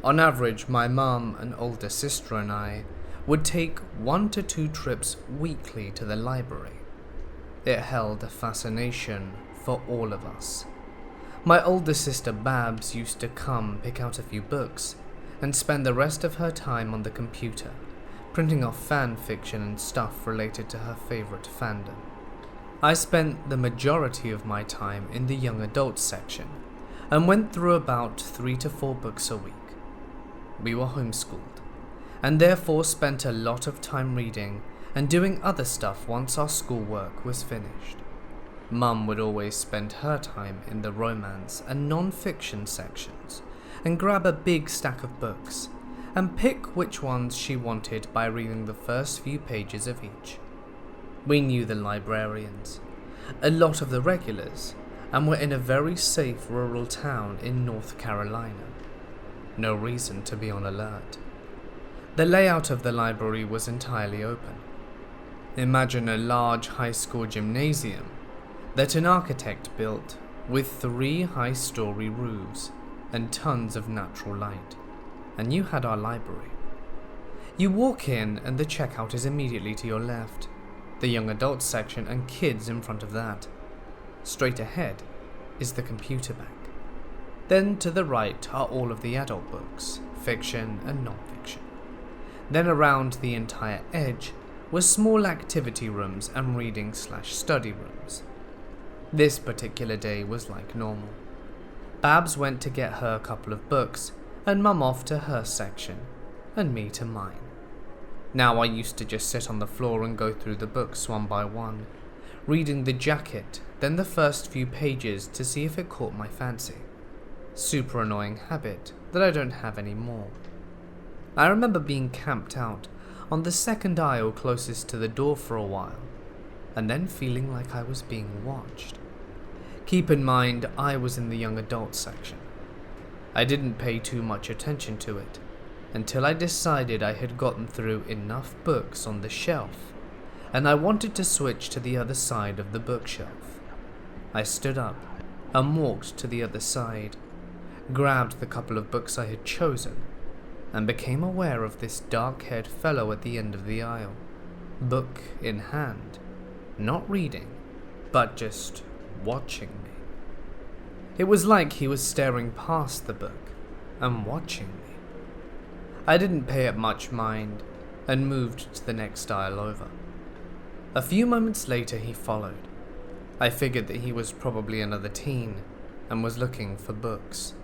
On average, my mum and older sister and I would take 1 to 2 trips weekly to the library. It held a fascination for all of us. My older sister Babs used to come pick out a few books and spend the rest of her time on the computer, printing off fan fiction and stuff related to her favorite fandom. I spent the majority of my time in the young adult section and went through about 3 to 4 books a week. We were homeschooled, and therefore spent a lot of time reading and doing other stuff once our schoolwork was finished. Mum would always spend her time in the romance and non-fiction sections and grab a big stack of books and pick which ones she wanted by reading the first few pages of each. We knew the librarians, a lot of the regulars, and were in a very safe rural town in North Carolina. No reason to be on alert. The layout of the library was entirely open. Imagine a large high school gymnasium that an architect built with 3 high-story roofs and tons of natural light, and you had our library. You walk in and the checkout is immediately to your left, the young adult section and kids in front of that. Straight ahead is the computer bank. Then to the right are all of the adult books, fiction and non-fiction. Then around the entire edge were small activity rooms and reading/study rooms. This particular day was like normal. Babs went to get her couple of books, and Mum off to her section, and me to mine. Now I used to just sit on the floor and go through the books one by one, reading the jacket, then the first few pages to see if it caught my fancy. Super annoying habit that I don't have anymore. I remember being camped out on the second aisle closest to the door for a while, and then feeling like I was being watched. Keep in mind, I was in the young adult section. I didn't pay too much attention to it until I decided I had gotten through enough books on the shelf, and I wanted to switch to the other side of the bookshelf. I stood up and walked to the other side, grabbed the couple of books I had chosen, and became aware of this dark-haired fellow at the end of the aisle, book in hand. not reading, but just watching me. It was like he was staring past the book and watching me. I didn't pay it much mind and moved to the next aisle over. A few moments later he followed. I figured that he was probably another teen and was looking for books.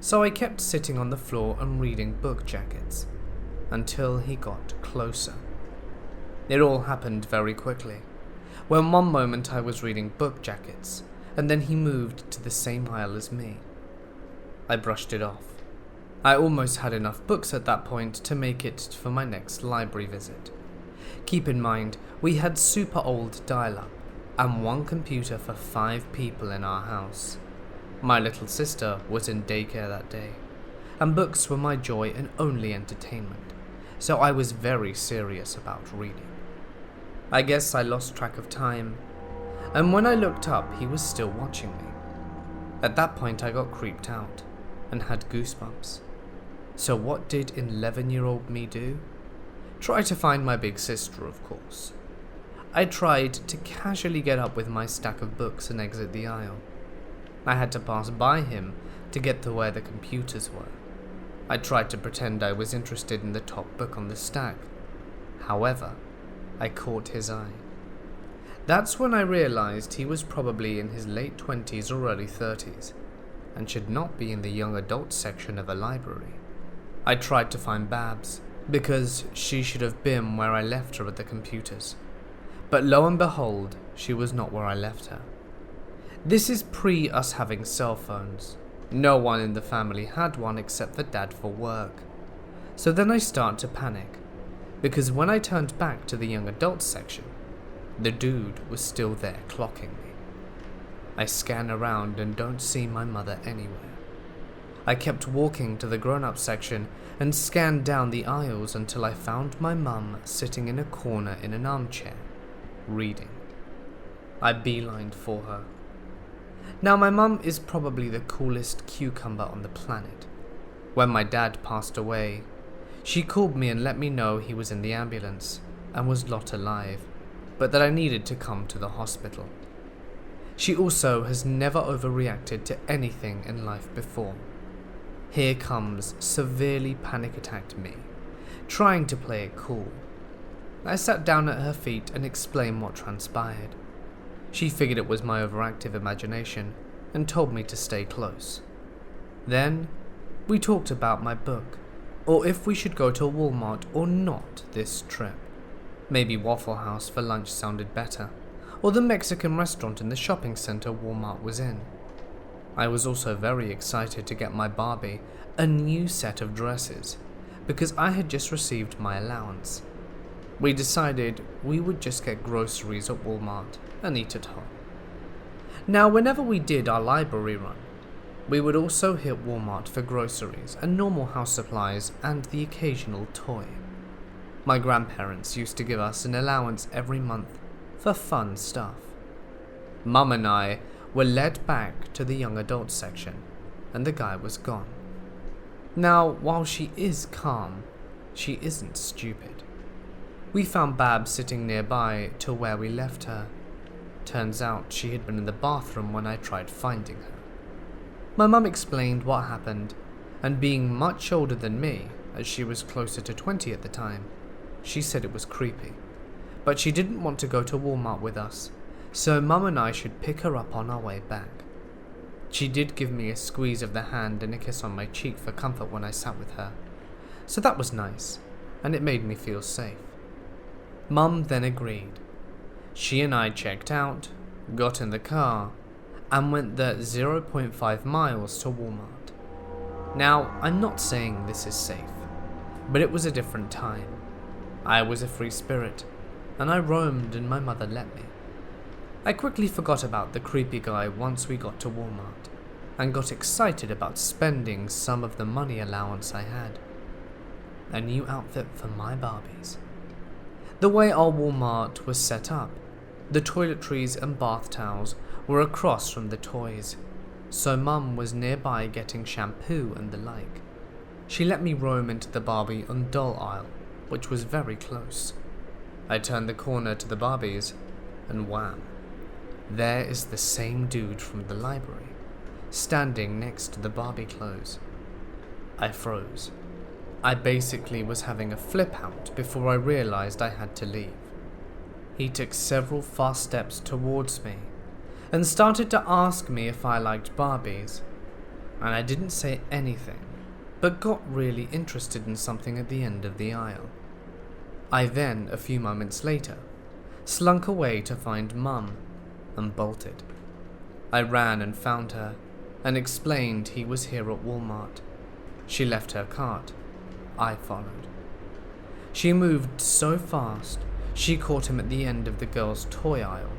So I kept sitting on the floor and reading book jackets until he got closer. It all happened very quickly. When one moment I was reading book jackets, and then he moved to the same aisle as me. I brushed it off. I almost had enough books at that point to make it for my next library visit. Keep in mind, we had super old dial-up and one computer for 5 people in our house. My little sister was in daycare that day, and books were my joy and only entertainment, so I was very serious about reading. I guess I lost track of time, and when I looked up, he was still watching me. At that point, I got creeped out and had goosebumps. So what did 11-year-old me do? Try to find my big sister, of course. I tried to casually get up with my stack of books and exit the aisle. I had to pass by him to get to where the computers were. I tried to pretend I was interested in the top book on the stack. However, I caught his eye. That's when I realized he was probably in his late 20s or early 30s, and should not be in the young adult section of a library. I tried to find Babs, because she should have been where I left her at the computers. But lo and behold, she was not where I left her. This is pre us having cell phones. No one in the family had one except for Dad for work. So then I start to panic, because when I turned back to the young adults section, the dude was still there clocking me. I scan around and don't see my mother anywhere. I kept walking to the grown-up section and scanned down the aisles until I found my mum sitting in a corner in an armchair, reading. I beelined for her. Now my mum is probably the coolest cucumber on the planet. When my dad passed away, she called me and let me know he was in the ambulance and was not alive, but that I needed to come to the hospital. She also has never overreacted to anything in life before. Here comes severely panic-attacked me, trying to play it cool. I sat down at her feet and explained what transpired. She figured it was my overactive imagination and told me to stay close. Then, we talked about my book, or if we should go to Walmart or not this trip. Maybe Waffle House for lunch sounded better, or the Mexican restaurant in the shopping center Walmart was in. I was also very excited to get my Barbie a new set of dresses, because I had just received my allowance. We decided we would just get groceries at Walmart and eat at home. Now, whenever we did our library run, we would also hit Walmart for groceries and normal house supplies and the occasional toy. My grandparents used to give us an allowance every month for fun stuff. Mum and I were led back to the young adult section, and the guy was gone. Now, while she is calm, she isn't stupid. We found Babs sitting nearby to where we left her. Turns out she had been in the bathroom when I tried finding her. My mum explained what happened, and being much older than me, as she was closer to 20 at the time, she said it was creepy. But she didn't want to go to Walmart with us, so Mum and I should pick her up on our way back. She did give me a squeeze of the hand and a kiss on my cheek for comfort when I sat with her, so that was nice, and it made me feel safe. Mum then agreed. She and I checked out, got in the car, and went the 0.5 miles to Walmart. Now, I'm not saying this is safe, but it was a different time. I was a free spirit, and I roamed and my mother let me. I quickly forgot about the creepy guy once we got to Walmart, and got excited about spending some of the money allowance I had. A new outfit for my Barbies. The way our Walmart was set up, the toiletries and bath towels were across from the toys, so Mum was nearby getting shampoo and the like. She let me roam into the Barbie and doll aisle, which was very close. I turned the corner to the Barbies, and wham, there is the same dude from the library, standing next to the Barbie clothes. I froze. I basically was having a flip out before I realized I had to leave. He took several fast steps towards me and started to ask me if I liked Barbies, and I didn't say anything, but got really interested in something at the end of the aisle. I then, a few moments later, slunk away to find Mum and bolted. I ran and found her and explained he was here at Walmart. She left her cart. I followed. She moved so fast, she caught him at the end of the girls' toy aisle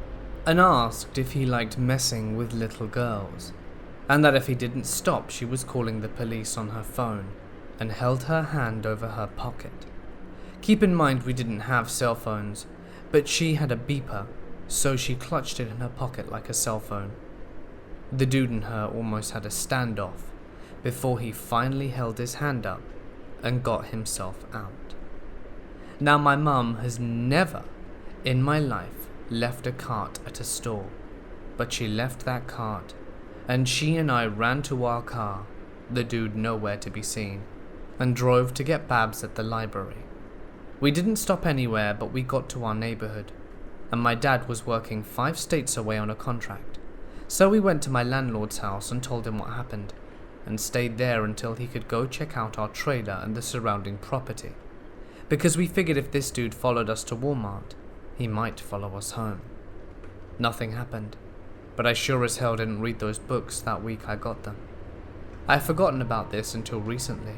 and asked if he liked messing with little girls, and that if he didn't stop, she was calling the police on her phone, and held her hand over her pocket. Keep in mind we didn't have cell phones, but she had a beeper, so she clutched it in her pocket like a cell phone. The dude and her almost had a standoff before he finally held his hand up and got himself out. Now, my mum has never in my life left a cart at a store, but she left that cart, and she and I ran to our car, the dude nowhere to be seen, and drove to get Babs at the library. We didn't stop anywhere, but we got to our neighborhood, and my dad was working 5 states away on a contract, so we went to my landlord's house and told him what happened, and stayed there until he could go check out our trailer and the surrounding property, because we figured if this dude followed us to Walmart, he might follow us home. Nothing happened, but I sure as hell didn't read those books that week I got them. I had forgotten about this until recently.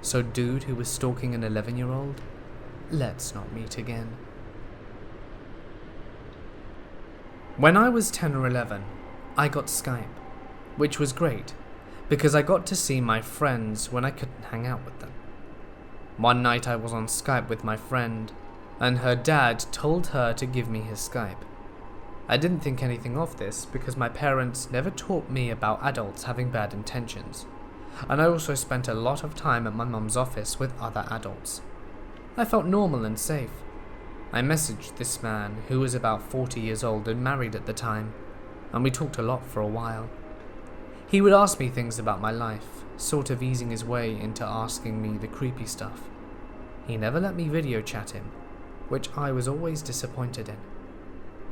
So dude who was stalking an 11-year-old, let's not meet again. When I was 10 or 11, I got Skype, which was great because I got to see my friends when I couldn't hang out with them. One night I was on Skype with my friend, and her dad told her to give me his Skype. I didn't think anything of this because my parents never taught me about adults having bad intentions, and I also spent a lot of time at my mum's office with other adults. I felt normal and safe. I messaged this man who was about 40 years old and married at the time, and we talked a lot for a while. He would ask me things about my life, sort of easing his way into asking me the creepy stuff. He never let me video chat him, which I was always disappointed in.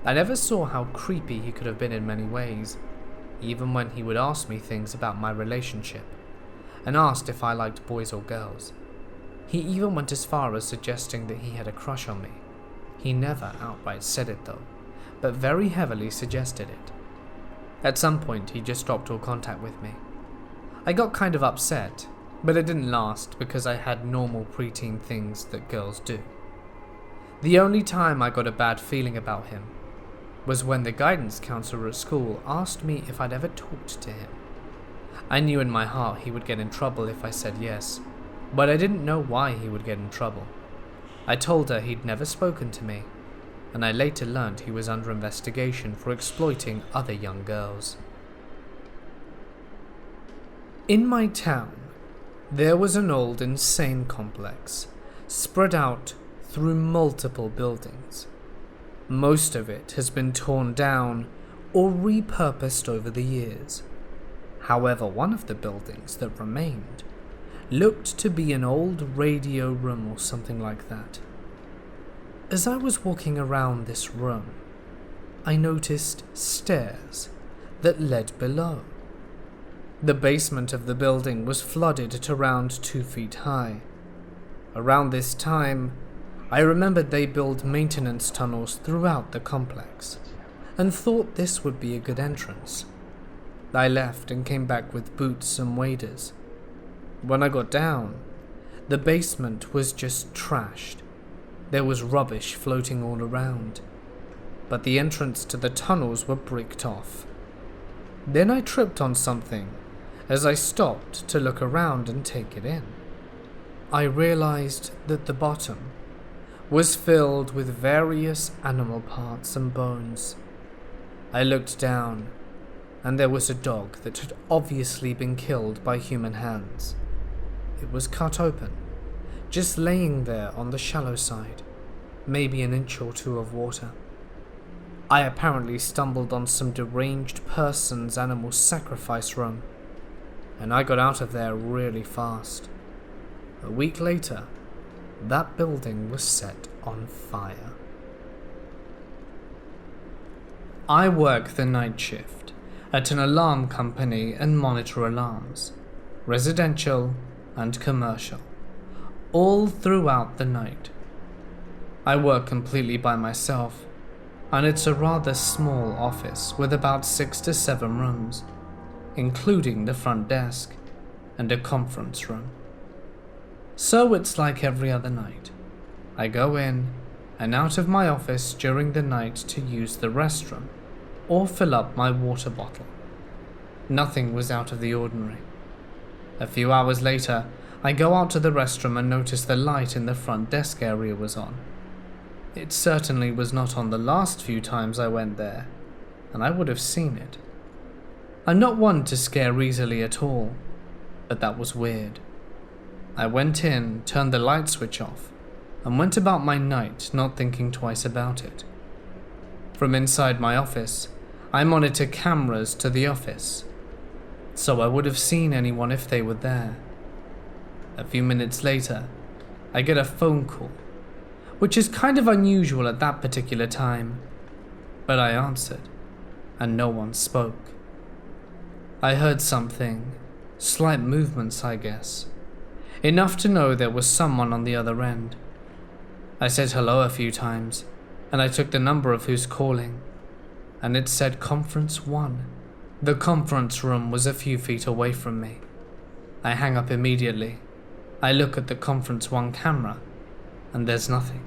I never saw how creepy he could have been in many ways, even when he would ask me things about my relationship, and asked if I liked boys or girls. He even went as far as suggesting that he had a crush on me. He never outright said it though, but very heavily suggested it. At some point he just dropped all contact with me. I got kind of upset, but it didn't last because I had normal preteen things that girls do. The only time I got a bad feeling about him was when the guidance counselor at school asked me if I'd ever talked to him. I knew in my heart he would get in trouble if I said yes, but I didn't know why he would get in trouble. I told her he'd never spoken to me, and I later learned he was under investigation for exploiting other young girls. In my town, there was an old insane complex, spread out through multiple buildings. Most of it has been torn down or repurposed over the years. However, one of the buildings that remained looked to be an old radio room or something like that. As I was walking around this room, I noticed stairs that led below. The basement of the building was flooded at around 2 feet high. Around this time, I remembered they built maintenance tunnels throughout the complex, and thought this would be a good entrance. I left and came back with boots and waders. When I got down, the basement was just trashed. There was rubbish floating all around, but the entrance to the tunnels were bricked off. Then I tripped on something as I stopped to look around and take it in. I realized that the bottom was filled with various animal parts and bones. I looked down, and there was a dog that had obviously been killed by human hands. It was cut open, just laying there on the shallow side, maybe an inch or two of water. I apparently stumbled on some deranged person's animal sacrifice room, and I got out of there really fast. A week later, that building was set on fire. I work the night shift at an alarm company and monitor alarms, residential and commercial, all throughout the night. I work completely by myself, and it's a rather small office with about 6 to 7 rooms, including the front desk and a conference room. So it's like every other night. I go in and out of my office during the night to use the restroom or fill up my water bottle. Nothing was out of the ordinary. A few hours later, I go out to the restroom and notice the light in the front desk area was on. It certainly was not on the last few times I went there, and I would have seen it. I'm not one to scare easily at all, but that was weird. I went in, turned the light switch off, and went about my night not thinking twice about it. From inside my office, I monitor cameras to the office, so I would have seen anyone if they were there. A few minutes later, I get a phone call, which is kind of unusual at that particular time, but I answered, and no one spoke. I heard something, slight movements I guess, enough to know there was someone on the other end. I said hello a few times, and I took the number of who's calling, and it said Conference 1. The conference room was a few feet away from me. I hang up immediately. I look at the Conference 1 camera, and there's nothing.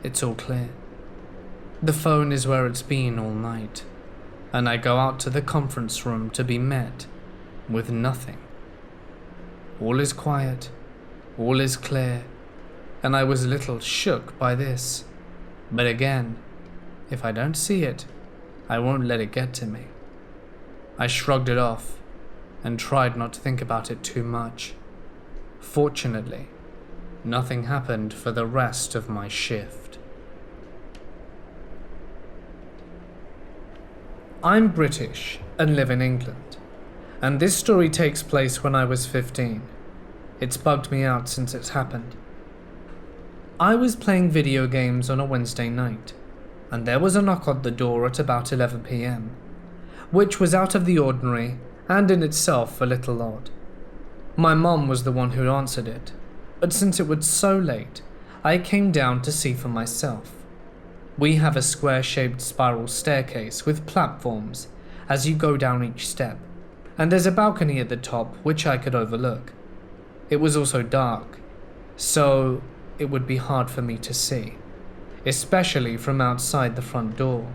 It's all clear. The phone is where it's been all night, and I go out to the conference room to be met with nothing. All is quiet, all is clear, and I was a little shook by this. But again, if I don't see it, I won't let it get to me. I shrugged it off and tried not to think about it too much. Fortunately, nothing happened for the rest of my shift. I'm British and live in England, and this story takes place when I was 15. It's bugged me out since it's happened. I was playing video games on a Wednesday night, and there was a knock on the door at about 11 PM, which was out of the ordinary and in itself a little odd. My mum was the one who answered it, but since it was so late, I came down to see for myself. We have a square-shaped spiral staircase with platforms as you go down each step, and there's a balcony at the top which I could overlook. It was also dark, so it would be hard for me to see, especially from outside the front door.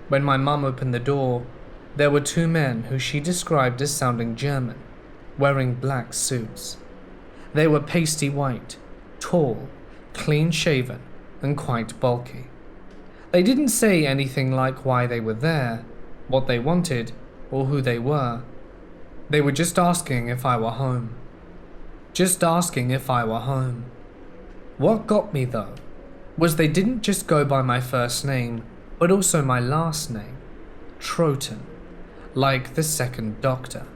When my mum opened the door, there were 2 men who she described as sounding German, wearing black suits. They were pasty white, tall, clean-shaven, and quite bulky. They didn't say anything like why they were there, what they wanted, or who they were. They were just asking if I were home. Just asking if I were home. What got me though, was they didn't just go by my first name, but also my last name, Troughton, like the second Doctor,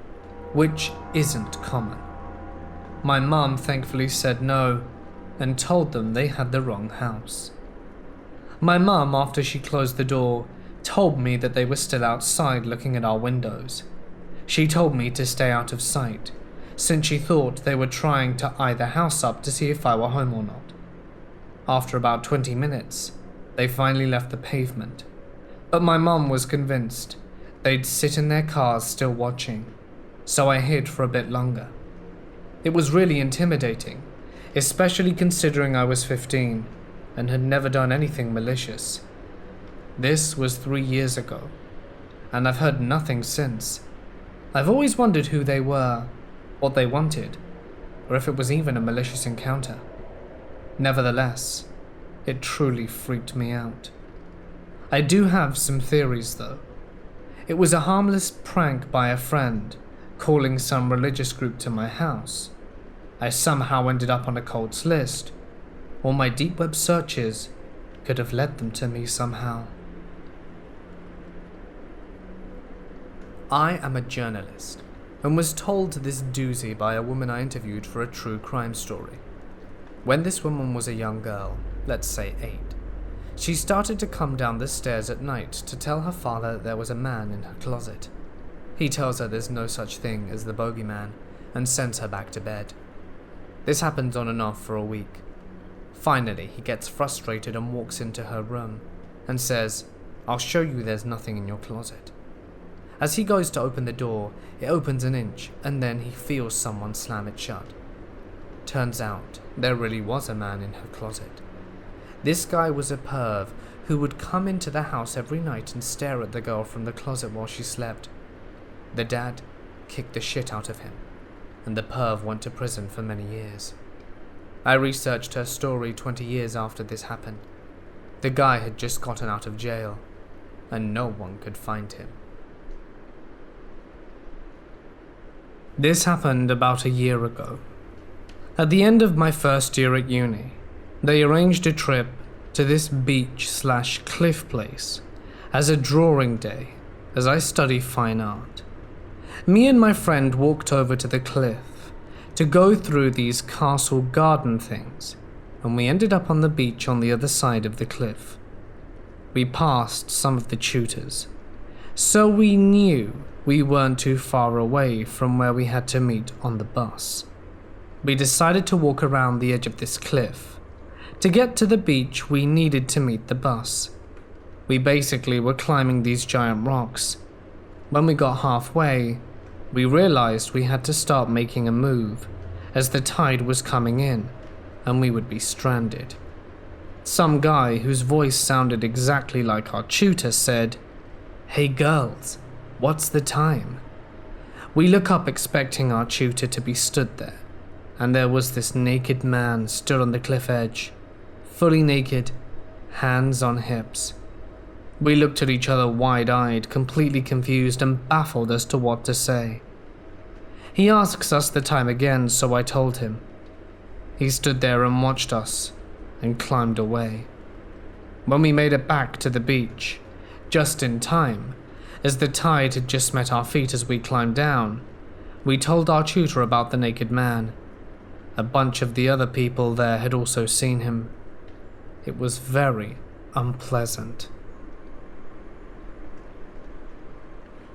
which isn't common. My mum thankfully said no, and told them they had the wrong house. My mum, after she closed the door, told me that they were still outside looking at our windows. She told me to stay out of sight, since she thought they were trying to eye the house up to see if I were home or not. After about 20 minutes, they finally left the pavement, but my mum was convinced they'd sit in their cars still watching, so I hid for a bit longer. It was really intimidating, especially considering I was 15 and had never done anything malicious. This was 3 years ago, and I've heard nothing since. I've always wondered who they were, what they wanted, or if it was even a malicious encounter. Nevertheless, it truly freaked me out. I do have some theories though. It was a harmless prank by a friend, calling some religious group to my house. I somehow ended up on a cult's list, or my deep web searches could have led them to me somehow. I am a journalist and was told this doozy by a woman I interviewed for a true crime story. When this woman was a young girl, let's say 8, she started to come down the stairs at night to tell her father that there was a man in her closet. He tells her there's no such thing as the bogeyman and sends her back to bed. This happens on and off for a week. Finally, he gets frustrated and walks into her room and says, "I'll show you there's nothing in your closet." As he goes to open the door, it opens an inch and then he feels someone slam it shut. Turns out, there really was a man in her closet. This guy was a perv who would come into the house every night and stare at the girl from the closet while she slept. The dad kicked the shit out of him, and the perv went to prison for many years. I researched her story 20 years after this happened. The guy had just gotten out of jail, and no one could find him. This happened about a year ago. At the end of my first year at uni, they arranged a trip to this beach/cliff place as a drawing day as I study fine art. Me and my friend walked over to the cliff to go through these castle garden things, and we ended up on the beach on the other side of the cliff. We passed some of the tutors, so we knew we weren't too far away from where we had to meet on the bus. We decided to walk around the edge of this cliff. To get to the beach, we needed to meet the bus. We basically were climbing these giant rocks. When we got halfway, we realized we had to start making a move, as the tide was coming in, and we would be stranded. Some guy whose voice sounded exactly like our tutor said, "Hey girls, what's the time?" We look up expecting our tutor to be stood there, and there was this naked man stood on the cliff edge, fully naked, hands on hips. We looked at each other wide-eyed, completely confused and baffled as to what to say. He asks us the time again, so I told him. He stood there and watched us, and climbed away. When we made it back to the beach, just in time, as the tide had just met our feet as we climbed down, we told our tutor about the naked man. A bunch of the other people there had also seen him. It was very unpleasant.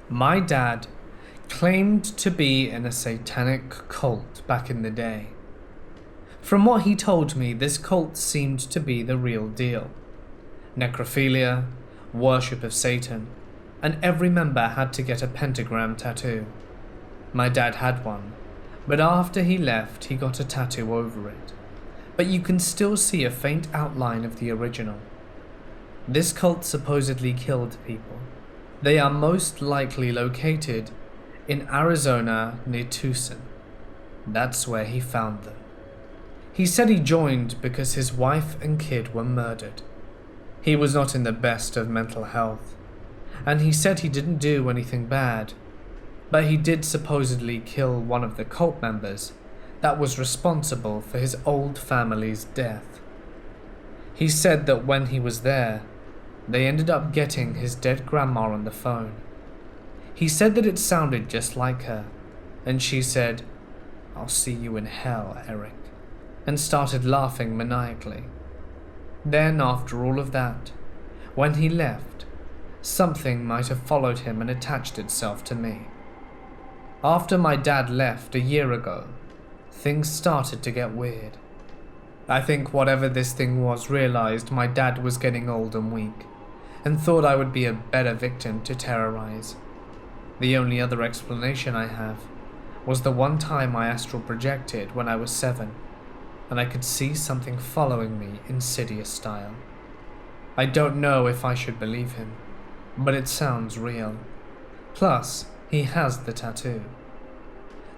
My dad claimed to be in a satanic cult back in the day. From what he told me, this cult seemed to be the real deal. Necrophilia, worship of Satan, and every member had to get a pentagram tattoo. My dad had one, but after he left, he got a tattoo over it. But you can still see a faint outline of the original. This cult supposedly killed people. They are most likely located in Arizona near Tucson. That's where he found them. He said he joined because his wife and kid were murdered. He was not in the best of mental health, and he said he didn't do anything bad, but he did supposedly kill one of the cult members that was responsible for his old family's death. He said that when he was there, they ended up getting his dead grandma on the phone. He said that it sounded just like her, and she said, "I'll see you in hell, Eric," and started laughing maniacally. Then, after all of that, when he left, something might have followed him and attached itself to me. After my dad left a year ago, things started to get weird. I think whatever this thing was realized my dad was getting old and weak, and thought I would be a better victim to terrorize. The only other explanation I have was the one time I astral projected when I was 7, and I could see something following me Insidious style. I don't know if I should believe him, but it sounds real. Plus, he has the tattoo.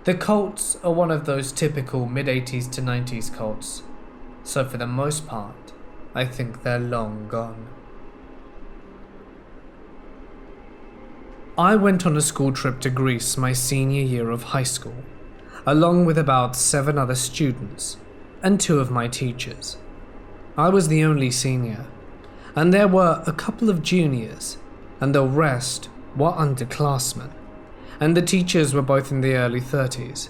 The cults are one of those typical mid-80s to 90s cults, so for the most part, I think they're long gone. I went on a school trip to Greece my senior year of high school, along with about 7 other students and 2 of my teachers. I was the only senior, and there were a couple of juniors, and the rest were underclassmen. and the teachers were both in the early 30s,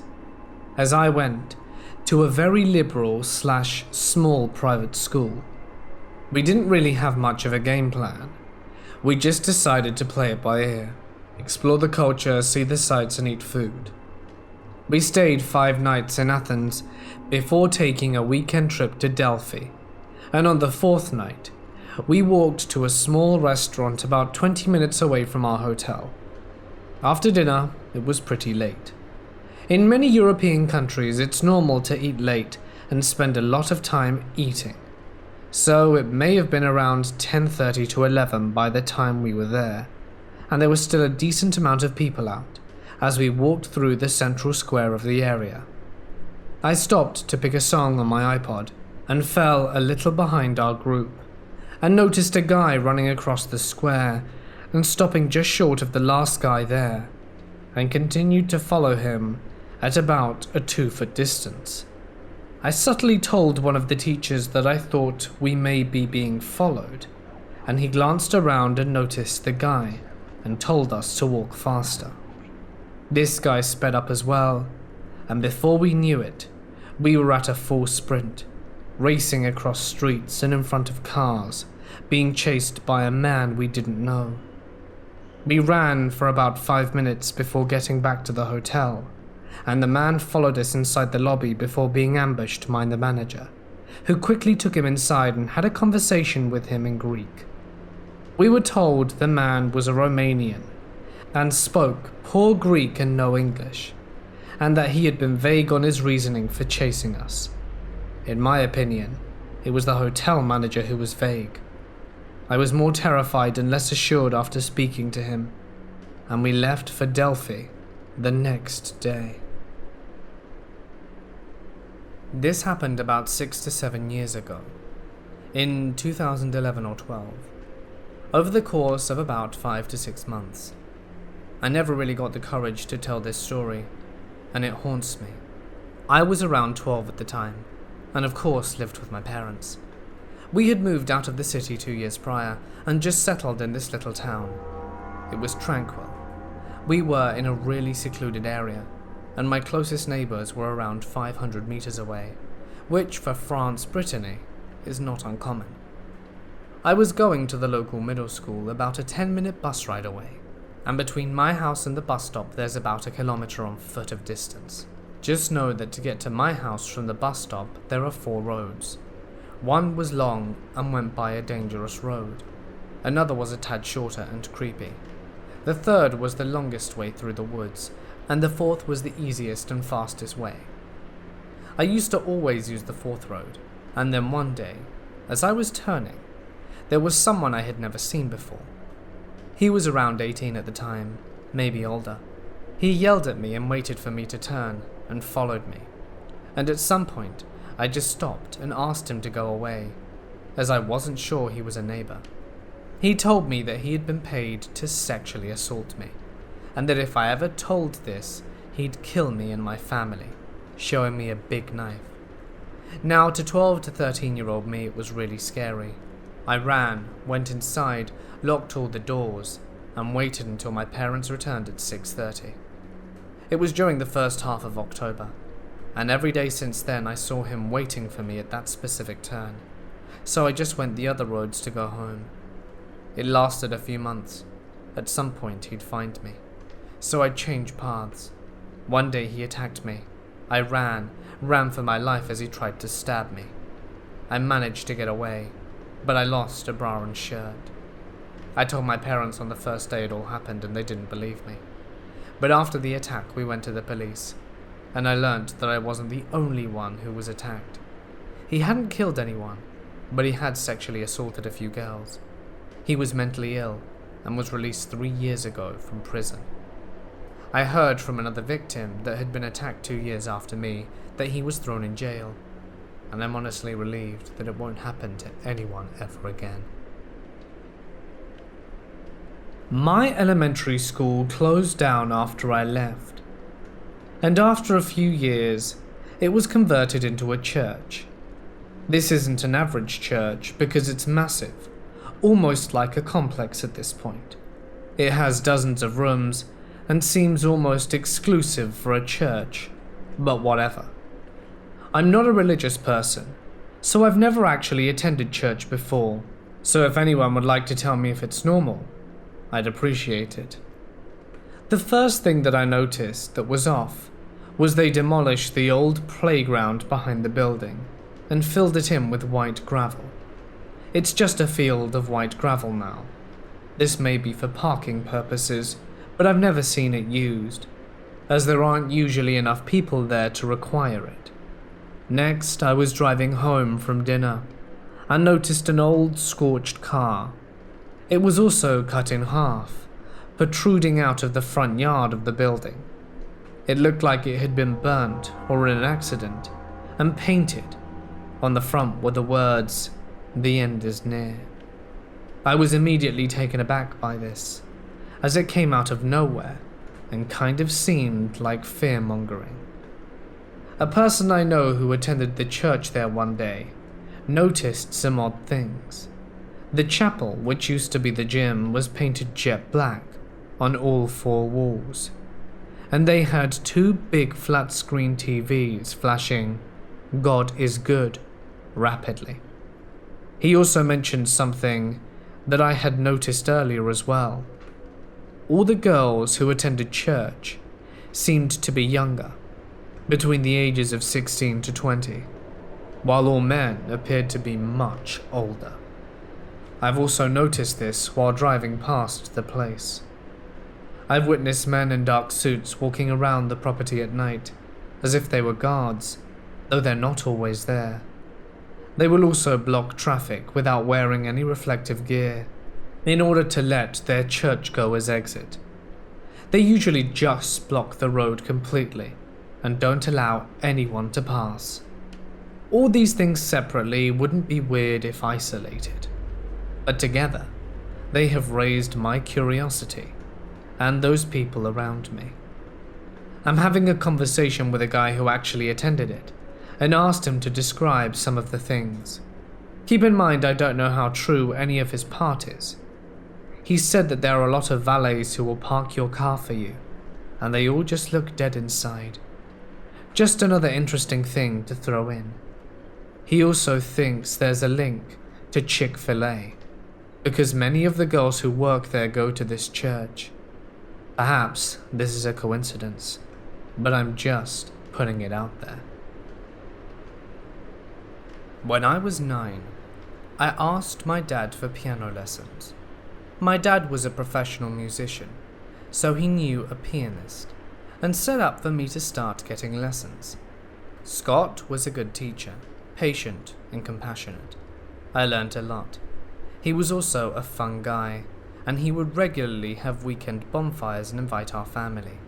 as I went to a very liberal/small private school. We didn't really have much of a game plan. We just decided to play it by ear, explore the culture, see the sights, and eat food. We stayed 5 nights in Athens before taking a weekend trip to Delphi, and on the 4th night, we walked to a small restaurant about 20 minutes away from our hotel. After dinner, it was pretty late. In many European countries, it's normal to eat late and spend a lot of time eating, so it may have been around 10:30 to 11 by the time we were there, and there was still a decent amount of people out as we walked through the central square of the area. I stopped to pick a song on my iPod and fell a little behind our group, and noticed a guy running across the square and stopping just short of the last guy there, and continued to follow him at about a 2-foot distance. I subtly told one of the teachers that I thought we may be being followed, and he glanced around and noticed the guy and told us to walk faster. This guy sped up as well, and before we knew it, we were at a full sprint, racing across streets and in front of cars, being chased by a man we didn't know. We ran for about 5 minutes before getting back to the hotel, and the man followed us inside the lobby before being ambushed by the manager, who quickly took him inside and had a conversation with him in Greek. We were told the man was a Romanian and spoke poor Greek and no English, and that he had been vague on his reasoning for chasing us. In my opinion, it was the hotel manager who was vague. I was more terrified and less assured after speaking to him, and we left for Delphi the next day. This happened about 6 to 7 years ago, in 2011 or 12, over the course of about 5 to 6 months. I never really got the courage to tell this story, and it haunts me. I was around 12 at the time, and of course lived with my parents. We had moved out of the city 2 years prior, and just settled in this little town. It was tranquil. We were in a really secluded area, and my closest neighbours were around 500 meters away, which for France, Brittany, is not uncommon. I was going to the local middle school about a 10-minute bus ride away, and between my house and the bus stop there's about 1 kilometer on foot of distance. Just know that to get to my house from the bus stop there are 4 roads. One was long and went by a dangerous road. Another was a tad shorter and creepy. The third was the longest way through the woods, and the fourth was the easiest and fastest way. I used to always use the 4th road, and then one day, as I was turning, there was someone I had never seen before. He was around 18 at the time, maybe older. He yelled at me and waited for me to turn, and followed me. And at some point, I just stopped and asked him to go away, as I wasn't sure he was a neighbor. He told me that he had been paid to sexually assault me, and that if I ever told this, he'd kill me and my family, showing me a big knife. Now, to 12 to 13-year-old me, it was really scary. I ran, went inside, locked all the doors, and waited until my parents returned at 6:30. It was during the first half of October, and every day since then I saw him waiting for me at that specific turn, so I just went the other roads to go home. It lasted a few months. At some point he'd find me, so I'd change paths. One day he attacked me. I ran for my life as he tried to stab me. I managed to get away, but I lost a bra and shirt. I told my parents on the first day it all happened and they didn't believe me. But after the attack we went to the police, and I learnt that I wasn't the only one who was attacked. He hadn't killed anyone, but he had sexually assaulted a few girls. He was mentally ill and was released 3 years ago from prison. I heard from another victim that had been attacked 2 years after me that he was thrown in jail, and I'm honestly relieved that it won't happen to anyone ever again. My elementary school closed down after I left, and after a few years, it was converted into a church. This isn't an average church because it's massive, almost like a complex at this point. It has dozens of rooms, and seems almost exclusive for a church, but whatever. I'm not a religious person, so I've never actually attended church before, so if anyone would like to tell me if it's normal, I'd appreciate it. The first thing that I noticed that was off was they demolished the old playground behind the building and filled it in with white gravel. It's just a field of white gravel now. This may be for parking purposes, but I've never seen it used, as there aren't usually enough people there to require it. Next, I was driving home from dinner and noticed an old scorched car. It was also cut in half, protruding out of the front yard of the building. It looked like it had been burnt or in an accident, and painted. On the front were the words, "The end is near." I was immediately taken aback by this, as it came out of nowhere and kind of seemed like fear-mongering. A person I know who attended the church there one day noticed some odd things. The chapel, which used to be the gym, was painted jet black on all four walls, and they had two big flat-screen TVs flashing "God is good" rapidly. He also mentioned something that I had noticed earlier as well. All the girls who attended church seemed to be younger, between the ages of 16 to 20, while all men appeared to be much older. I've also noticed this while driving past the place. I've witnessed men in dark suits walking around the property at night, as if they were guards, though they're not always there. They will also block traffic without wearing any reflective gear, in order to let their churchgoers exit. They usually just block the road completely, and don't allow anyone to pass. All these things separately wouldn't be weird if isolated, but together, they have raised my curiosity and those people around me. I'm having a conversation with a guy who actually attended it, and asked him to describe some of the things. Keep in mind I don't know how true any of his part is. He said that there are a lot of valets who will park your car for you, and they all just look dead inside. Just another interesting thing to throw in. He also thinks there's a link to Chick-fil-A, because many of the girls who work there go to this church. Perhaps this is a coincidence, but I'm just putting it out there. When I was 9, I asked my dad for piano lessons. My dad was a professional musician, so he knew a pianist, and set up for me to start getting lessons. Scott was a good teacher, patient and compassionate. I learned a lot. He was also a fun guy, and he would regularly have weekend bonfires and invite our family,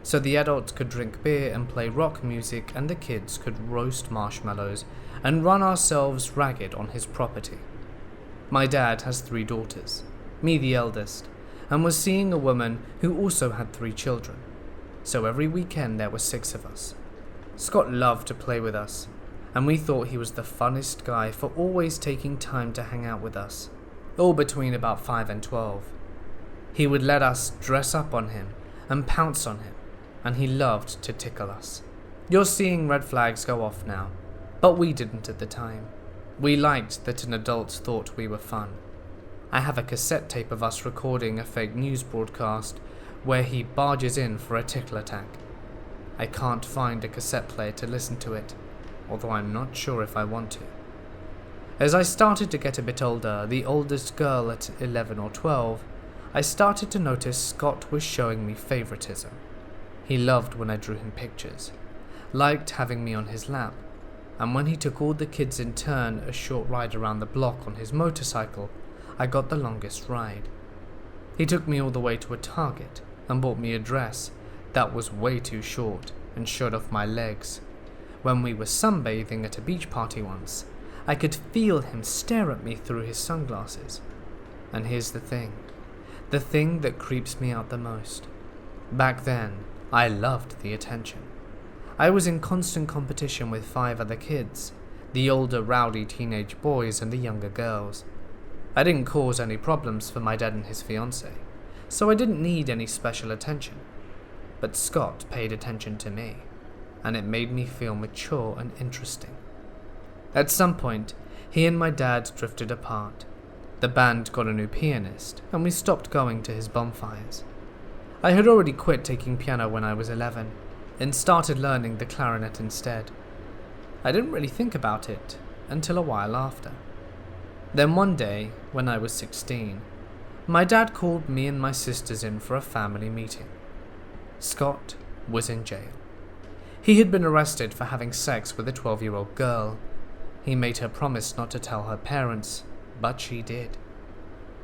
so the adults could drink beer and play rock music, and the kids could roast marshmallows and run ourselves ragged on his property. My dad has 3 daughters, me the eldest, and was seeing a woman who also had 3 children, so every weekend there were 6 of us. Scott loved to play with us, and we thought he was the funnest guy for always taking time to hang out with us, all between about 5 and 12. He would let us dress up on him and pounce on him, and he loved to tickle us. You're seeing red flags go off now, but we didn't at the time. We liked that an adult thought we were fun. I have a cassette tape of us recording a fake news broadcast where he barges in for a tickle attack. I can't find a cassette player to listen to it, although I'm not sure if I want to. As I started to get a bit older, the oldest girl at 11 or 12, I started to notice Scott was showing me favoritism. He loved when I drew him pictures, liked having me on his lap, and when he took all the kids in turn a short ride around the block on his motorcycle, I got the longest ride. He took me all the way to a Target and bought me a dress that was way too short and showed off my legs. When we were sunbathing at a beach party once, I could feel him stare at me through his sunglasses. And here's the thing that creeps me out the most. Back then, I loved the attention. I was in constant competition with 5 other kids, the older rowdy teenage boys and the younger girls. I didn't cause any problems for my dad and his fiancée, so I didn't need any special attention. but Scott paid attention to me, and it made me feel mature and interesting. At some point, he and my dad drifted apart. The band got a new pianist, and we stopped going to his bonfires. I had already quit taking piano when I was 11, and started learning the clarinet instead. I didn't really think about it until a while after. Then one day, when I was 16, my dad called me and my sisters in for a family meeting. Scott was in jail. He had been arrested for having sex with a 12-year-old girl. He made her promise not to tell her parents, but she did.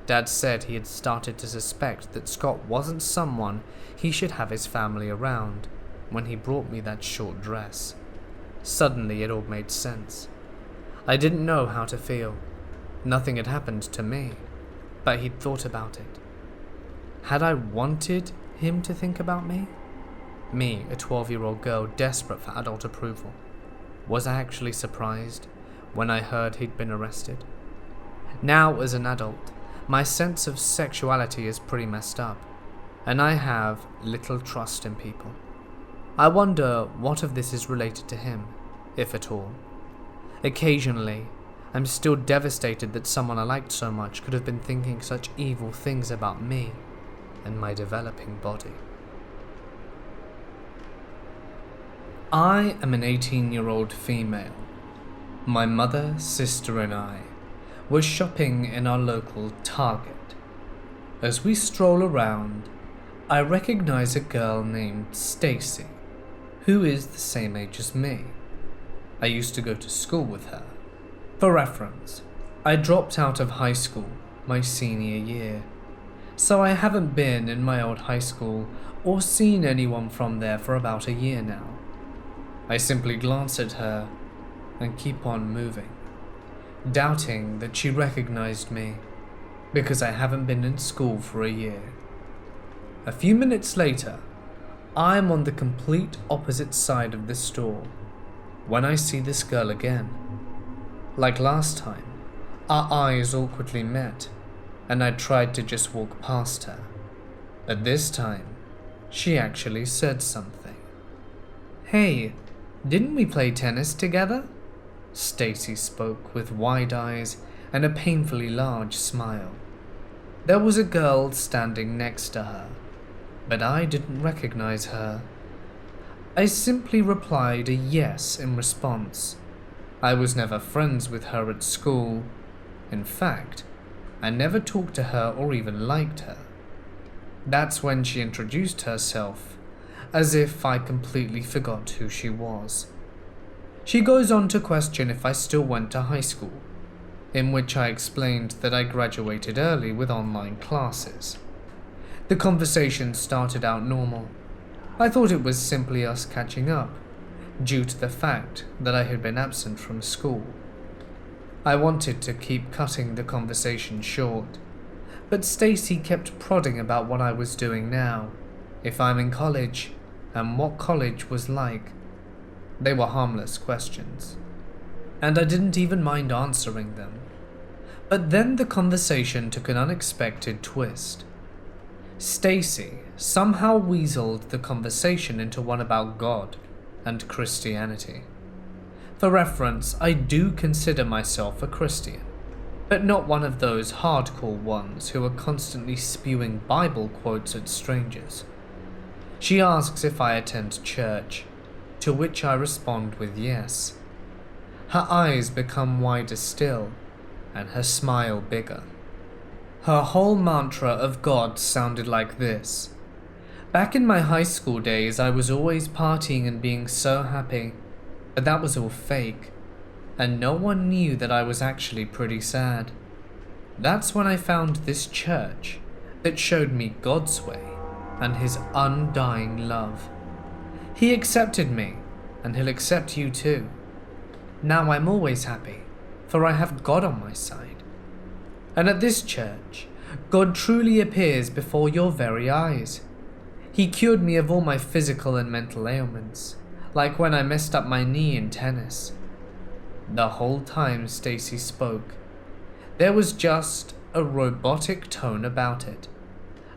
Dad said he had started to suspect that Scott wasn't someone he should have his family around when he brought me that short dress. Suddenly it all made sense. I didn't know how to feel. Nothing had happened to me, but he'd thought about it. Had I wanted him to think about me? Me, a 12-year-old girl desperate for adult approval. Was I actually surprised when I heard he'd been arrested? Now, as an adult, my sense of sexuality is pretty messed up, and I have little trust in people. I wonder what of this is related to him, if at all. Occasionally, I'm still devastated that someone I liked so much could have been thinking such evil things about me and my developing body. I am an 18-year-old female. My mother, sister, and I were shopping in our local Target. As we stroll around, I recognize a girl named Stacy, who is the same age as me. I used to go to school with her. For reference, I dropped out of high school my senior year, so I haven't been in my old high school or seen anyone from there for about a year now. I simply glance at her and keep on moving, doubting that she recognized me because I haven't been in school for a year. A few minutes later, I am on the complete opposite side of the store when I see this girl again. Like last time, our eyes awkwardly met, and I tried to just walk past her. But this time, she actually said something. "Hey, didn't we play tennis together?" Stacy spoke with wide eyes and a painfully large smile. There was a girl standing next to her, but I didn't recognize her. I simply replied a yes in response. I was never friends with her at school. In fact, I never talked to her or even liked her. That's when she introduced herself, as if I completely forgot who she was. She goes on to question if I still went to high school, in which I explained that I graduated early with online classes. The conversation started out normal. I thought it was simply us catching up, due to the fact that I had been absent from school. I wanted to keep cutting the conversation short, but Stacy kept prodding about what I was doing now, if I'm in college, and what college was like. They were harmless questions, and I didn't even mind answering them. But then the conversation took an unexpected twist. Stacy somehow weaseled the conversation into one about God and Christianity. For reference, I do consider myself a Christian, but not one of those hardcore ones who are constantly spewing Bible quotes at strangers. She asks if I attend church, to which I respond with yes. Her eyes become wider still, and her smile bigger. Her whole mantra of God sounded like this. Back in my high school days, I was always partying and being so happy, but that was all fake, and no one knew that I was actually pretty sad. That's when I found this church that showed me God's way and His undying love. He accepted me, and He'll accept you too. Now I'm always happy, for I have God on my side. And at this church, God truly appears before your very eyes. He cured me of all my physical and mental ailments, like when I messed up my knee in tennis. The whole time Stacy spoke, there was just a robotic tone about it,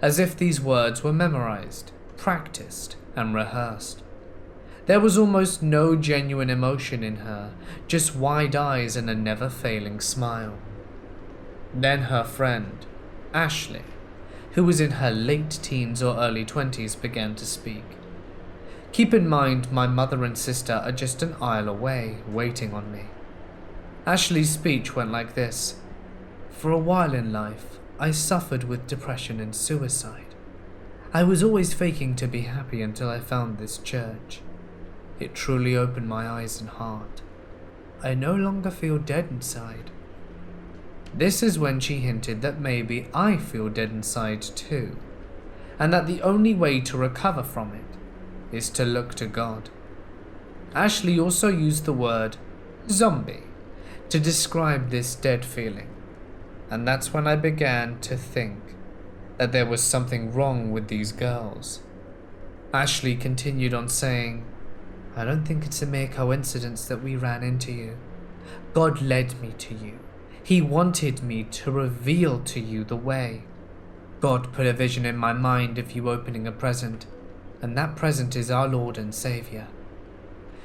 as if these words were memorized, practiced, and rehearsed. There was almost no genuine emotion in her, just wide eyes and a never-failing smile. Then her friend, Ashley, who was in her late teens or early 20s, began to speak. Keep in mind, my mother and sister are just an aisle away, waiting on me. Ashley's speech went like this. For a while in life, I suffered with depression and suicide. I was always faking to be happy until I found this church. It truly opened my eyes and heart. I no longer feel dead inside. This is when she hinted that maybe I feel dead inside too, and that the only way to recover from it is to look to God. Ashley also used the word zombie to describe this dead feeling, and that's when I began to think that there was something wrong with these girls. Ashley continued on saying, I don't think it's a mere coincidence that we ran into you. God led me to you. He wanted me to reveal to you the way. God put a vision in my mind of you opening a present, and that present is our Lord and Savior.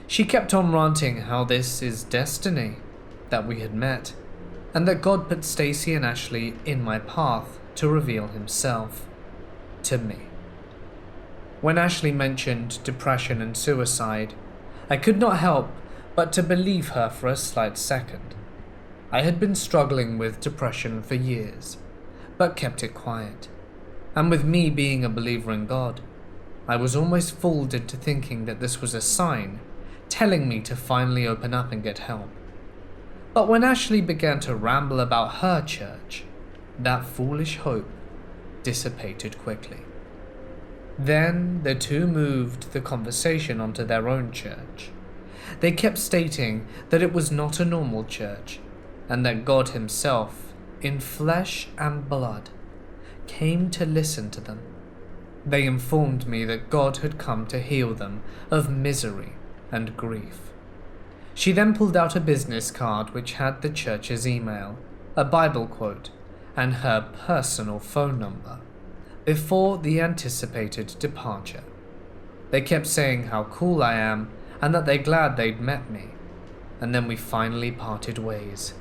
She kept on ranting how this is destiny, that we had met, and that God put Stacy and Ashley in my path to reveal himself to me. When Ashley mentioned depression and suicide, I could not help but to believe her for a slight second. I had been struggling with depression for years, but kept it quiet. And with me being a believer in God, I was almost fooled into thinking that this was a sign telling me to finally open up and get help. But when Ashley began to ramble about her church, that foolish hope dissipated quickly. Then the two moved the conversation onto their own church. They kept stating that it was not a normal church, and that God himself, in flesh and blood, came to listen to them. They informed me that God had come to heal them of misery and grief. She then pulled out a business card which had the church's email, a Bible quote, and her personal phone number, before the anticipated departure. They kept saying how cool I am and that they're glad they'd met me, and then we finally parted ways.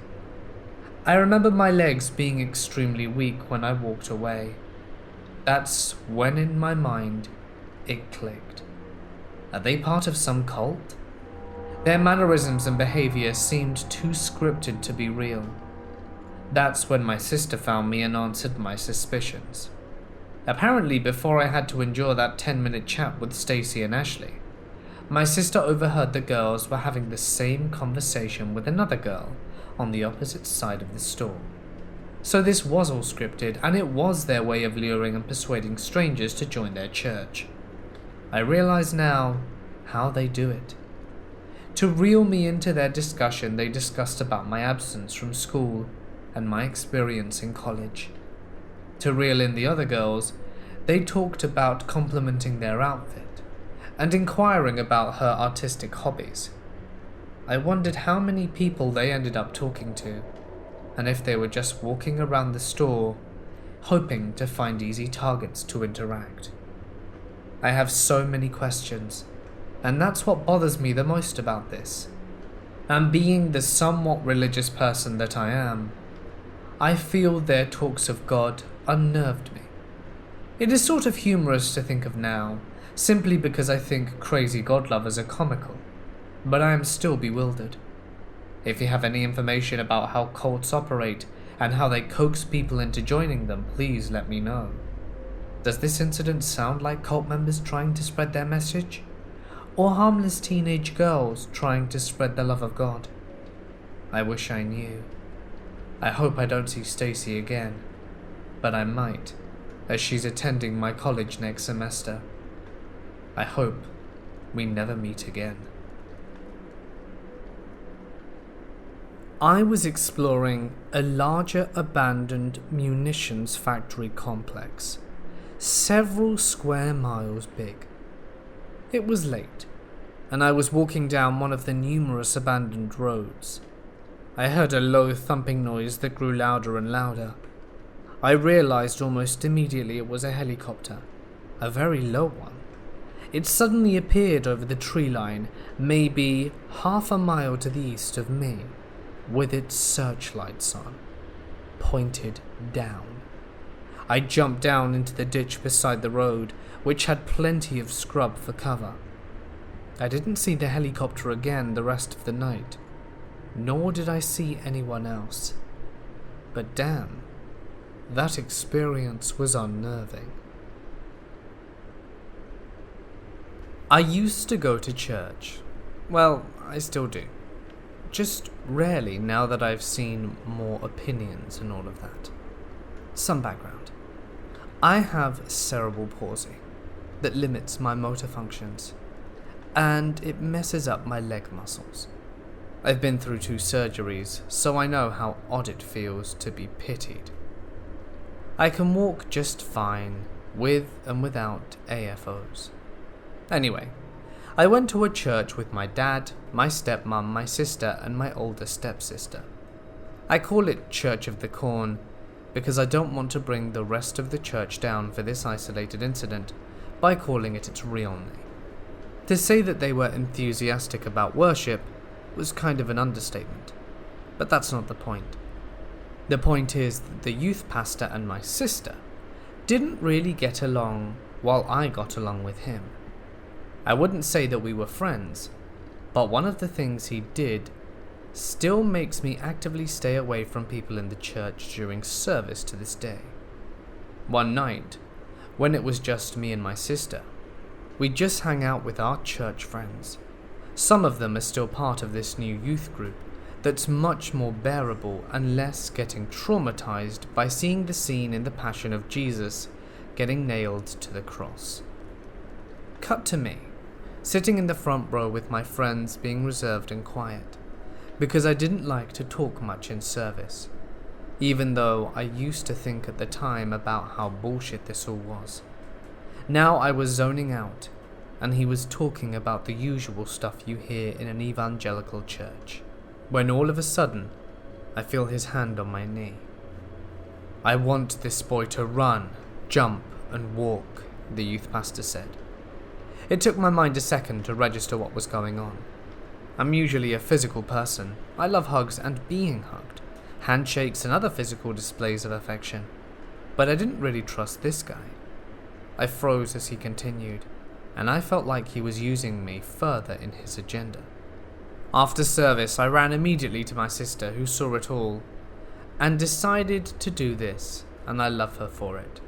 I remember my legs being extremely weak when I walked away. That's when in my mind it clicked. Are they part of some cult? Their mannerisms and behavior seemed too scripted to be real. That's when my sister found me and answered my suspicions. Apparently, before I had to endure that 10-minute chat with Stacy and Ashley, my sister overheard the girls were having the same conversation with another girl on the opposite side of the store. So this was all scripted, and it was their way of luring and persuading strangers to join their church. I realize now how they do it. To reel me into their discussion, they discussed about my absence from school and my experience in college. To reel in the other girls, they talked about complimenting their outfit and inquiring about her artistic hobbies. I wondered how many people they ended up talking to, and if they were just walking around the store, hoping to find easy targets to interact. I have so many questions, and that's what bothers me the most about this. And being the somewhat religious person that I am, I feel their talks of God unnerved me. It is sort of humorous to think of now, simply because I think crazy God lovers are comical, but I am still bewildered. If you have any information about how cults operate and how they coax people into joining them, please let me know. Does this incident sound like cult members trying to spread their message? Or harmless teenage girls trying to spread the love of God? I wish I knew. I hope I don't see Stacy again, but I might, as she's attending my college next semester. I hope we never meet again. I was exploring a larger abandoned munitions factory complex, several square miles big. It was late, and I was walking down one of the numerous abandoned roads. I heard a low thumping noise that grew louder and louder. I realized almost immediately it was a helicopter, a very low one. it suddenly appeared over the tree line, maybe half a mile to the east of me, with its searchlights on, pointed down. I jumped down into the ditch beside the road, which had plenty of scrub for cover. I didn't see the helicopter again the rest of the night, nor did I see anyone else. But damn, that experience was unnerving. I used to go to church. Well, I still do. Just rarely now that I've seen more opinions and all of that. Some background. I have cerebral palsy that limits my motor functions, and it messes up my leg muscles. I've been through 2 surgeries, so I know how odd it feels to be pitied. I can walk just fine, with and without AFOs. Anyway, I went to a church with my dad, my stepmom, my sister, and my older stepsister. I call it Church of the Corn because I don't want to bring the rest of the church down for this isolated incident by calling it its real name. To say that they were enthusiastic about worship was kind of an understatement, but that's not the point. The point is that the youth pastor and my sister didn't really get along while I got along with him. I wouldn't say that we were friends, but one of the things he did still makes me actively stay away from people in the church during service to this day. One night, when it was just me and my sister, we just hang out with our church friends. Some of them are still part of this new youth group that's much more bearable and less getting traumatized by seeing the scene in the Passion of Jesus getting nailed to the cross. Cut to me, sitting in the front row with my friends, being reserved and quiet, because I didn't like to talk much in service, even though I used to think at the time about how bullshit this all was. Now I was zoning out, and he was talking about the usual stuff you hear in an evangelical church, when all of a sudden, I feel his hand on my knee. "I want this boy to run, jump, and walk," the youth pastor said. It took my mind a second to register what was going on. I'm usually a physical person. I love hugs and being hugged, handshakes and other physical displays of affection. But I didn't really trust this guy. I froze as he continued, and I felt like he was using me further in his agenda. After service, I ran immediately to my sister, who saw it all, and decided to do this, and I love her for it.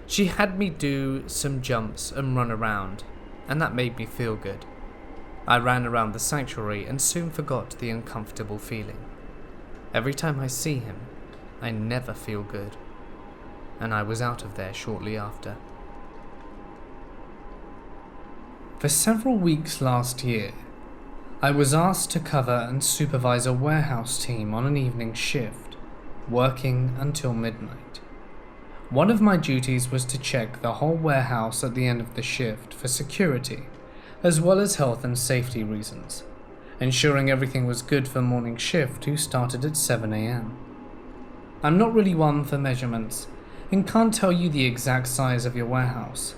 She had me do some jumps and run around, and that made me feel good. I ran around the sanctuary and soon forgot the uncomfortable feeling. Every time I see him, I never feel good, and I was out of there shortly after. For several weeks last year, I was asked to cover and supervise a warehouse team on an evening shift, working until midnight. One of my duties was to check the whole warehouse at the end of the shift for security, as well as health and safety reasons, ensuring everything was good for morning shift, who started at 7 a.m. I'm not really one for measurements and can't tell you the exact size of your warehouse,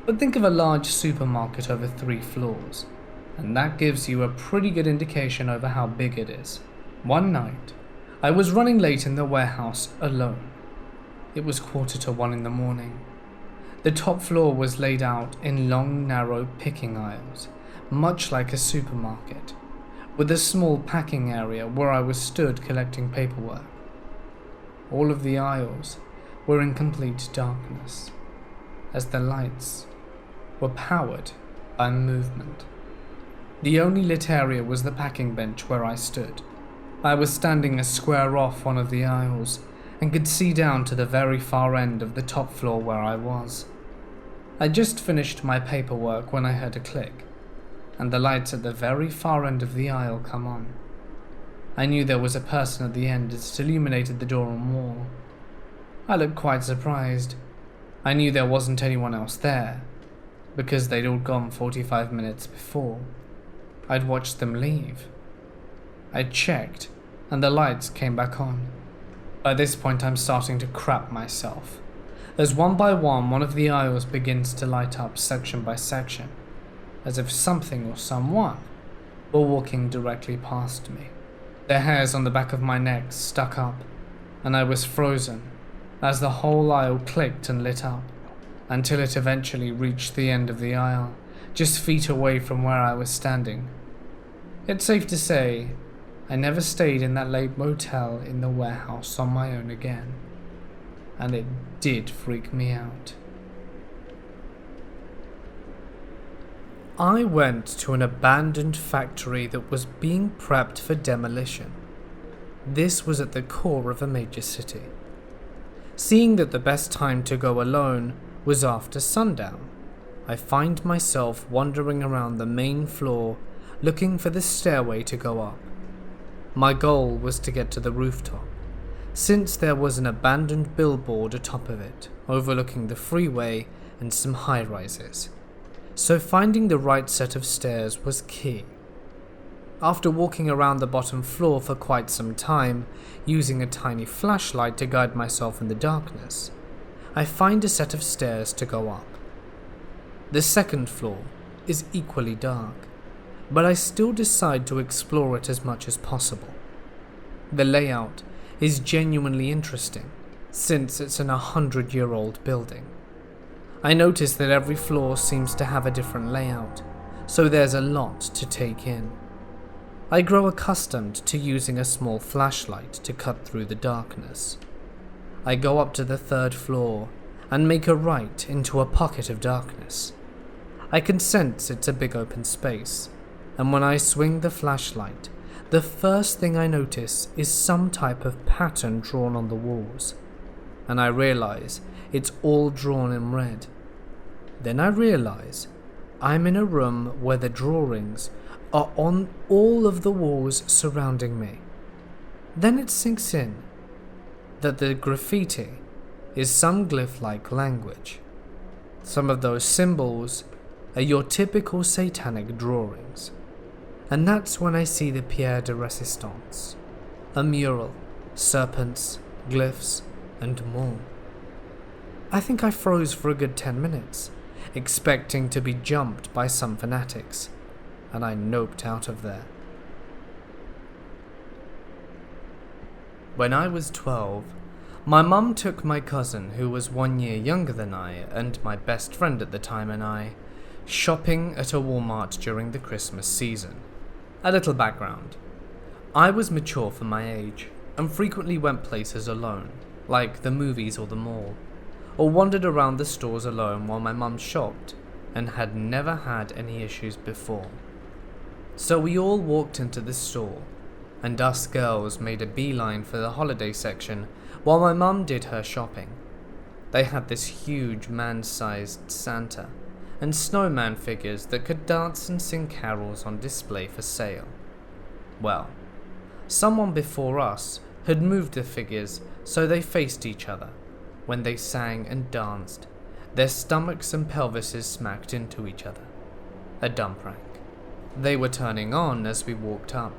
but think of a large supermarket over 3 floors, and that gives you a pretty good indication over how big it is. One night, I was running late in the warehouse alone. It was 1:45 in the morning. The top floor was laid out in long, narrow picking aisles, much like a supermarket, with a small packing area where I was stood collecting paperwork. All of the aisles were in complete darkness, as the lights were powered by movement. The only lit area was the packing bench where I stood. I was standing a square off one of the aisles, and could see down to the very far end of the top floor where I was. I just finished my paperwork when I heard a click, and the lights at the very far end of the aisle come on. I knew there was a person at the end as it illuminated the door and wall. I looked quite surprised. I knew there wasn't anyone else there, because they'd all gone 45 minutes before. I'd watched them leave. I checked, and the lights came back on. By this point I'm starting to crap myself. as one by one of the aisles begins to light up section by section, as if something or someone were walking directly past me. The hairs on the back of my neck stuck up, and I was frozen as the whole aisle clicked and lit up, until it eventually reached the end of the aisle, just feet away from where I was standing. It's safe to say, I never stayed in that late motel in the warehouse on my own again, and it did freak me out. I went to an abandoned factory that was being prepped for demolition. This was at the core of a major city. Seeing that the best time to go alone was after sundown, I find myself wandering around the main floor looking for the stairway to go up. My goal was to get to the rooftop, since there was an abandoned billboard atop of it, overlooking the freeway and some high-rises. So finding the right set of stairs was key. After walking around the bottom floor for quite some time, using a tiny flashlight to guide myself in the darkness, I find a set of stairs to go up. The second floor is equally dark, but I still decide to explore it as much as possible. The layout is genuinely interesting, since it's an 100-year-old building. I notice that every floor seems to have a different layout, so there's a lot to take in. I grow accustomed to using a small flashlight to cut through the darkness. I go up to the third floor and make a right into a pocket of darkness. I can sense it's a big open space, and when I swing the flashlight, the first thing I notice is some type of pattern drawn on the walls, and I realize it's all drawn in red. Then I realize I'm in a room where the drawings are on all of the walls surrounding me. Then it sinks in that the graffiti is some glyph-like language. Some of those symbols are your typical satanic drawings. And that's when I see the pierre de resistance, a mural, serpents, glyphs, and more. I think I froze for a good 10 minutes, expecting to be jumped by some fanatics, and I noped out of there. When I was 12, my mum took my cousin, who was 1 year younger than I, and my best friend at the time, and I, shopping at a Walmart during the Christmas season. A little background. I was mature for my age, and frequently went places alone, like the movies or the mall, or wandered around the stores alone while my mum shopped, and had never had any issues before. So we all walked into the store, and us girls made a beeline for the holiday section while my mum did her shopping. They had this huge man-sized Santa and snowman figures that could dance and sing carols on display for sale. Well, someone before us had moved the figures so they faced each other. When they sang and danced, their stomachs and pelvises smacked into each other. A dumb prank. They were turning on as we walked up,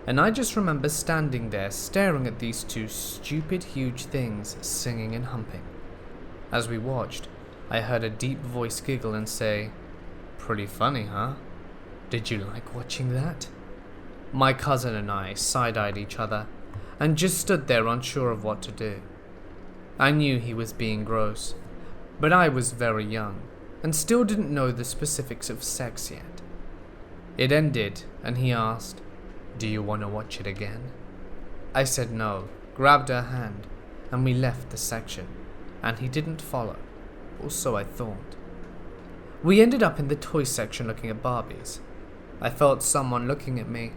and I just remember standing there staring at these two stupid huge things singing and humping. As we watched, I heard a deep voice giggle and say, "Pretty funny, huh? Did you like watching that?" My cousin and I side-eyed each other and just stood there unsure of what to do. I knew he was being gross, but I was very young and still didn't know the specifics of sex yet. It ended and he asked, "Do you want to watch it again?" I said no, grabbed her hand, and we left the section, and he didn't follow. Or so I thought. We ended up in the toy section looking at Barbies. I felt someone looking at me,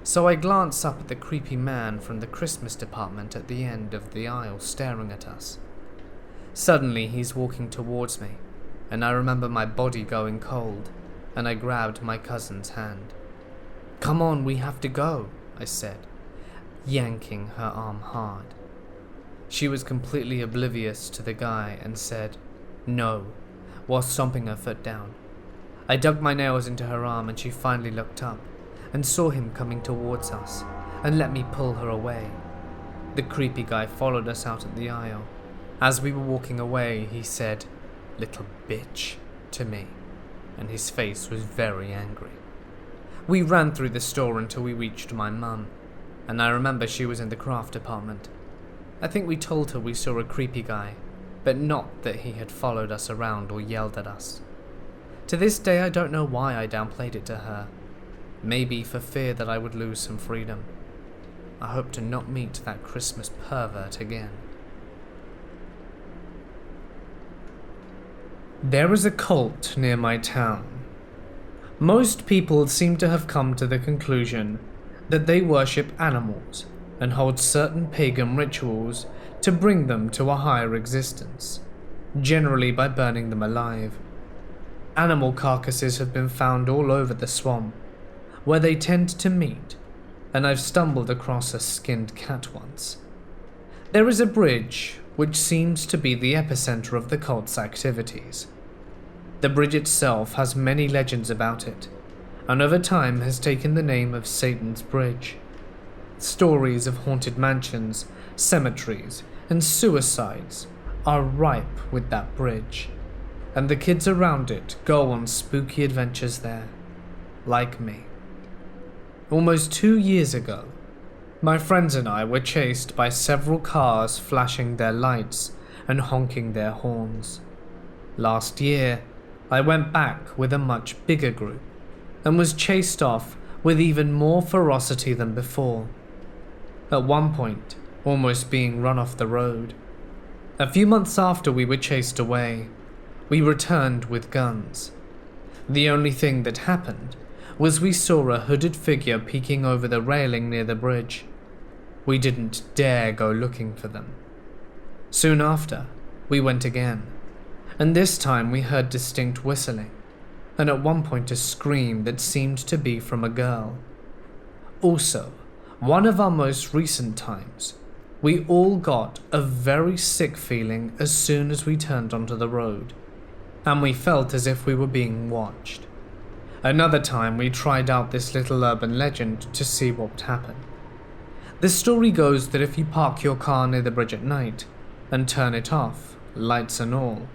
so I glanced up at the creepy man from the Christmas department at the end of the aisle staring at us. Suddenly he's walking towards me, and I remember my body going cold, and I grabbed my cousin's hand. "Come on, we have to go," I said, yanking her arm hard. She was completely oblivious to the guy and said, "No," while stomping her foot down. I dug my nails into her arm and she finally looked up and saw him coming towards us and let me pull her away. The creepy guy followed us out of the aisle, As we were walking away, he said, "Little bitch," to me, and his face was very angry. We ran through the store until we reached my mum, and I remember she was in the craft department. I think we told her we saw a creepy guy, but not that he had followed us around or yelled at us. To this day, I don't know why I downplayed it to her. Maybe for fear that I would lose some freedom. I hope to not meet that Christmas pervert again. There is a cult near my town. Most people seem to have come to the conclusion that they worship animals and hold certain pagan rituals to bring them to a higher existence, generally by burning them alive. Animal carcasses have been found all over the swamp, where they tend to meet, and I've stumbled across a skinned cat once. There is a bridge which seems to be the epicenter of the cult's activities. The bridge itself has many legends about it, and over time has taken the name of Satan's Bridge. Stories of haunted mansions, cemeteries, and suicides are ripe with that bridge, and the kids around it go on spooky adventures there, like me. Almost 2 years ago, my friends and I were chased by several cars flashing their lights and honking their horns. Last year, I went back with a much bigger group and was chased off with even more ferocity than before. At one point, almost being run off the road. A few months after we were chased away, we returned with guns. The only thing that happened was we saw a hooded figure peeking over the railing near the bridge. We didn't dare go looking for them. Soon after, we went again, and this time we heard distinct whistling, and at one point a scream that seemed to be from a girl. Also, one of our most recent times, we all got a very sick feeling as soon as we turned onto the road, and we felt as if we were being watched. Another time we tried out this little urban legend to see what would happen. The story goes that if you park your car near the bridge at night and turn it off, lights and all,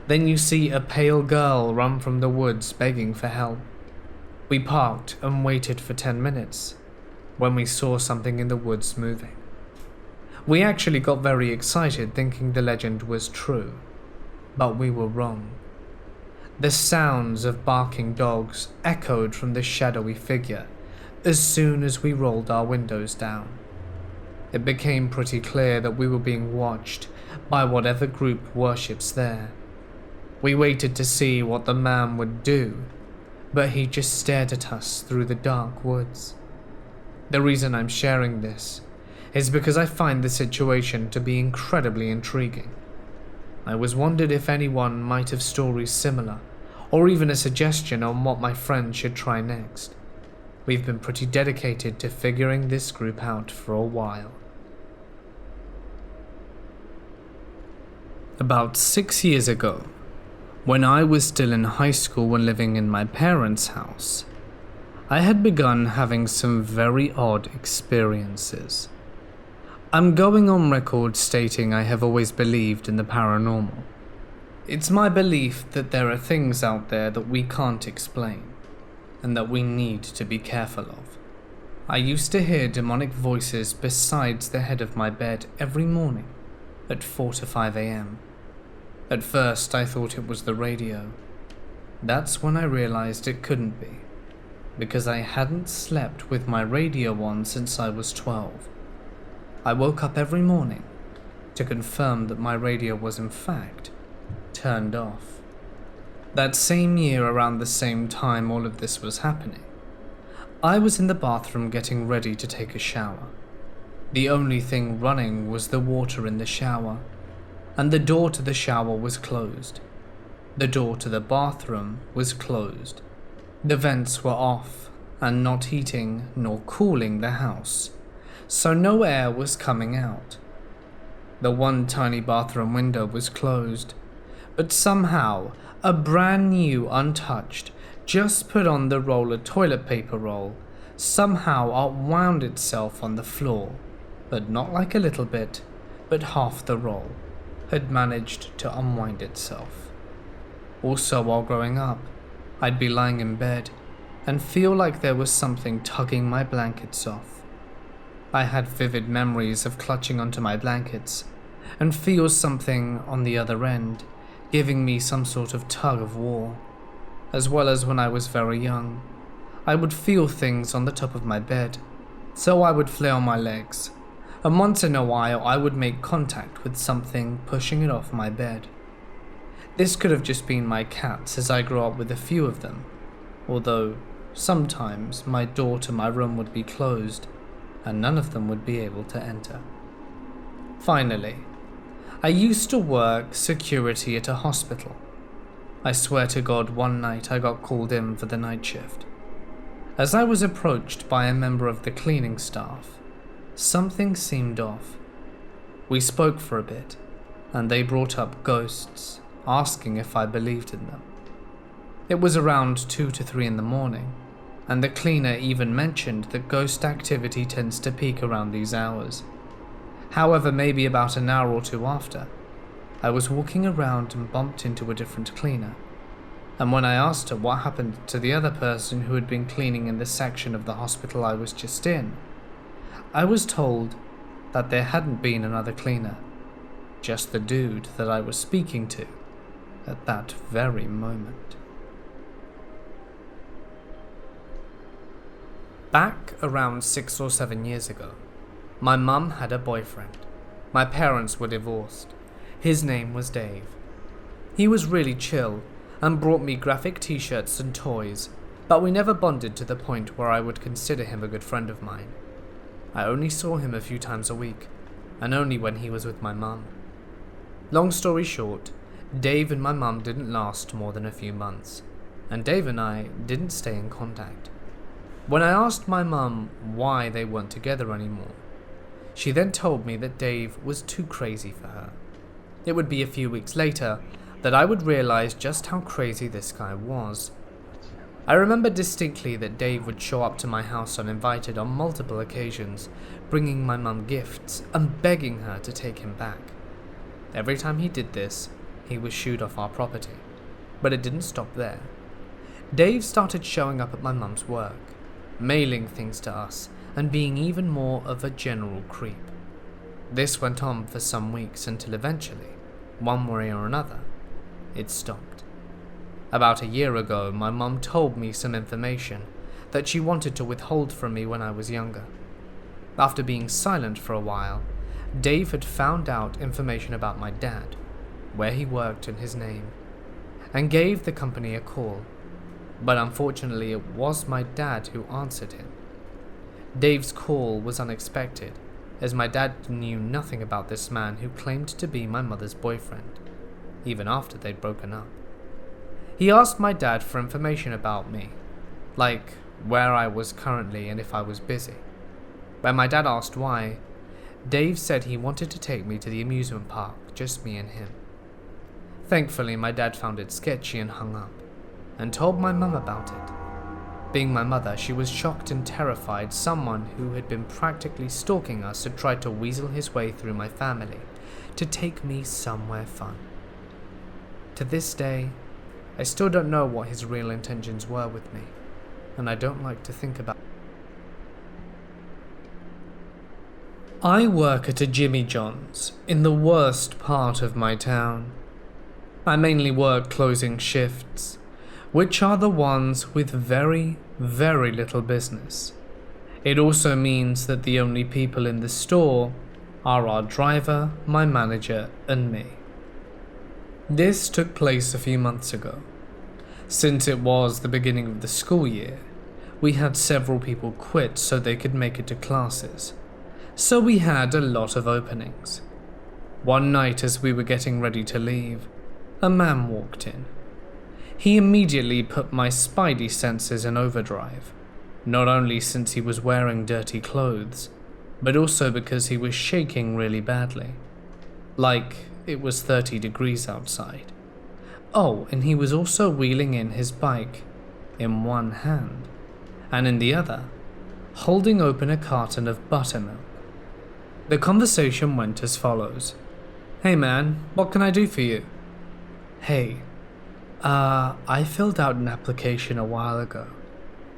then you see a pale girl run from the woods begging for help. We parked and waited for 10 minutes when we saw something in the woods moving. We actually got very excited thinking the legend was true, but we were wrong. The sounds of barking dogs echoed from the shadowy figure as soon as we rolled our windows down. It became pretty clear that we were being watched by whatever group worships there. We waited to see what the man would do, but he just stared at us through the dark woods. The reason I'm sharing this is because I find the situation to be incredibly intriguing. I was wondered if anyone might have stories similar, or even a suggestion on what my friends should try next. We've been pretty dedicated to figuring this group out for a while. About 6 years ago, when I was still in high school and living in my parents' house, I had begun having some very odd experiences. I'm going on record stating I have always believed in the paranormal. It's my belief that there are things out there that we can't explain, and that we need to be careful of. I used to hear demonic voices besides the head of my bed every morning at 4 to 5 a.m. At first I thought it was the radio. That's when I realized it couldn't be, because I hadn't slept with my radio on since I was 12. I woke up every morning to confirm that my radio was in fact turned off. That same year, around the same time all of this was happening, I was in the bathroom getting ready to take a shower. The only thing running was the water in the shower, and the door to the shower was closed. The door to the bathroom was closed. The vents were off and not heating nor cooling the house, so no air was coming out. The one tiny bathroom window was closed, but somehow a brand new, untouched, just put on the roller toilet paper roll somehow outwound itself on the floor, but not like a little bit, but half the roll. had managed to unwind itself. Also, while growing up, I'd be lying in bed and feel like there was something tugging my blankets off. I had vivid memories of clutching onto my blankets and feel something on the other end giving me some sort of tug of war. As well as when I was very young, I would feel things on the top of my bed, so I would flail my legs, and once in a while I would make contact with something pushing it off my bed. This could have just been my cats, as I grew up with a few of them, although sometimes my door to my room would be closed and none of them would be able to enter. Finally, I used to work security at a hospital. I swear to God, one night I got called in for the night shift. As I was approached by a member of the cleaning staff, something seemed off. We spoke for a bit, and they brought up ghosts, asking if I believed in them. It was around 2 to 3 in the morning, and the cleaner even mentioned that ghost activity tends to peak around these hours. However, maybe about an hour or two after, I was walking around and bumped into a different cleaner, and when I asked her what happened to the other person who had been cleaning in the section of the hospital I was just in, I was told that there hadn't been another cleaner, just the dude that I was speaking to at that very moment. Back around 6 or 7 years ago, my mum had a boyfriend. My parents were divorced. His name was Dave. He was really chill and brought me graphic t-shirts and toys, but we never bonded to the point where I would consider him a good friend of mine. I only saw him a few times a week, and only when he was with my mum. Long story short, Dave and my mum didn't last more than a few months, and Dave and I didn't stay in contact. When I asked my mum why they weren't together anymore, she then told me that Dave was too crazy for her. It would be a few weeks later that I would realize just how crazy this guy was. I remember distinctly that Dave would show up to my house uninvited on multiple occasions, bringing my mum gifts and begging her to take him back. Every time he did this, he was shooed off our property. But it didn't stop there. Dave started showing up at my mum's work, mailing things to us, and being even more of a general creep. This went on for some weeks until eventually, one way or another, it stopped. About a year ago, my mum told me some information that she wanted to withhold from me when I was younger. After being silent for a while, Dave had found out information about my dad, where he worked and his name, and gave the company a call. But unfortunately, it was my dad who answered him. Dave's call was unexpected, as my dad knew nothing about this man who claimed to be my mother's boyfriend, even after they'd broken up. He asked my dad for information about me, like where I was currently and if I was busy. When my dad asked why, Dave said he wanted to take me to the amusement park, just me and him. Thankfully, my dad found it sketchy and hung up, and told my mum about it. Being my mother, she was shocked and terrified someone who had been practically stalking us had tried to weasel his way through my family to take me somewhere fun. To this day, I still don't know what his real intentions were with me, and I don't like to think about it. I work at a Jimmy John's in the worst part of my town. I mainly work closing shifts, which are the ones with very, very little business. It also means that the only people in the store are our driver, my manager, and me. This took place a few months ago. Since it was the beginning of the school year, we had several people quit so they could make it to classes, so we had a lot of openings. One night as we were getting ready to leave, a man walked in. He immediately put my spidey senses in overdrive, not only since he was wearing dirty clothes, but also because he was shaking really badly, like it was 30 degrees outside. Oh, and he was also wheeling in his bike in one hand, and in the other, holding open a carton of buttermilk. The conversation went as follows. Hey man, what can I do for you? Hey, I filled out an application a while ago,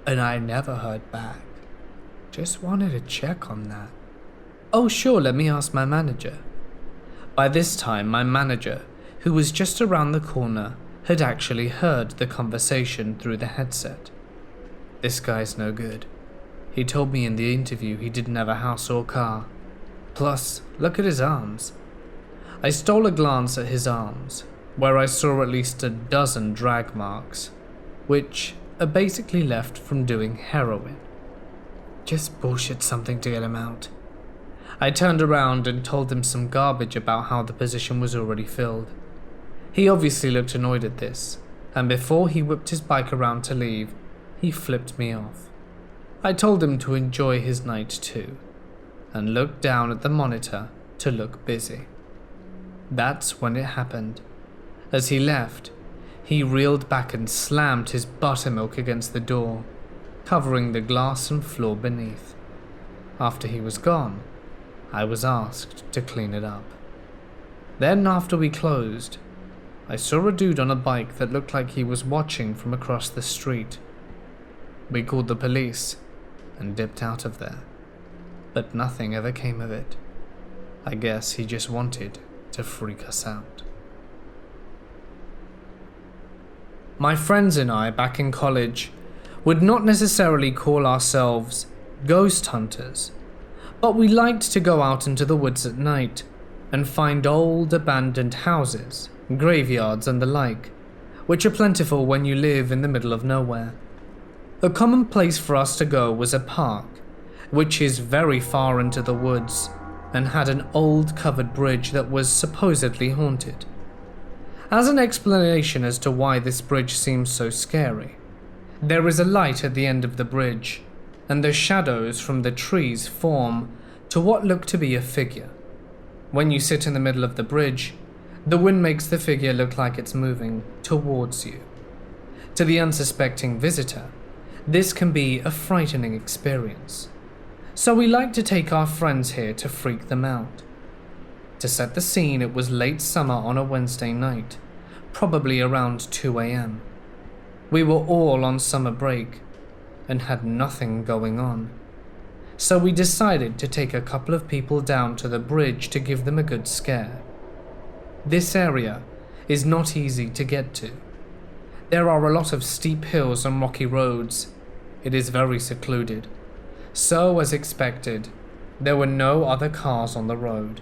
and I never heard back. Just wanted to check on that. Oh sure, let me ask my manager. By this time, my manager, who was just around the corner, had actually heard the conversation through the headset. This guy's no good. He told me in the interview he didn't have a house or car. Plus, look at his arms. I stole a glance at his arms, where I saw at least a dozen drag marks, which are basically left from doing heroin. Just bullshit something to get him out. I turned around and told him some garbage about how the position was already filled. He obviously looked annoyed at this, and before he whipped his bike around to leave, he flipped me off. I told him to enjoy his night too, and looked down at the monitor to look busy. That's when it happened. As he left, he reeled back and slammed his buttermilk against the door, covering the glass and floor beneath. After he was gone, I was asked to clean it up. Then after we closed, I saw a dude on a bike that looked like he was watching from across the street. We called the police and dipped out of there, but nothing ever came of it. I guess he just wanted to freak us out. My friends and I back in college would not necessarily call ourselves ghost hunters, but we liked to go out into the woods at night and find old abandoned houses, graveyards and the like, which are plentiful when you live in the middle of nowhere. A common place for us to go was a park, which is very far into the woods and had an old covered bridge that was supposedly haunted. As an explanation as to why this bridge seems so scary, there is a light at the end of the bridge, and the shadows from the trees form to what look to be a figure. When you sit in the middle of the bridge, the wind makes the figure look like it's moving towards you. To the unsuspecting visitor, this can be a frightening experience, so we like to take our friends here to freak them out. To set the scene, it was late summer on a Wednesday night, probably around 2 a.m. We were all on summer break and had nothing going on, so we decided to take a couple of people down to the bridge to give them a good scare. This area is not easy to get to. There are a lot of steep hills and rocky roads. It is very secluded, so as expected, there were no other cars on the road.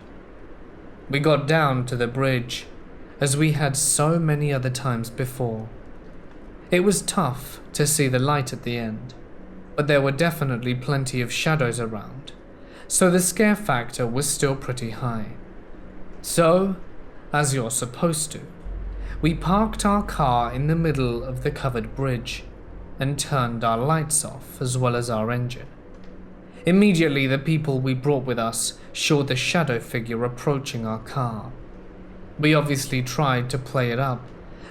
We got down to the bridge, as we had so many other times before. It was tough to see the light at the end, but there were definitely plenty of shadows around, so the scare factor was still pretty high. So, as you're supposed to, we parked our car in the middle of the covered bridge and turned our lights off as well as our engine. Immediately, the people we brought with us saw the shadow figure approaching our car. We obviously tried to play it up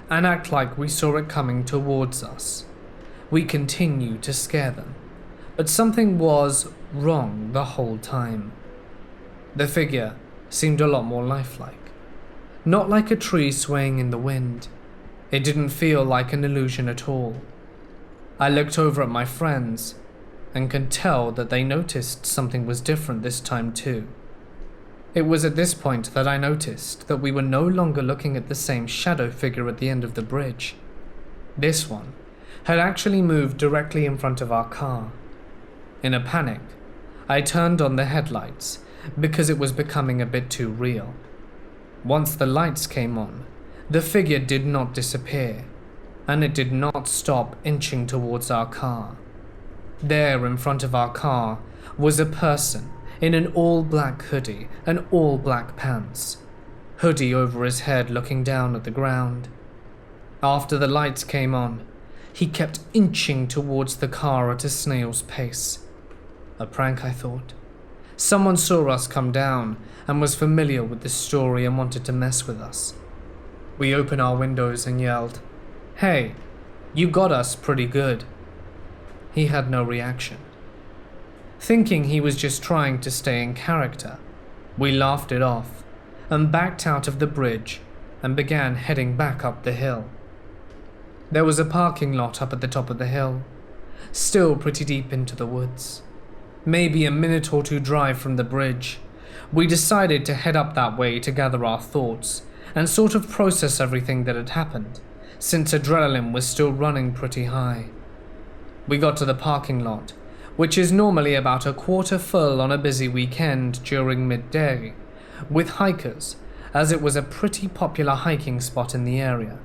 and act like we saw it coming towards us. We continued to scare them, but something was wrong the whole time. The figure seemed a lot more lifelike, not like a tree swaying in the wind. It didn't feel like an illusion at all. I looked over at my friends and could tell that they noticed something was different this time too. It was at this point that I noticed that we were no longer looking at the same shadow figure at the end of the bridge. This one had actually moved directly in front of our car. In a panic, I turned on the headlights because it was becoming a bit too real. Once the lights came on, the figure did not disappear, and it did not stop inching towards our car. There in front of our car was a person in an all-black hoodie and all-black pants, hoodie over his head looking down at the ground. After the lights came on, he kept inching towards the car at a snail's pace. A prank, I thought. Someone saw us come down and was familiar with the story and wanted to mess with us. We opened our windows and yelled, "Hey, you got us pretty good." He had no reaction. Thinking he was just trying to stay in character, we laughed it off and backed out of the bridge and began heading back up the hill. There was a parking lot up at the top of the hill, still pretty deep into the woods. Maybe a minute or two drive from the bridge. We decided to head up that way to gather our thoughts and sort of process everything that had happened, since adrenaline was still running pretty high. We got to the parking lot, which is normally about a quarter full on a busy weekend during midday, with hikers, as it was a pretty popular hiking spot in the area.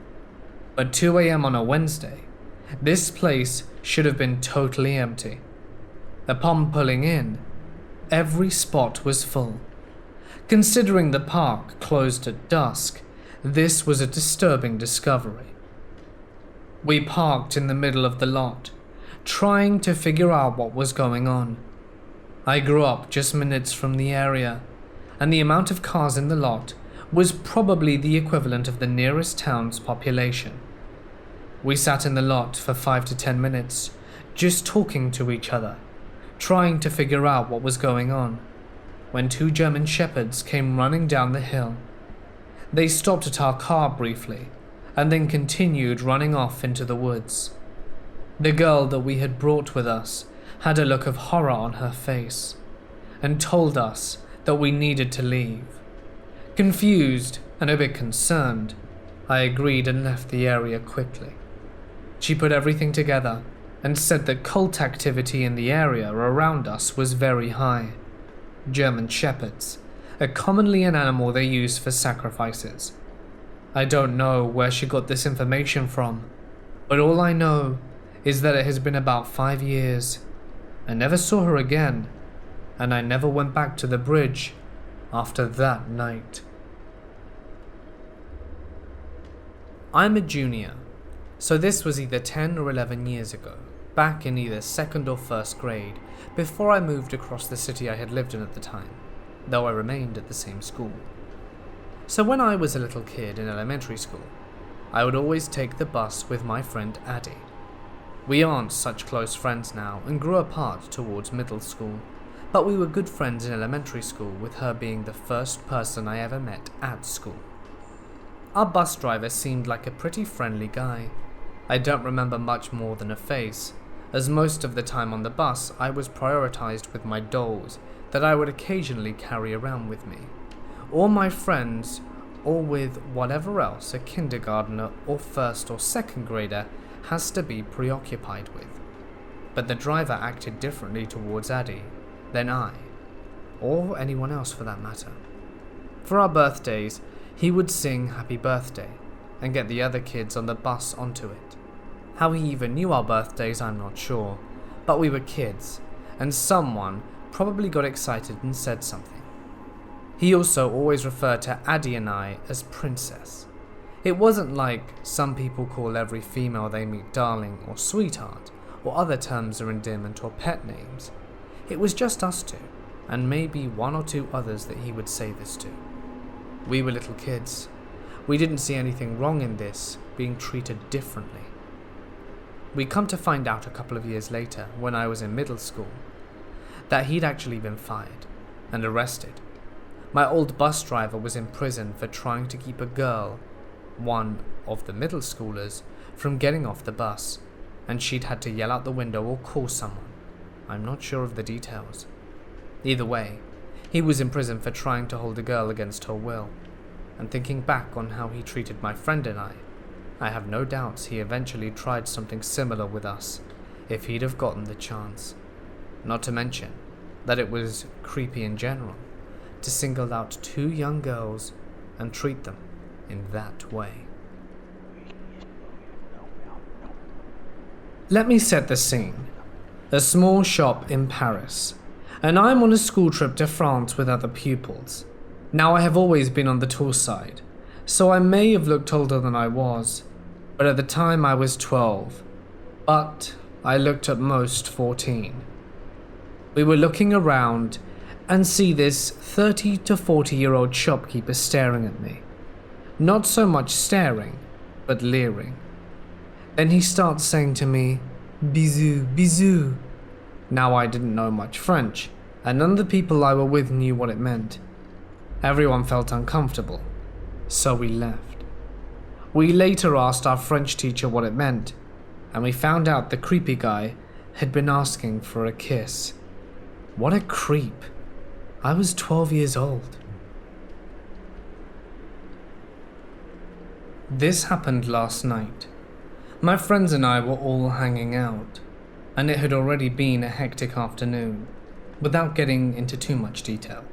But 2 a.m. on a Wednesday, this place should have been totally empty. Upon pulling in, every spot was full. Considering the park closed at dusk, this was a disturbing discovery. We parked in the middle of the lot, trying to figure out what was going on. I grew up just minutes from the area, and the amount of cars in the lot was probably the equivalent of the nearest town's population. We sat in the lot for 5 to 10 minutes, just talking to each other, trying to figure out what was going on, when 2 German shepherds came running down the hill. They stopped at our car briefly, and then continued running off into the woods. The girl that we had brought with us had a look of horror on her face, and told us that we needed to leave. Confused and a bit concerned, I agreed and left the area quickly. She put everything together and said that cult activity in the area around us was very high. German shepherds are commonly an animal they use for sacrifices. I don't know where she got this information from, but all I know is that it has been about 5 years. I never saw her again, and I never went back to the bridge after that night. I'm a junior, so this was either 10 or 11 years ago, back in either 2nd or 1st grade, before I moved across the city I had lived in at the time, though I remained at the same school. So when I was a little kid in elementary school, I would always take the bus with my friend Addie. We aren't such close friends now and grew apart towards middle school, but we were good friends in elementary school, with her being the first person I ever met at school. Our bus driver seemed like a pretty friendly guy. I don't remember much more than a face, as most of the time on the bus I was prioritized with my dolls that I would occasionally carry around with me, or my friends, or with whatever else a kindergartner or 1st or 2nd grader has to be preoccupied with. But the driver acted differently towards Addie than I, or anyone else for that matter. For our birthdays, he would sing happy birthday and get the other kids on the bus onto it. How he even knew our birthdays, I'm not sure, but we were kids, and someone probably got excited and said something. He also always referred to Addie and I as princess. It wasn't like some people call every female they meet darling or sweetheart, or other terms of endearment or pet names. It was just us two, and maybe 1 or 2 others that he would say this to. We were little kids. We didn't see anything wrong in this being treated differently. We come to find out a couple of years later, when I was in middle school, that he'd actually been fired and arrested. My old bus driver was in prison for trying to keep a girl, one of the middle schoolers, from getting off the bus, and she'd had to yell out the window or call someone. I'm not sure of the details. Either way, he was in prison for trying to hold a girl against her will, and thinking back on how he treated my friend and I have no doubts he eventually tried something similar with us, if he'd have gotten the chance. Not to mention that it was creepy in general to single out 2 young girls and treat them in that way. Let me set the scene. A small shop in Paris, and I'm on a school trip to France with other pupils. Now, I have always been on the tall side, so I may have looked older than I was, but at the time I was 12, but I looked at most 14. We were looking around and see this 30 to 40-year-old shopkeeper staring at me. Not so much staring, but leering. Then he starts saying to me, "Bisous, bisous." Now, I didn't know much French, and none of the people I were with knew what it meant. Everyone felt uncomfortable, so we left. We later asked our French teacher what it meant, and we found out the creepy guy had been asking for a kiss. What a creep. I was 12 years old. This happened last night. My friends and I were all hanging out, and it had already been a hectic afternoon, without getting into too much detail.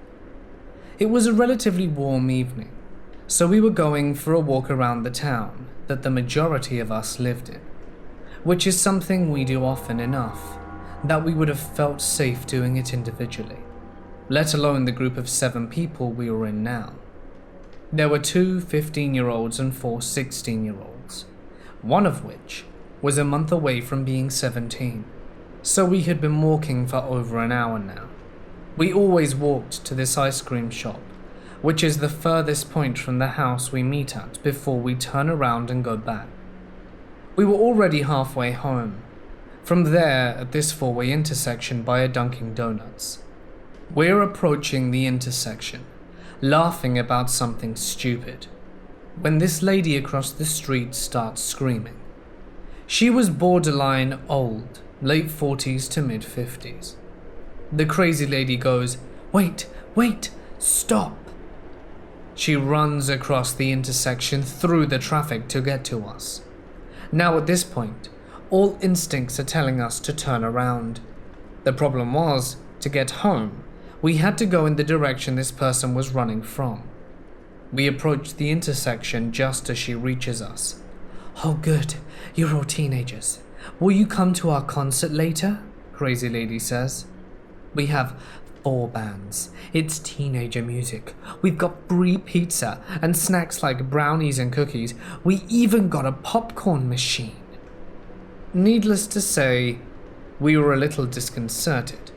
It was a relatively warm evening, so we were going for a walk around the town that the majority of us lived in, which is something we do often enough that we would have felt safe doing it individually, let alone the group of 7 people we were in now. There were 2 15-year-olds and 4 16-year-olds, one of which was a month away from being 17, so we had been walking for over an hour now. We always walked to this ice cream shop, which is the furthest point from the house we meet at before we turn around and go back. We were already halfway home, from there at this 4-way intersection by a Dunkin' Donuts. We're approaching the intersection, laughing about something stupid, when this lady across the street starts screaming. She was borderline old, late 40s to mid 50s. The crazy lady goes, "Wait, stop." She runs across the intersection through the traffic to get to us. Now at this point, all instincts are telling us to turn around. The problem was, to get home, we had to go in the direction this person was running from. We approach the intersection just as she reaches us. "Oh good, you're all teenagers. Will you come to our concert later?" Crazy lady says. "We have 4 bands. It's teenager music. We've got free pizza and snacks like brownies and cookies. We even got a popcorn machine." Needless to say, we were a little disconcerted.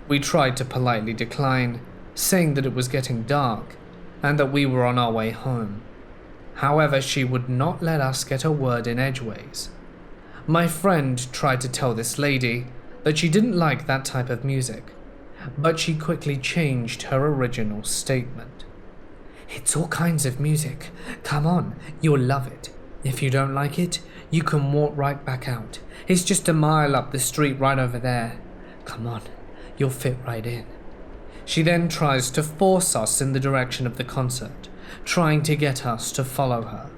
We tried to politely decline, saying that it was getting dark and that we were on our way home. However, she would not let us get a word in edgeways. My friend tried to tell this lady that she didn't like that type of music, but she quickly changed her original statement. "It's all kinds of music. Come on, you'll love it. If you don't like it, you can walk right back out. It's just a mile up the street right over there. Come on, you'll fit right in." She then tries to force us in the direction of the concert, trying to get us to follow her.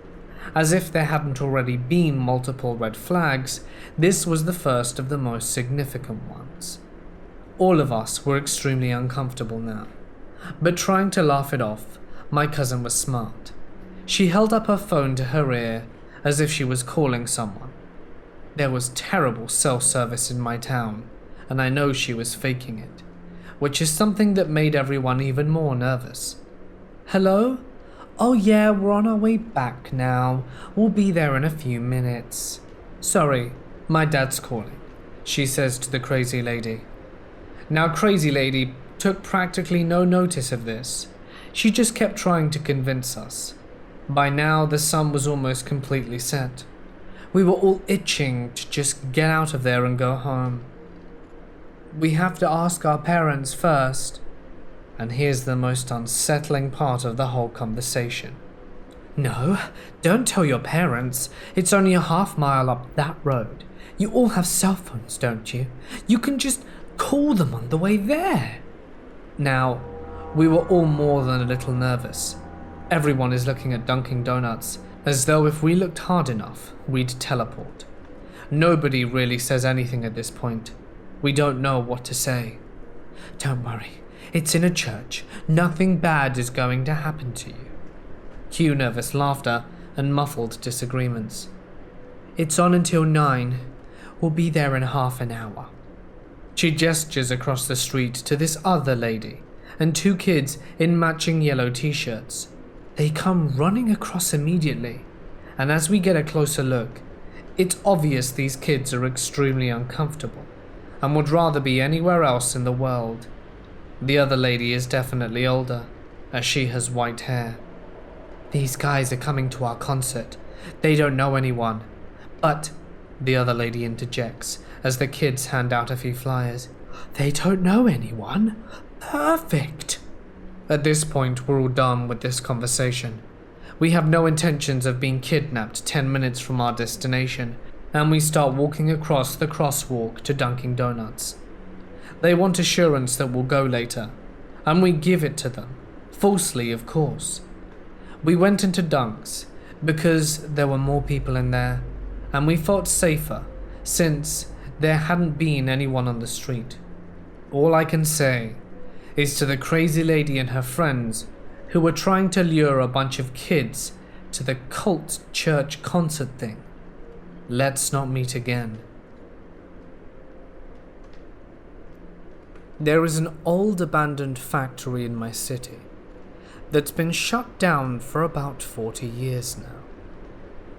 As if there hadn't already been multiple red flags, this was the first of the most significant ones. All of us were extremely uncomfortable now, but trying to laugh it off, my cousin was smart. She held up her phone to her ear as if she was calling someone. There was terrible cell service in my town, and I know she was faking it, which is something that made everyone even more nervous. "Hello? Oh yeah, we're on our way back now. We'll be there in a few minutes. Sorry, my dad's calling," she says to the crazy lady. Now, crazy lady took practically no notice of this. She just kept trying to convince us. By now, the sun was almost completely set. We were all itching to just get out of there and go home. "We have to ask our parents first." And here's the most unsettling part of the whole conversation. "No, don't tell your parents. It's only a half-mile up that road. You all have cell phones, don't you? You can just call them on the way there." Now, we were all more than a little nervous. Everyone is looking at Dunkin' Donuts, as though if we looked hard enough, we'd teleport. Nobody really says anything at this point. We don't know what to say. "Don't worry. It's in a church. Nothing bad is going to happen to you." Cue nervous laughter and muffled disagreements. "It's on until 9. We'll be there in half an hour." She gestures across the street to this other lady and 2 kids in matching yellow t-shirts. They come running across immediately, and as we get a closer look, it's obvious these kids are extremely uncomfortable and would rather be anywhere else in the world. The other lady is definitely older, as she has white hair. "These guys are coming to our concert. They don't know anyone. But," the other lady interjects as the kids hand out a few flyers, "they don't know anyone? Perfect." At this point, we're all done with this conversation. We have no intentions of being kidnapped 10 minutes from our destination, and we start walking across the crosswalk to Dunkin' Donuts. They want assurance that we'll go later, and we give it to them, falsely of course. We went into Dunk's because there were more people in there, and we felt safer since there hadn't been anyone on the street. All I can say is to the crazy lady and her friends who were trying to lure a bunch of kids to the cult church concert thing, let's not meet again. There is an old abandoned factory in my city that's been shut down for about 40 years now.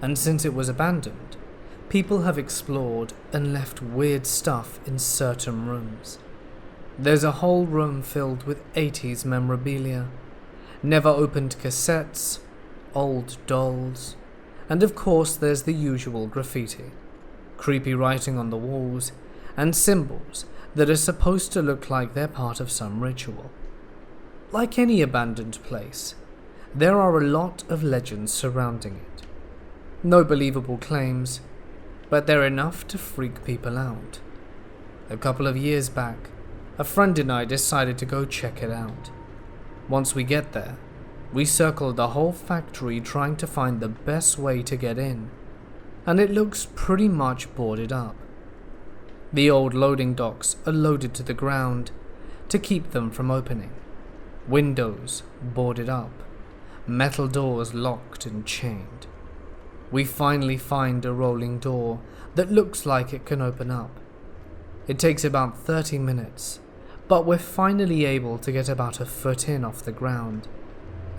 And since it was abandoned, people have explored and left weird stuff in certain rooms. There's a whole room filled with 80s memorabilia, never opened cassettes, old dolls, and of course there's the usual graffiti, creepy writing on the walls, and symbols that are supposed to look like they're part of some ritual. Like any abandoned place, there are a lot of legends surrounding it. No believable claims, but they're enough to freak people out. A couple of years back, a friend and I decided to go check it out. Once we get there, we circled the whole factory trying to find the best way to get in, and it looks pretty much boarded up. The old loading docks are loaded to the ground to keep them from opening. Windows boarded up, metal doors locked and chained. We finally find a rolling door that looks like it can open up. It takes about 30 minutes, but we're finally able to get about a foot in off the ground,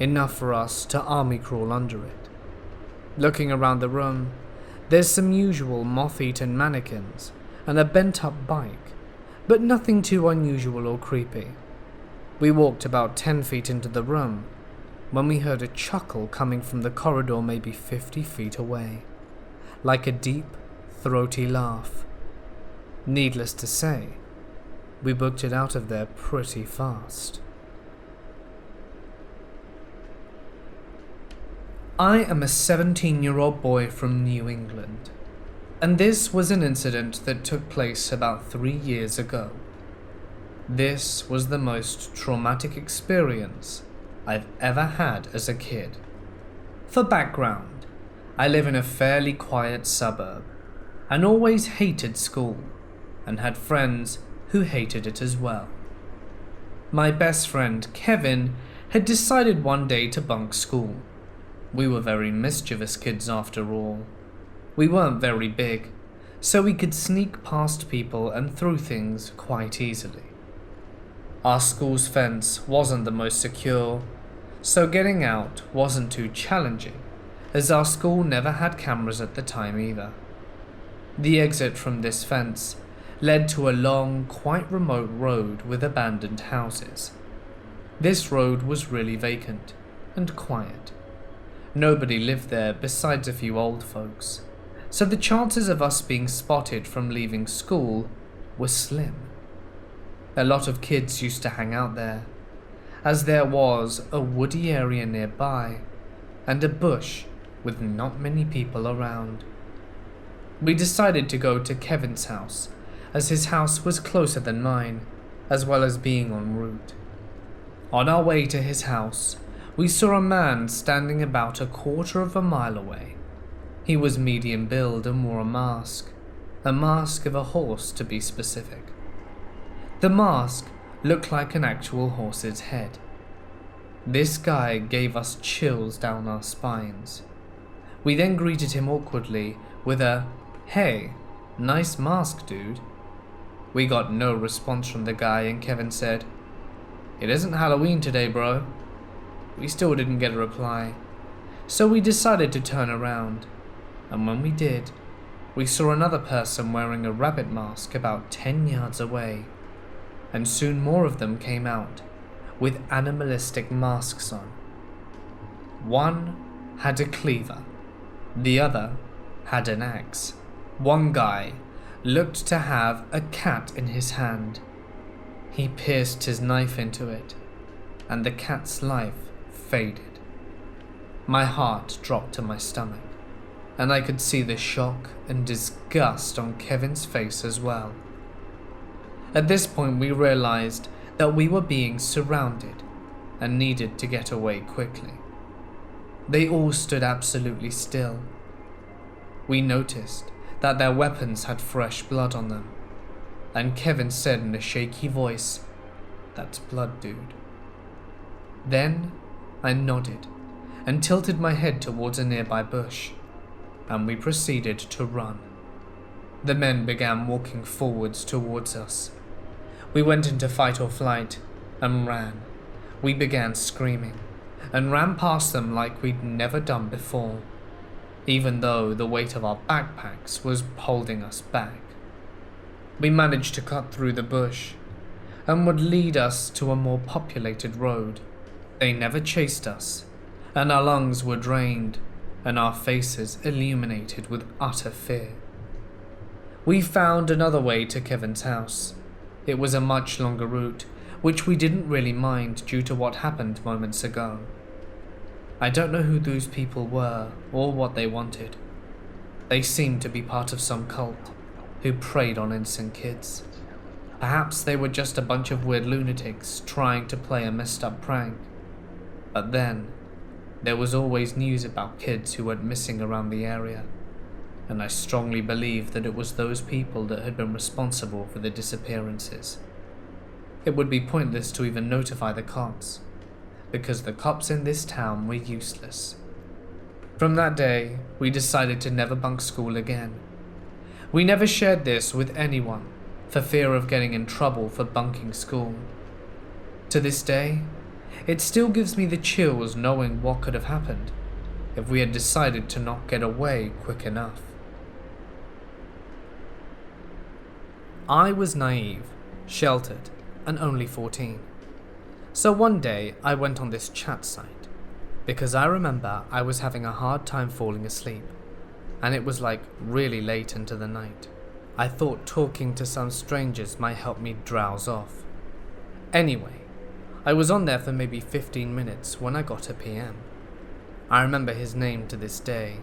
enough for us to army crawl under it. Looking around the room, there's some usual moth-eaten mannequins and a bent-up bike, but nothing too unusual or creepy. We walked about 10 feet into the room when we heard a chuckle coming from the corridor maybe 50 feet away, like a deep, throaty laugh. Needless to say, we booked it out of there pretty fast. I am a 17-year-old boy from New England, and this was an incident that took place about 3 years ago. This was the most traumatic experience I've ever had as a kid. For background, I live in a fairly quiet suburb and always hated school and had friends who hated it as well. My best friend Kevin had decided one day to bunk school. We were very mischievous kids after all. We weren't very big, so we could sneak past people and through things quite easily. Our school's fence wasn't the most secure, so getting out wasn't too challenging, as our school never had cameras at the time either. The exit from this fence led to a long, quite remote road with abandoned houses. This road was really vacant and quiet. Nobody lived there besides a few old folks, so the chances of us being spotted from leaving school were slim. A lot of kids used to hang out there, as there was a woody area nearby and a bush with not many people around. We decided to go to Kevin's house, as his house was closer than mine, as well as being en route. On our way to his house, we saw a man standing about a quarter of a mile away. He was medium build and wore a mask of a horse to be specific. The mask looked like an actual horse's head. This guy gave us chills down our spines. We then greeted him awkwardly with a, "Hey, nice mask, dude." We got no response from the guy, and Kevin said, "It isn't Halloween today, bro." We still didn't get a reply, so we decided to turn around, and when we did, we saw another person wearing a rabbit mask about 10 yards away, and soon more of them came out with animalistic masks on. One had a cleaver, the other had an axe. One guy looked to have a cat in his hand. He pierced his knife into it. and the cat's life faded. My heart dropped to my stomach, and I could see the shock and disgust on Kevin's face as well. At this point, we realized that we were being surrounded and needed to get away quickly. They all stood absolutely still. We noticed that their weapons had fresh blood on them, and Kevin said in a shaky voice, "That's blood, dude." Then I nodded and tilted my head towards a nearby bush, and we proceeded to run. The men began walking forwards towards us. We went into fight or flight and ran. We began screaming and ran past them like we'd never done before, even though the weight of our backpacks was holding us back. We managed to cut through the bush and would lead us to a more populated road. They never chased us, and our lungs were drained and our faces illuminated with utter fear. We found another way to Kevin's house. It was a much longer route, which we didn't really mind due to what happened moments ago. I don't know who those people were or what they wanted. They seemed to be part of some cult who preyed on innocent kids. Perhaps they were just a bunch of weird lunatics trying to play a messed up prank. But then, there was always news about kids who went missing around the area, and I strongly believe that it was those people that had been responsible for the disappearances. It would be pointless to even notify the cops, because the cops in this town were useless. From that day, we decided to never bunk school again. We never shared this with anyone, for fear of getting in trouble for bunking school. To this day, it still gives me the chills knowing what could have happened if we had decided to not get away quick enough. I was naive, sheltered, and only 14. So one day I went on this chat site, because I remember I was having a hard time falling asleep, and it was like really late into the night. I thought talking to some strangers might help me drowse off. Anyway, I was on there for maybe 15 minutes when I got a PM. I remember his name to this day.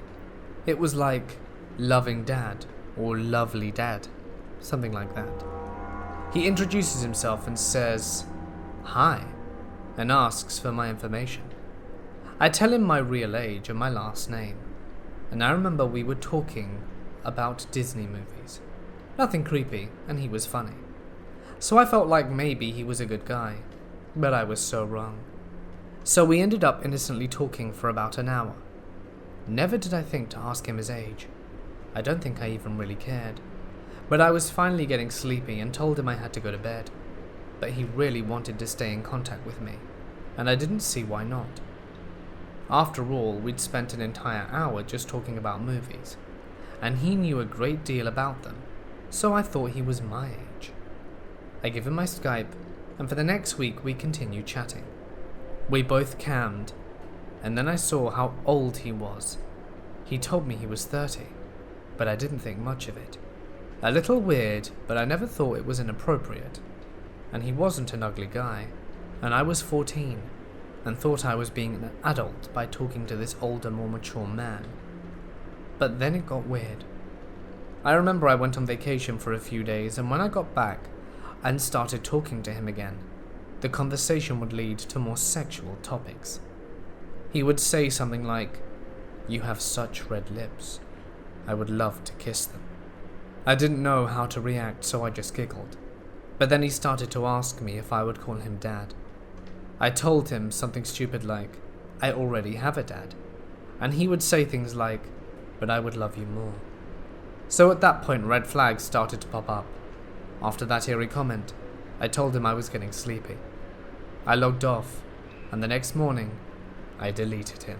It was like Loving Dad or Lovely Dad, something like that. He introduces himself and says, "Hi," and asks for my information. I tell him my real age and my last name, and I remember we were talking about Disney movies. Nothing creepy, and he was funny. So I felt like maybe he was a good guy, but I was so wrong. So we ended up innocently talking for about an hour. Never did I think to ask him his age. I don't think I even really cared. But I was finally getting sleepy and told him I had to go to bed. But he really wanted to stay in contact with me, and I didn't see why not. After all, we'd spent an entire hour just talking about movies, and he knew a great deal about them, so I thought he was my age. I gave him my Skype, and for the next week we continued chatting. We both cammed, and then I saw how old he was. He told me he was 30, but I didn't think much of it. A little weird, but I never thought it was inappropriate. And he wasn't an ugly guy, and I was 14, and thought I was being an adult by talking to this older, more mature man. But then it got weird. I remember I went on vacation for a few days, and when I got back and started talking to him again, the conversation would lead to more sexual topics. He would say something like, "You have such red lips. I would love to kiss them." I didn't know how to react, so I just giggled. But then he started to ask me if I would call him Dad. I told him something stupid like, "I already have a dad." And he would say things like, "But I would love you more." So at that point, red flags started to pop up. After that eerie comment, I told him I was getting sleepy. I logged off, and the next morning, I deleted him.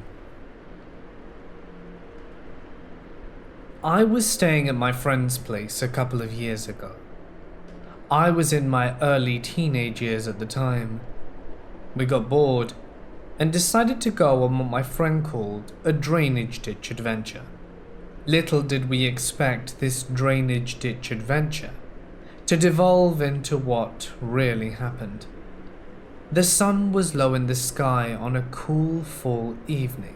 I was staying at my friend's place a couple of years ago. I was in my early teenage years at the time. We got bored and decided to go on what my friend called a drainage ditch adventure. Little did we expect this drainage ditch adventure to devolve into what really happened. The sun was low in the sky on a cool fall evening,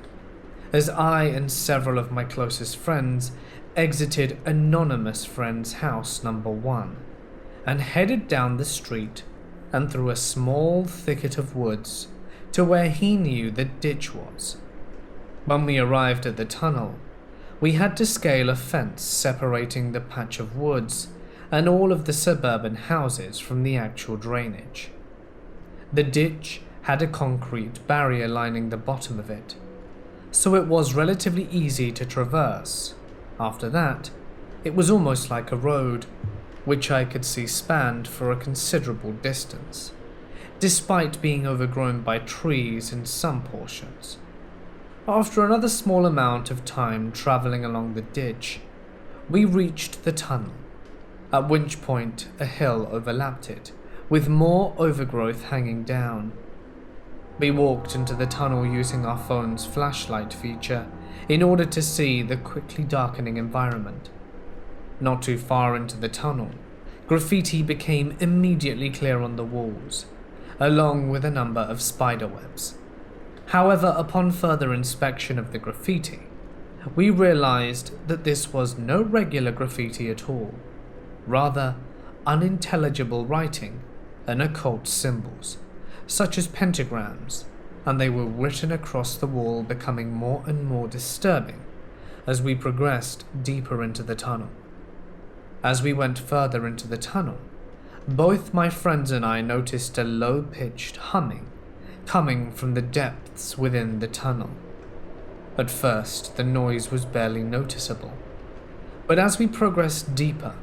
as I and several of my closest friends exited anonymous friend's house number 1 and headed down the street and through a small thicket of woods to where he knew the ditch was. When we arrived at the tunnel, we had to scale a fence separating the patch of woods and all of the suburban houses from the actual drainage. The ditch had a concrete barrier lining the bottom of it, so it was relatively easy to traverse. After that, it was almost like a road, which I could see spanned for a considerable distance, despite being overgrown by trees in some portions. After another small amount of time traveling along the ditch, we reached the tunnel, at which point a hill overlapped it, with more overgrowth hanging down. We walked into the tunnel using our phone's flashlight feature in order to see the quickly darkening environment. Not too far into the tunnel, graffiti became immediately clear on the walls, along with a number of spider webs. However, upon further inspection of the graffiti, we realized that this was no regular graffiti at all, rather unintelligible writing and occult symbols, such as pentagrams, and they were written across the wall, becoming more and more disturbing as we progressed deeper into the tunnel. As we went further into the tunnel, both my friends and I noticed a low-pitched humming coming from the depths within the tunnel. At first, the noise was barely noticeable, but as we progressed deeper,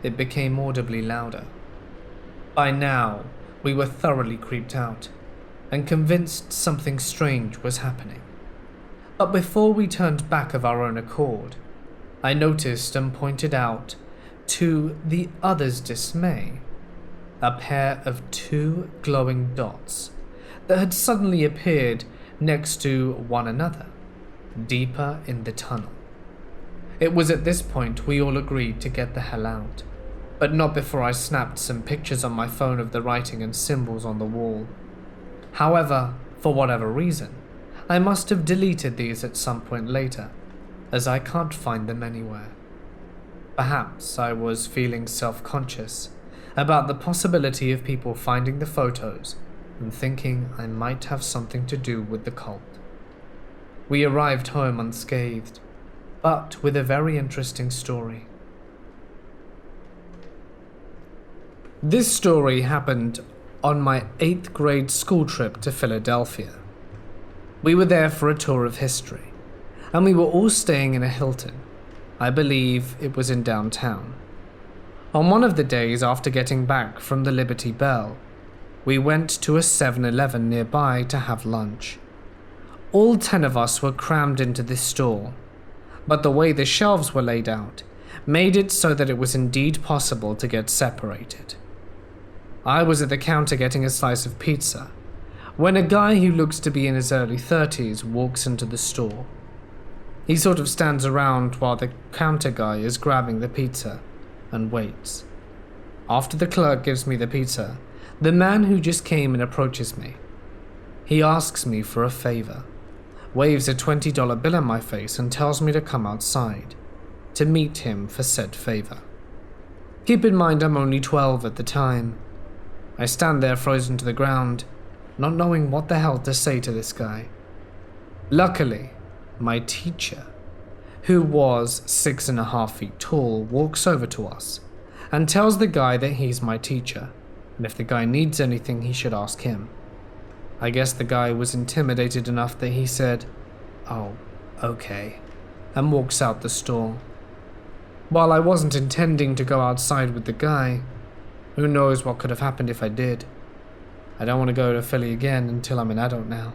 it became audibly louder. By now, we were thoroughly creeped out and convinced something strange was happening. But before we turned back of our own accord, I noticed and pointed out, to the others' dismay, a pair of 2 glowing dots that had suddenly appeared next to one another, deeper in the tunnel. It was at this point we all agreed to get the hell out, but not before I snapped some pictures on my phone of the writing and symbols on the wall. However, for whatever reason, I must have deleted these at some point later, as I can't find them anywhere. Perhaps I was feeling self-conscious about the possibility of people finding the photos and thinking I might have something to do with the cult. We arrived home unscathed, but with a very interesting story. This story happened on my 8th grade school trip to Philadelphia. We were there for a tour of history, and we were all staying in a Hilton. I believe it was in downtown. On one of the days after getting back from the Liberty Bell, we went to a 7-Eleven nearby to have lunch. All 10 of us were crammed into this store, but the way the shelves were laid out made it so that it was indeed possible to get separated. I was at the counter getting a slice of pizza when a guy who looks to be in his early 30s walks into the store. He sort of stands around while the counter guy is grabbing the pizza and waits. After the clerk gives me the pizza, the man who just came in approaches me. He asks me for a favor, waves a $20 bill in my face and tells me to come outside to meet him for said favor. Keep in mind I'm only 12 at the time. I stand there frozen to the ground, not knowing what the hell to say to this guy. Luckily, my teacher, who was 6.5 feet tall, walks over to us and tells the guy that he's my teacher, and if the guy needs anything he should ask him. I guess the guy was intimidated enough that he said, "Oh, okay," and walks out the store. While I wasn't intending to go outside with the guy, who knows what could have happened if I did. I don't want to go to Philly again until I'm an adult now.